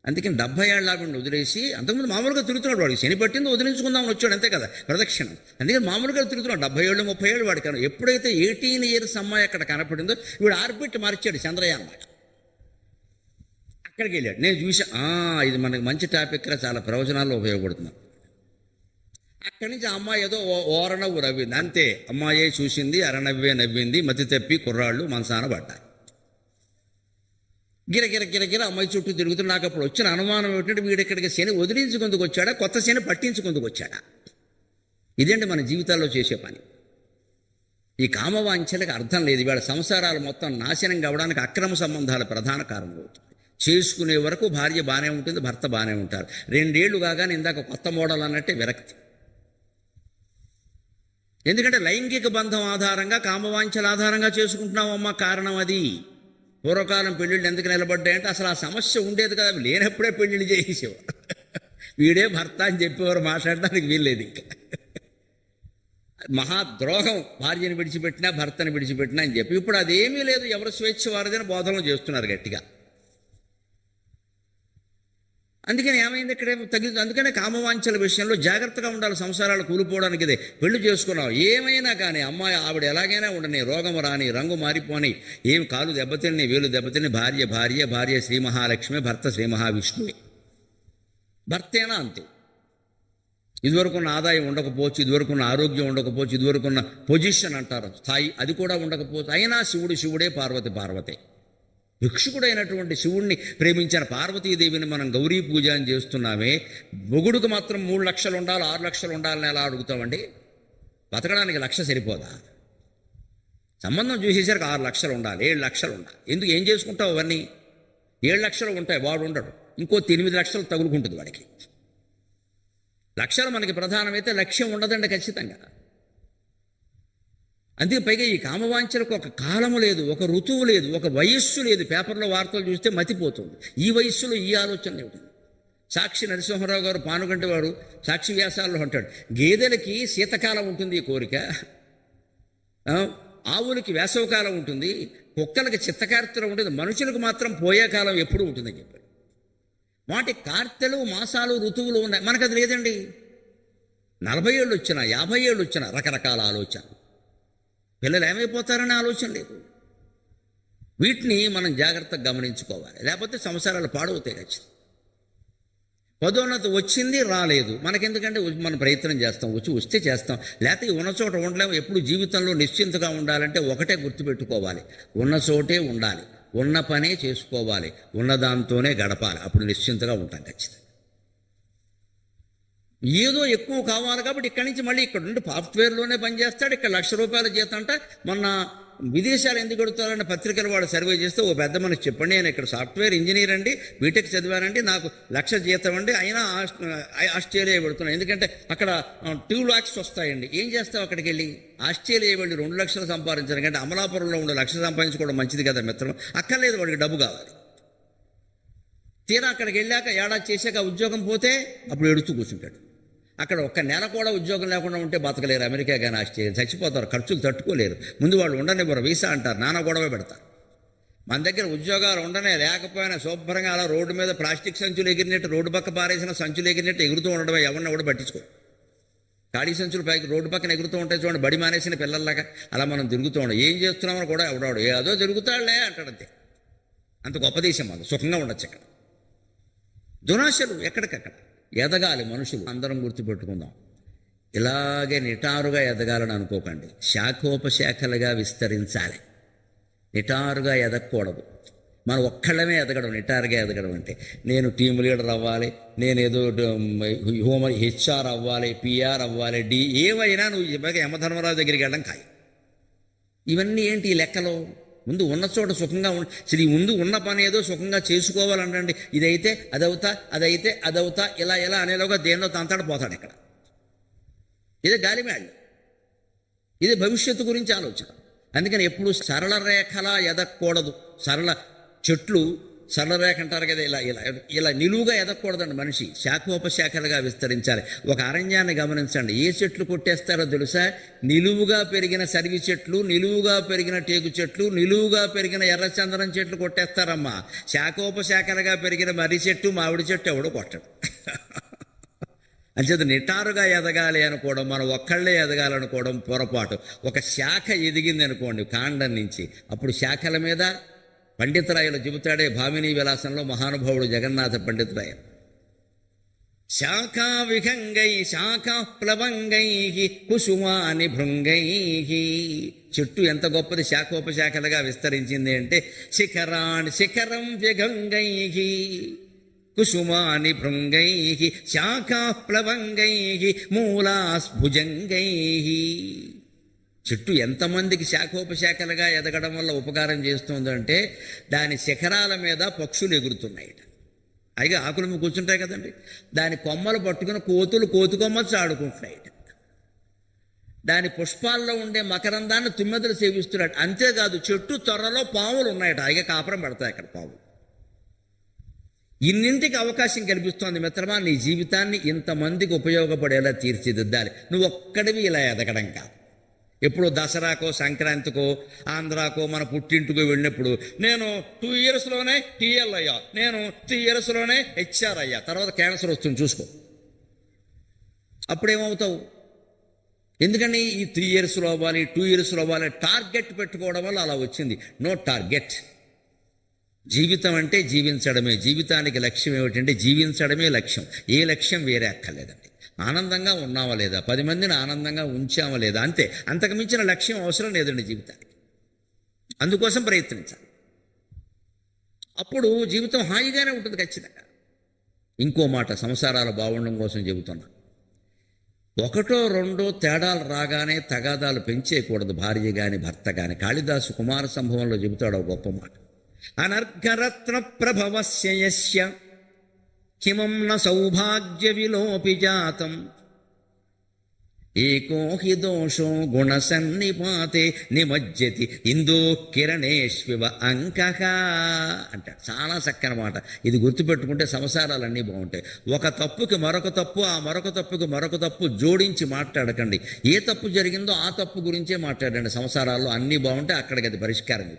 అందుకని 70 ఏళ్ళ ఆవిడని వదిలేసి, అంతకుముందు మామూలుగా తిరుగుతున్నాడు. వాడికి శని పట్టిందో వదిలించుకుందామని వచ్చాడు, అంతే కదా, ప్రదక్షిణం. అందుకని మామూలుగా తిరుగుతున్నాడు. 70 ఏళ్ళు 30 ఏళ్ళు వాడికి. ఎప్పుడైతే 18 ఇయర్స్ అమ్మాయి అక్కడ కనపడిందో వీడు ఆర్బిట్ మార్చాడు, చంద్రయాన్ మాట. అక్కడికి వెళ్ళాడు. నేను చూసా, ఇది మనకి మంచి టాపిక్, చాలా ప్రవచనాల్లో ఉపయోగపడుతుంది. అక్కడి నుంచి ఆ అమ్మాయి ఏదో ఓరనవ్వు నవ్వింది, అంతే. అమ్మాయే చూసింది, అరనవ్వే నవ్వింది, మతి తప్పి కుర్రాళ్ళు మనసాన పడ్డారు. గిరగిర అమ్మాయి చుట్టూ తిరుగుతున్న నాకు అప్పుడు వచ్చిన అనుమానం ఏమిటంటే, వీడెక్కడికి శని వదిలించుకుందుకు వచ్చాడా, కొత్త శని పట్టించుకుందుకు వచ్చాడా? ఇదేంటి మన జీవితాల్లో చేసే పని. ఈ కామవాంఛలకు అర్థం లేదు. ఇవాళ సంసారాలు మొత్తం నాశనం కావడానికి అక్రమ సంబంధాలు ప్రధాన కారణం అవుతుంది. చేసుకునే వరకు భార్య బాగానే ఉంటుంది, భర్త బాగానే ఉంటారు. 2 ఏళ్ళు కాగానే ఇందాక కొత్త మోడల్ అన్నట్టే విరక్తి. ఎందుకంటే లైంగిక బంధం ఆధారంగా, కామవాంఛల ఆధారంగా చేసుకుంటున్నామమ్మా. కారణం అది. పూర్వకాలం పెళ్ళిళ్ళు ఎందుకు నిలబడ్డాయంటే అసలు ఆ సమస్య ఉండేది కదా, లేనప్పుడే పెళ్ళిళ్ళు చేసేవారు. వీడే భర్త అని చెప్పేవారు, మాట్లాడడానికి వీల్లేదు. ఇంకా మహాద్రోహం, భార్యను విడిచిపెట్టినా భర్తను విడిచిపెట్టినా అని చెప్పి. ఇప్పుడు అదేమీ లేదు, ఎవరు స్వేచ్ఛ వారిదని బోధనలు చేస్తున్నారు గట్టిగా. అందుకని ఏమైంది ఇక్కడ తగిలి. అందుకనే కామవాంఛల విషయంలో జాగ్రత్తగా ఉండాలి. సంసారాలు కూలిపోవడానికి ఇదే. పెళ్లి చేసుకున్నావు ఏమైనా కానీ అమ్మాయి ఆవిడ ఎలాగైనా ఉండని, రోగం రాని, రంగు మారిపోని, ఏమి కాలు దెబ్బతిని, వేలు దెబ్బతిని, భార్య శ్రీ మహాలక్ష్మి, భర్త శ్రీ మహావిష్ణువే. భర్తేనా అంతే. ఇదివరకున్న ఆదాయం ఉండకపోవచ్చు, ఇదివరకున్న ఆరోగ్యం ఉండకపోవచ్చు, ఇదివరకున్న పొజిషన్ అంటారు స్థాయి, అది కూడా ఉండకపోవచ్చు. అయినా శివుడే, పార్వతే. భిక్షుకుడైనటువంటి శివుణ్ణి ప్రేమించిన పార్వతీదేవిని మనం గౌరీ పూజ అని చేస్తున్నామే. మొగుడుకు మాత్రం 3 లక్షలు ఉండాలి, 6 లక్షలు ఉండాలని ఎలా అడుగుతామండి? బతకడానికి 1 లక్ష సరిపోదా? సంబంధం చూసేసరికి 6 లక్షలు ఉండాలి, 7 లక్షలు ఉండాలి. ఎందుకు? ఏం చేసుకుంటావు అవన్నీ? 7 లక్షలు ఉంటాయి, వాడు ఉండడు. ఇంకో 8 లక్షలు తగులుకుంటుంది వాడికి. లక్షలు మనకి ప్రధానమైతే లక్ష్యం ఉండదండి ఖచ్చితంగా. అందుకే పైగా ఈ కామవాంఛలకు ఒక కాలము లేదు, ఒక ఋతువు లేదు, ఒక వయస్సు లేదు. పేపర్లో వార్తలు చూస్తే మతిపోతుంది. ఈ వయస్సులో ఈ ఆలోచన లేదు. సాక్షి నరసింహారావు గారు, పానుగంటి వారు సాక్షి వ్యాసాల్లో అంటాడు, గేదెలకి శీతకాలం ఉంటుంది ఈ కోరిక, ఆవులకి వేసవకాలం ఉంటుంది, కుక్కలకి చిత్తకార్తెలు ఉంటుంది, మనుషులకు మాత్రం పోయే కాలం ఎప్పుడు ఉంటుందని చెప్పాడు. వాటి కార్తెలు, మాసాలు, ఋతువులు ఉన్నాయి. మనకు అది లేదండి. 40 ఏళ్ళు వచ్చినా, 50 ఏళ్ళు వచ్చినా రకరకాల ఆలోచన. పిల్లలు ఏమైపోతారనే ఆలోచన లేదు. వీటిని మనం జాగ్రత్తగా గమనించుకోవాలి, లేకపోతే సంసారాలు పాడవుతాయి ఖచ్చితంగా. పదోన్నతి వచ్చింది రాలేదు, మనకెందుకంటే మనం ప్రయత్నం చేస్తాం, వస్తే చేస్తాం, లేకపోతే ఉన్న చోట ఉండలేము. ఎప్పుడు జీవితంలో నిశ్చింతగా ఉండాలంటే ఒకటే గుర్తుపెట్టుకోవాలి, ఉన్న చోటే ఉండాలి, ఉన్న పనే చేసుకోవాలి, ఉన్నదాంతోనే గడపాలి. అప్పుడు నిశ్చింతగా ఉంటాం ఖచ్చితంగా. ఏదో ఎక్కువ కావాలి కాబట్టి ఇక్కడి నుంచి మళ్ళీ ఇక్కడ నుండి సాఫ్ట్వేర్లోనే పనిచేస్తాడు, ఇక్కడ ₹1,00,000 జీతం అంట. మొన్న విదేశాలు ఎందుకు అడుగుతారని పత్రికలు వాడు సర్వే చేస్తే ఓ పెద్ద మనకి చెప్పండి, నేను ఇక్కడ సాఫ్ట్వేర్ ఇంజనీర్ అండి, బీటెక్ చదివానండి, నాకు ₹1,00,000 జీతం అండి, అయినా ఆస్ట్రేలియా పెడుతున్నాను, ఎందుకంటే అక్కడ 2 lakhs వస్తాయండి. ఏం చేస్తావు అక్కడికి వెళ్ళి? ఆస్ట్రేలియా వెళ్ళి 2 లక్షలు సంపాదించాను కంటే అమలాపురంలో ఉండే 1,00,000 సంపాదించుకోవడం మంచిది కదా మిత్రం. అక్కర్లేదు, వాడికి డబ్బు కావాలి. తీరా అక్కడికి వెళ్ళాక ఏడాది చేశాక ఉద్యోగం పోతే అప్పుడు ఎడుతూ కూర్చుంటాడు. అక్కడ ఒక్క నెల కూడా ఉద్యోగం లేకుండా ఉంటే బతకలేరు. అమెరికా కానీ ఆస్ట్రేలియా చచ్చిపోతారు, ఖర్చులు తట్టుకోలేరు. ముందు వాళ్ళు ఉండనివ్వరు, వీసా అంటారు, నానా గొడవ పెడతారు. మన దగ్గర ఉద్యోగాలు ఉండనే లేకపోయినా శుభ్రంగా అలా రోడ్డు మీద ప్లాస్టిక్ సంచులు ఎగిరినట్టు, రోడ్డు పక్క పారేసిన సంచులు ఎగిరినట్టు ఎగురుతూ ఉండడమే, ఎవరిని కూడా పట్టించుకో. ఖాళీ సంచులు పైకి రోడ్డు పక్కన ఎగురుతూ ఉంటాయి చూడండి, బడి మానేసిన పిల్లల్లాగా అలా మనం తిరుగుతూ ఉండం. ఏం చేస్తున్నామని కూడా ఎవడాడు ఏదో జరుగుతాడులే అంటాడంతే. అంత గొప్ప దేశం మనం, సుఖంగా ఉండొచ్చు. ఇక్కడ దురాశలు ఎక్కడికక్కడ. ఎదగాలి మనుషులు, అందరం గుర్తుపెట్టుకుందాం. ఇలాగే నిటారుగా ఎదగాలని అనుకోకండి, శాఖోపశాఖలుగా విస్తరించాలి. నిటారుగా ఎదగకూడదు. మనం ఒక్కళ్ళమే ఎదగడం. నిటారుగా ఎదగడం అంటే నేను టీమ్ లీడర్ అవ్వాలి, నేనేదో HR అవ్వాలి, PR అవ్వాలి, ఏమైనా నువ్వు యమధర్మరాజు దగ్గరికి వెళ్ళడం ఖాయం. ఇవన్నీ ఏంటి ఈ లెక్కలో? ముందు ఉన్న చోట సుఖంగా ఈ ముందు ఉన్న పని ఏదో సుఖంగా చేసుకోవాలంటండి. ఇదైతే అదవుతా, అదైతే అదవుతా, ఇలా అనేలోగా దేనిలో తంతాడు పోతాడు. ఇక్కడ ఇదే గాలిమేళ్ళు, ఇది భవిష్యత్తు గురించి ఆలోచన. అందుకని ఎప్పుడు సరళ రేఖలా ఎదగకూడదు. సరళ చెట్లు సరళ రేఖ అంటారు కదా, ఇలా ఇలా ఇలా నిలువుగా ఎదగకూడదండి. మనిషి శాఖోపశాఖలుగా విస్తరించాలి. ఒక అరణ్యాన్ని గమనించండి, ఏ చెట్లు కొట్టేస్తారో తెలుసా? నిలువుగా పెరిగిన సరివి చెట్లు, నిలువుగా పెరిగిన టేకు చెట్లు, నిలువుగా పెరిగిన ఎర్రచందనం చెట్లు కొట్టేస్తారమ్మా. శాఖోపశాఖలుగా పెరిగిన మర్రి చెట్టు, మామిడి చెట్టు ఎవడో కొట్టడు. అంచేత నిటారుగా ఎదగాలి అనుకోవడం, మనం ఒక్కళ్ళే ఎదగాలనుకోవడం పొరపాటు. ఒక శాఖ ఎదిగింది అనుకోండి కాండం నుంచి, అప్పుడు శాఖల మీద పండితరాయలు చెబుతాడే భామినీ విలాసంలో మహానుభావుడు జగన్నాథ పండితరాయలు. శాఖా విహంగై శాఖా ప్లవంగై కుసుమాని భృంగై. చెట్టు ఎంత గొప్పది శాఖోపశాఖలుగా విస్తరించింది అంటే, శిఖరం విహంగై కుసుమాని భృంగై శాఖా ప్లవంగై మూలాస్భుజంగై. చెట్టు ఎంతమందికి శాఖోపశాఖలుగా ఎదగడం వల్ల ఉపకారం చేస్తుందంటే, దాని శిఖరాల మీద పక్షులు ఎగురుతున్నాయి. అయిగా ఆకులు మీద కూర్చుంటాయి కదండి, దాని కొమ్మలు పట్టుకుని కోతులు కోతుకొమ్మలు ఆడుకుంటున్నాయి. దాని పుష్పాల్లో ఉండే మకరందాన్ని తుమ్మెదలు సేవిస్తున్నాడు. అంతేకాదు చెట్టు త్వరలో పాములు ఉన్నాయట, అయిగా కాపురం పెడతాయి అక్కడ పాములు. ఇన్నింటికి అవకాశం కల్పిస్తోంది మిత్రమా. నీ జీవితాన్ని ఇంతమందికి ఉపయోగపడేలా తీర్చిదిద్దాలి. నువ్వు ఒక్కడివి ఇలా ఎదగడం కాదు. ఎప్పుడు దసరాకో సంక్రాంతికో ఆంధ్రాకో మన పుట్టింటికో వెళ్ళినప్పుడు నేను 2 yearsలోనే TL అయ్యా, నేను 3 yearsలోనే HR అయ్యా, తర్వాత క్యాన్సర్ వస్తుంది చూసుకో. అప్పుడేమవుతావు? ఎందుకని ఈ 3 yearsలో అవ్వాలి, 2 yearsలో అవ్వాలి, టార్గెట్ పెట్టుకోవడం వల్ల అలా వచ్చింది. No target. జీవితం అంటే జీవించడమే. జీవితానికి లక్ష్యం ఏమిటంటే జీవించడమే లక్ష్యం. ఏ లక్ష్యం వేరే అక్కర్లేదండి. ఆనందంగా ఉన్నావా లేదా, 10 మందిని ఆనందంగా ఉంచావా లేదా, అంతే. అంతకు మించిన లక్ష్యం అవసరం లేదండి జీవితానికి. అందుకోసం ప్రయత్నించాలి, అప్పుడు జీవితం హాయిగానే ఉంటుంది ఖచ్చితంగా. ఇంకో మాట సంసారాలు బాగుండడం కోసం చెబుతున్నా. 1, 2 తేడాలు రాగానే తగాదాలు పెంచేయకూడదు, భార్య కానీ భర్త కానీ. కాళిదాసు కుమార సంభవంలో చెబుతాడు గొప్ప మాట. అనర్ఘరత్న ప్రభవస్య యస్య కిమం న సౌభాగ్య విలోపి జాతం ఏకో హి దోషో గుణసన్నిపాతే నిమజ్జతి ఇందో కిరణేష్వివ అంకః అంటాడు. చాలా చక్కని మాట. ఇది గుర్తుపెట్టుకుంటే సంసారాలన్నీ బాగుంటాయి. ఒక తప్పుకి మరొక తప్పు, ఆ మరొక తప్పుకి మరొక తప్పు జోడించి మాట్లాడకండి. ఏ తప్పు జరిగిందో ఆ తప్పు గురించే మాట్లాడండి. సంసారాల్లో అన్నీ బాగుంటాయి, అక్కడికి అది పరిష్కారం.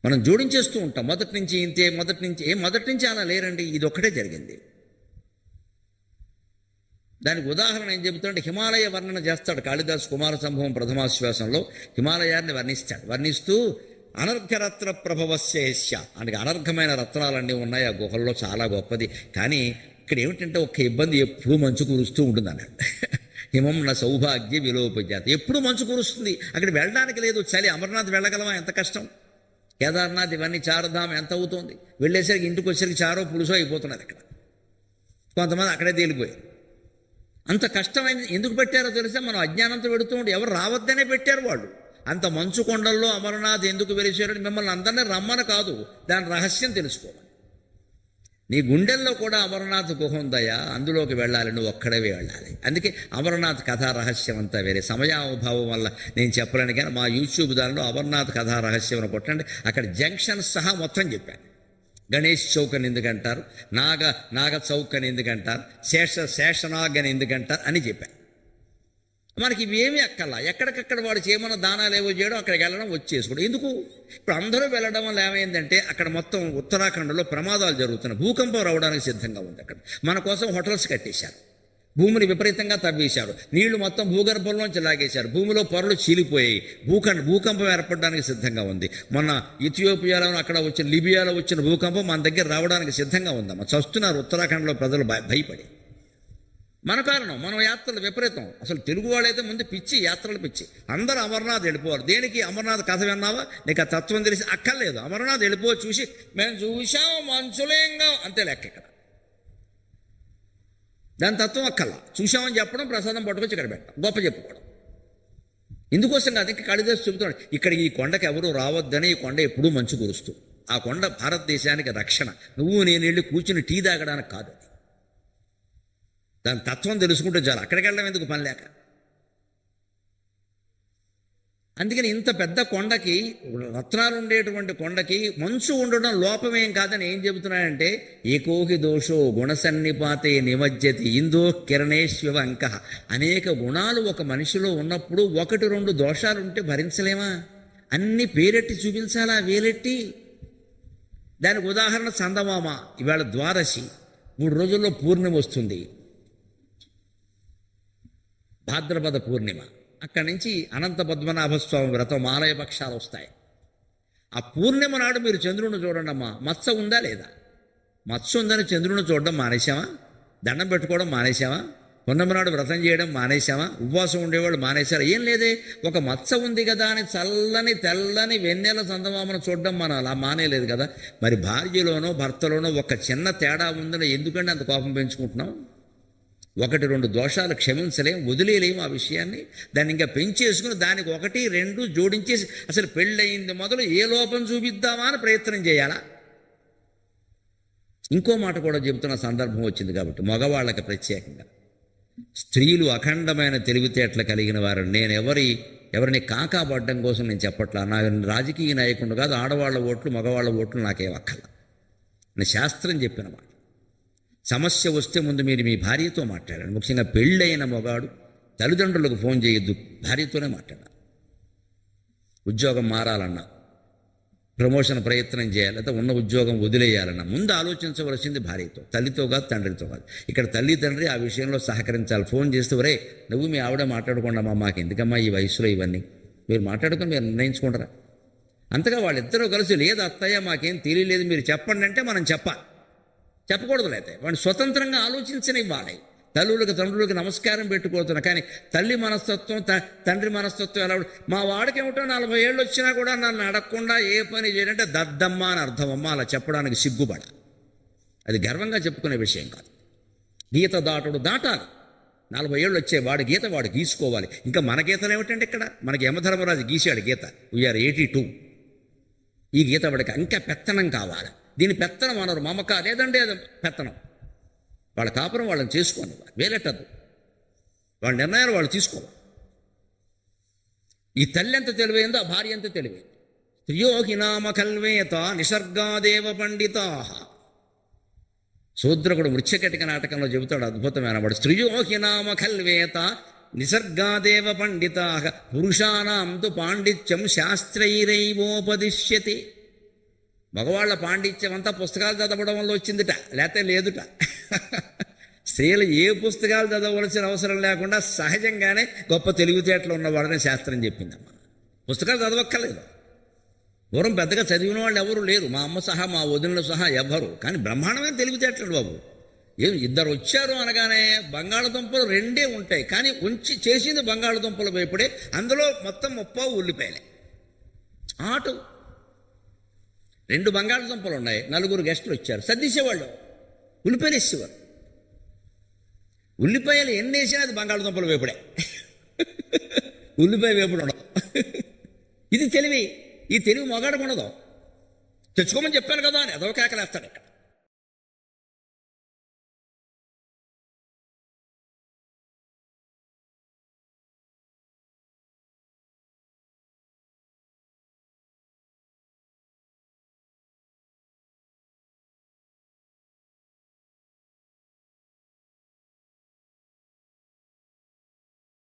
మనం జోడించేస్తూ ఉంటాం, మొదటి నుంచి ఇంతే, మొదటి నుంచి అలా లేరండి. ఇది ఒక్కటే జరిగింది. దానికి ఉదాహరణ ఏం చెబుతాడంటే, హిమాలయ వర్ణన చేస్తాడు కాళిదాసు కుమార సంభవం ప్రథమాశ్వాసంలో. హిమాలయాన్ని వర్ణిస్తాడు. వర్ణిస్తూ అనర్ఘరత్న ప్రభవశేష్య అందుకే అనర్ఘమైన రత్నాలన్నీ ఉన్నాయి ఆ గుహల్లో, చాలా గొప్పది. కానీ ఇక్కడ ఏమిటంటే ఒక్క ఇబ్బంది, ఎప్పుడూ మంచు కురుస్తూ ఉంటుంది అన్నాడు. హిమం నా సౌభాగ్య విలోపజాత, ఎప్పుడు మంచు కురుస్తుంది, అక్కడ వెళ్ళడానికి లేదు, చలి. అమర్నాథ్ వెళ్ళగలమా, ఎంత కష్టం. కేదార్నాథ్ ఇవన్నీ చారుధాం ఎంత అవుతుంది, వెళ్ళేసరికి ఇంటికి వచ్చేసరికి చారో పులుసో అయిపోతున్నది అక్కడ. కొంతమంది అక్కడే తేలిపోయారు. అంత కష్టమైంది ఎందుకు పెట్టారో తెలిసా, మనం అజ్ఞానంతో పెడుతూ ఉంటే ఎవరు రావద్దనే పెట్టారు వాళ్ళు. అంత మంచు కొండల్లో అమర్నాథ్ ఎందుకు వెలిచారని మిమ్మల్ని అందరినీ రమ్మని కాదు, దాని రహస్యం తెలుసుకోవాలి. నీ గుండెల్లో కూడా అమర్నాథ్ గుహ ఉందయ్యా, అందులోకి వెళ్ళాలి, నువ్వు ఒక్కడవే వెళ్ళాలి. అందుకే అమర్నాథ్ కథా రహస్యం అంతా వేరే. సమయాభావం వల్ల నేను చెప్పలేను, కానీ మా యూట్యూబ్ దానిలో అమర్నాథ్ కథా రహస్యం అని కొట్టండి, అక్కడ జంక్షన్ సహా మొత్తం చెప్పాను. గణేష్ చౌక్ అని ఎందుకంటారు, నాగ చౌక్ అని ఎందుకంటారు, శేషనాగ్ అని ఎందుకంటారు అని చెప్పాను. మనకి ఇవేమీ అక్కర్లా, ఎక్కడికక్కడ వాడు చేయమన్న దానాలు ఏవో చేయడం, అక్కడికి వెళ్ళడం, వచ్చేసుకోవడం. ఎందుకు ఇప్పుడు అందరూ వెళ్ళడం వల్ల ఏమైందంటే అక్కడ మొత్తం ఉత్తరాఖండ్లో ప్రమాదాలు జరుగుతున్నాయి, భూకంపం రావడానికి సిద్ధంగా ఉంది. అక్కడ మన కోసం హోటల్స్ కట్టేశారు, భూమిని విపరీతంగా తవ్వేశారు, నీళ్లు మొత్తం భూగర్భంలోంచి లాగేశారు, భూమిలో పొరలు చీలిపోయాయి, భూకంపం ఏర్పడడానికి సిద్ధంగా ఉంది. మొన్న ఇథియోపియాలో అక్కడ వచ్చిన, లిబియాలో వచ్చిన భూకంపం మన దగ్గర రావడానికి సిద్ధంగా ఉందమ్మా. చస్తున్నారు ఉత్తరాఖండ్లో ప్రజలు భయపడి. మన కారణం, మనం యాత్రలు విపరీతం. అసలు తెలుగు వాళ్ళైతే ముందు పిచ్చి, యాత్రలు పిచ్చి. అందరూ అమర్నాథ్ వెళ్ళిపోవాలి. దేనికి, అమర్నాథ్ కథ విన్నావా, నీకు ఆ తత్వం తెలిసి అక్కర్లేదు. అమర్నాథ్ వెళ్ళిపో, చూసి మేము చూసాం మంచులేంగా అంతే లెక్క. ఇక్కడ దాని తత్వం అక్కర్లా, చూసామని చెప్పడం, ప్రసాదం పట్టుకొచ్చి ఇక్కడ పెట్టడం, గొప్ప చెప్పుకోవడం. ఇందుకోసం కాదు, ఇంకా కాళిదాసు చెబుతున్నాడు, ఇక్కడ ఈ కొండకి ఎవరు రావద్దని, ఈ కొండ ఎప్పుడూ మంచు కురుస్తూ, ఆ కొండ భారతదేశానికి రక్షణ. నువ్వు నేను వెళ్ళి కూర్చుని టీ తాగడానికి కాదు, దాని తత్వం తెలుసుకుంటే చాలు. అక్కడికి వెళ్ళడం ఎందుకు, పని లేక. అందుకని ఇంత పెద్ద కొండకి, రత్నాలు ఉండేటువంటి కొండకి మంచు ఉండడం లోపమేం కాదని ఏం చెబుతున్నాడంటే, ఏకోహి దోషో గుణసన్నిపాతే నిమజ్జతి ఇందో కిరణేశ్వ అంక. అనేక గుణాలు ఒక మనిషిలో ఉన్నప్పుడు 1-2 దోషాలు ఉంటే భరించలేమా, అన్ని పేరెట్టి చూపించాలా, వేలెట్టి. దానికి ఉదాహరణ చందమామ. ఇవాళ ద్వాదశి, 3 రోజుల్లో పూర్ణిమ వస్తుంది, భాద్రపద పూర్ణిమ. అక్కడి నుంచి అనంత పద్మనాభస్వామి వ్రతం, ఆలయ పక్షాలు వస్తాయి. ఆ పూర్ణిమ నాడు మీరు చంద్రుడిని చూడండి అమ్మా, మత్స ఉందా లేదా. మత్స ఉందని చంద్రుడిని చూడడం మానేశామా, దండం పెట్టుకోవడం మానేశామా, పూర్ణిమ నాడు వ్రతం చేయడం మానేశామా, ఉపవాసం ఉండేవాళ్ళు మానేశారు. ఏం లేదే, ఒక మత్స ఉంది కదా అని చల్లని తెల్లని వెన్నెల చందమామను చూడడం మనం అలా మానేలేదు కదా. మరి భార్యలోనో భర్తలోనో ఒక చిన్న తేడా ఉందని ఎందుకంటే అంత కోపం పెంచుకుంటున్నాం. 1-2 దోషాలు క్షమించలేం, వదిలేలేము ఆ విషయాన్ని. దాన్ని ఇంకా పెంచేసుకుని దానికి 1-2 జోడించేసి అసలు పెళ్ళయింది మొదలు ఏ లోపం చూపిద్దామా అని ప్రయత్నం చేయాలా. ఇంకో మాట కూడా చెబుతున్న సందర్భం వచ్చింది కాబట్టి, మగవాళ్ళకి ప్రత్యేకంగా, స్త్రీలు అఖండమైన తెలివితేటలు కలిగిన వారు. నేను ఎవరిని కాకాపడ్డం కోసం నేను చెప్పట్లా, నా రాజకీయ నాయకుడు కాదు. ఆడవాళ్ళ ఓట్లు మగవాళ్ళ ఓట్లు నాకేం అక్కల, నేను శాస్త్రం చెప్పిన మాట. సమస్య వస్తే ముందు మీరు మీ భార్యతో మాట్లాడండి. ముఖ్యంగా పెళ్ళైన మగాడు తల్లిదండ్రులకు ఫోన్ చేయొద్దు, భార్యతోనే మాట్లాడాలి. ఉద్యోగం మారాలన్నా, ప్రమోషన్ ప్రయత్నం చేయాలి, లేదా ఉన్న ఉద్యోగం వదిలేయాలన్నా ముందు ఆలోచించవలసింది భార్యతో, తల్లితో కాదు, తండ్రితో కాదు. ఇక్కడ తల్లి తండ్రి ఆ విషయంలో సహకరించాలి. ఫోన్ చేస్తే, ఒరే నువ్వు మీ ఆవిడ మాట్లాడుకోండమ్మా, మాకు ఎందుకమ్మా ఈ వయసులో ఇవన్నీ, మీరు మాట్లాడుకుని మీరు నిర్ణయించుకుంటారా. అంతగా వాళ్ళిద్దరూ కలిసి, లేదు అత్తయ్య మాకేం తెలియలేదు మీరు చెప్పండి అంటే మనం చెప్పకూడదు. లేకపోతే వాడిని స్వతంత్రంగా ఆలోచించనివ్వాలి. తల్లులకు తండ్రులకు నమస్కారం పెట్టుకోతున్నా, కానీ తల్లి మనస్తత్వం తండ్రి మనస్తత్వం ఎలా, మా వాడికి ఏమిటో 40 ఏళ్ళు వచ్చినా కూడా నన్ను అడగకుండా ఏ పని చేయాలంటే దద్దమ్మ అని అర్థం. అమ్మ అలా చెప్పడానికి సిగ్గుపడ, అది గర్వంగా చెప్పుకునే విషయం కాదు. గీత దాటాలి. 40 ఏళ్ళు వచ్చే వాడి గీత వాడు గీసుకోవాలి. ఇంకా మన గీతలు ఏమిటంటే, ఇక్కడ మనకి యమధర్మరాజు గీసాడు గీత, వీఆర్ 82. ఈ గీత వాడికి ఇంకా పెత్తనం కావాలి. దీని పెత్తనం అనరు, మమక లేదండి, అది పెత్తనం. వాళ్ళ కాపురం వాళ్ళని చేసుకోని, వేలెట్టద్దు, వాళ్ళ నిర్ణయాలు వాళ్ళు తీసుకోవాలి. ఈ తల్లి ఎంత తెలివైందో ఆ భార్య ఎంత తెలివైంది. స్త్రియోహి నామ కల్వేత నిసర్గాదేవ పండితా. శూద్రకుడు మృచ్ఛకటిక నాటకంలో చెబుతాడు అద్భుతమైన వాడు. స్త్రియోహి నామ కల్వేత నిసర్గాదేవ పండితా పురుషానాం తు పాండిత్యం శాస్త్రైరైవోపదిశ్యతే. మగవాళ్ళ పాండిత్యం అంతా పుస్తకాలు చదవడం వల్ల వచ్చిందిట, లేకపోతే లేదుట. స్త్రీలు ఏ పుస్తకాలు చదవలసిన అవసరం లేకుండా సహజంగానే గొప్ప తెలివితేటలు ఉన్నవాడని శాస్త్రం చెప్పిందమ్మా. పుస్తకాలు చదవక్కర్లేదు. పూర్వం పెద్దగా చదివిన వాళ్ళు ఎవరు లేరు, మా అమ్మ సహా మా వదినలు సహా ఎవ్వరు. కానీ బ్రహ్మాండమైన తెలివితేటలు బాబు. ఏం ఇద్దరు వచ్చారు అనగానే బంగాళదుంపలు రెండే ఉంటాయి, కానీ ఉంచి చేసింది బంగాళదుంపల వేపుడే. అందులో మొత్తం 30 ఉల్లిపాయలే. ఆటు 2 బంగాళదుంపలు ఉన్నాయి, 4 గెస్టులు వచ్చారు, సర్దిసేవాళ్ళు, ఉల్లిపాయలు వేసేవారు. ఉల్లిపాయలు ఎన్ని వేసినా అది బంగాళదుంపల వేపుడే. ఉల్లిపాయ వేపుడు ఉండదు. ఇది తెలివి. ఈ తెలివి మొగాడికి ఉండదు. తెచ్చుకోమని చెప్పాను కదా అని అదో కేకలేస్తాడు ఇక్కడ.